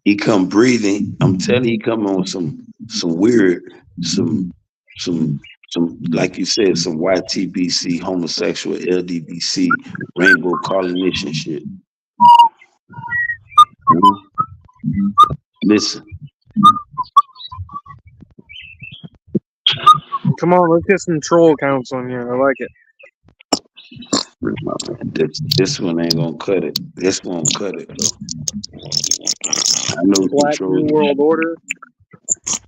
He come breathing. I'm telling you, he come on some weird, some some like you said, some YTBC, homosexual, LDBC, rainbow coalition shit. Mhm. Listen, Come on, let's get some troll counts on here. I like it. my man, this one ain't gonna cut it. This won't cut it though. I know Black New control. World Order.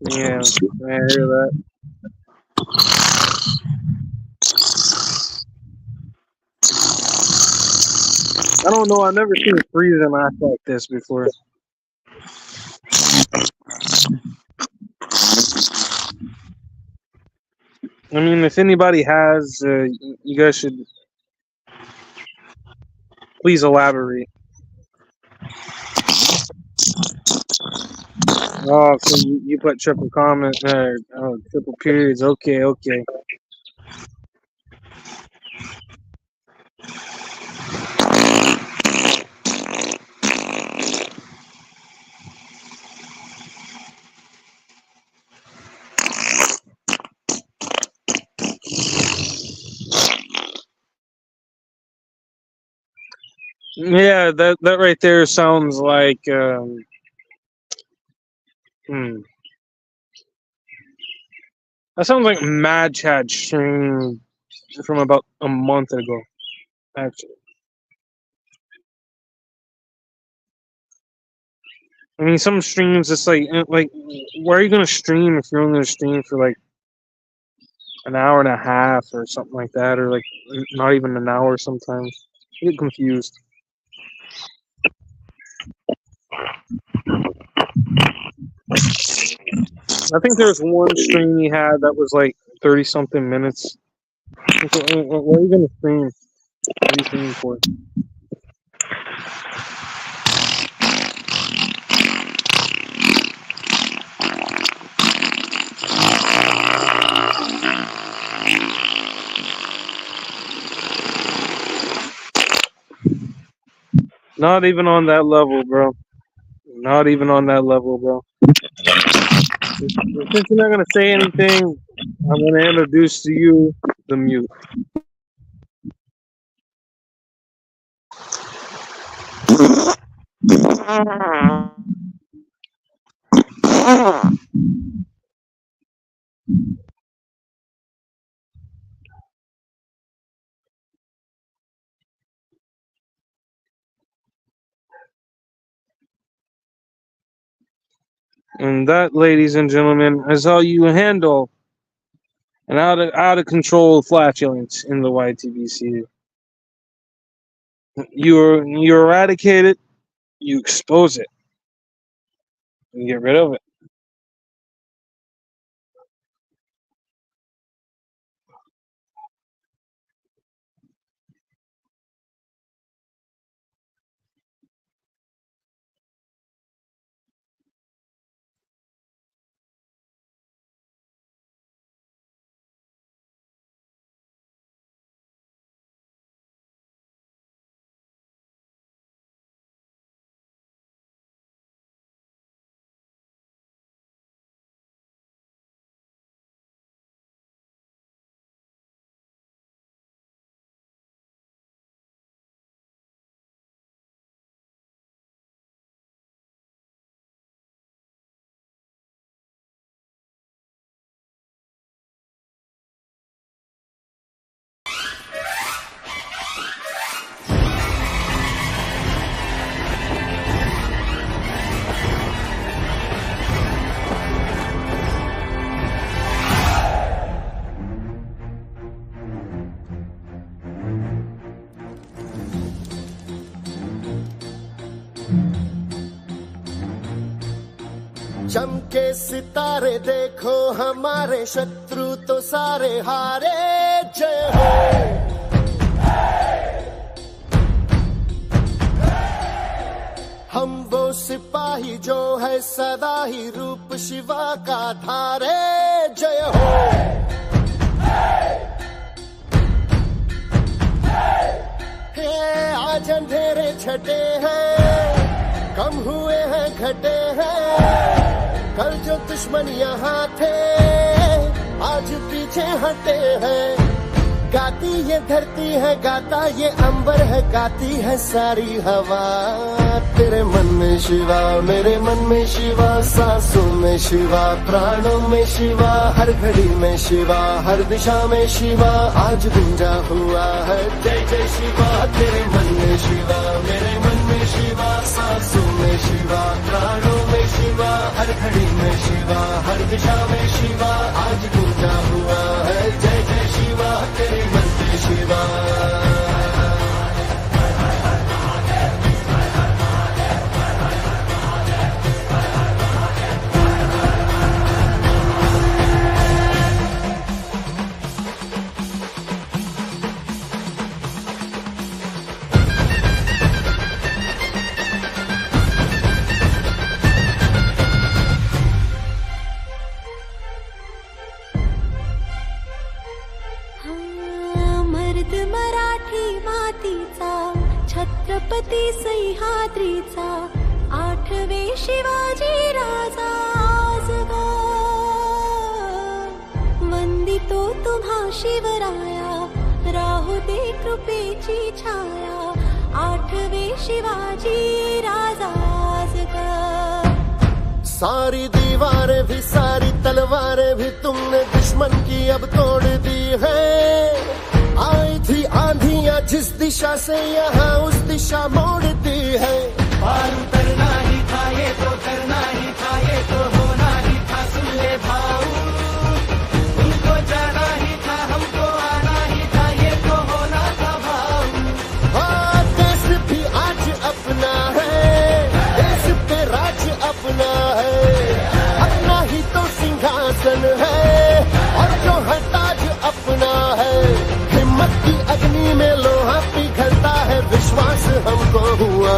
Yeah, I hear that. I don't know. I've never seen Freezing act like this before. I mean, if anybody has, you guys should please elaborate. Oh, so you put triple comment there, triple periods. Okay, okay. Yeah, that right there sounds like hmm. That sounds like Mad Chad stream from about a month ago, actually. I mean, some streams it's like where are you gonna stream if you're only gonna stream for like an hour and a half or something like that, or like not even an hour sometimes. I get confused. I think there's one stream he had that was like 30 something minutes. What are you gonna stream? What are you streaming for? Not even on that level, bro. Not even on that level, bro. Since you're not gonna say anything, I'm gonna introduce to you the mute. And that, ladies and gentlemen, is how you handle an out of control flatulence in the YTBC. You eradicate it, you expose it, you get rid of it. चमके सितारे देखो हमारे शत्रु तो सारे हारे जय हो। हम वो सिपाही जो है सदा ही रूप शिवा का धारे जय हो। आज अंधेरे छटे हैं कम हुए हैं घटे हैं, कल जो दुश्मन यहाँ थे आज पीछे हटे हैं। गाती ये धरती है गाता ये अंबर है, गाती है सारी हवा। तेरे मन में शिवा मेरे मन में शिवा, सांसों में शिवा प्राणों में शिवा, हर घड़ी में शिवा हर दिशा में शिवा आज गूंजा हुआ है जय जय शिवा। तेरे मन में शिवा मेरे मन में शिवा, सांसों में शिवा प्राणों में शिवा, हर घड़ी में शिवा हर दिशा में शिवा आज गूंजा हुआ है जय जय शिवा। तेरे मन में शिवा। मराठी मातीचा छत्रपती सह्याद्रीचा, आठवे शिवाजी राजा आज गा वंदितो तुम्हा शिवराया, राहू दे कृपेची छाया, आठवे शिवाजी राजा आज गा। सारी दीवारें भी सारी तलवारें भी तुमने दुश्मन की अब तोड़ दी है। आई थी आंधियां जिस दिशा से यहाँ उस दिशा मोड़ती है। पार उतरना ही था ये तो करना ही था ये तो होना ही था, सुन ले भाऊ उनको जाना ही था हमको आना ही था ये तो होना था भाऊ। हाँ देश भी आज अपना है, देश पे राज अपना है, अपना ही तो सिंहासन है और जो है ताज अपना है। हिम्मत की अग्नि में लोहा पिघलता है विश्वास हमको हुआ।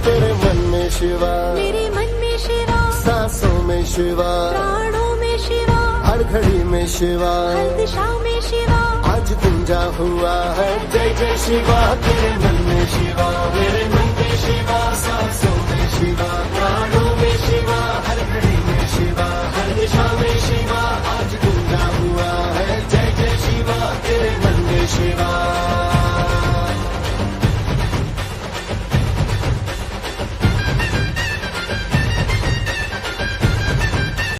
तेरे मन में शिवा मेरे मन में शिवा, सांसों में शिवा प्राणों में शिवा, हर घड़ी में शिवा हर दिशा में शिवा आज गूंजा हुआ है जय जय शिवा। तेरे मन में शिवा मेरे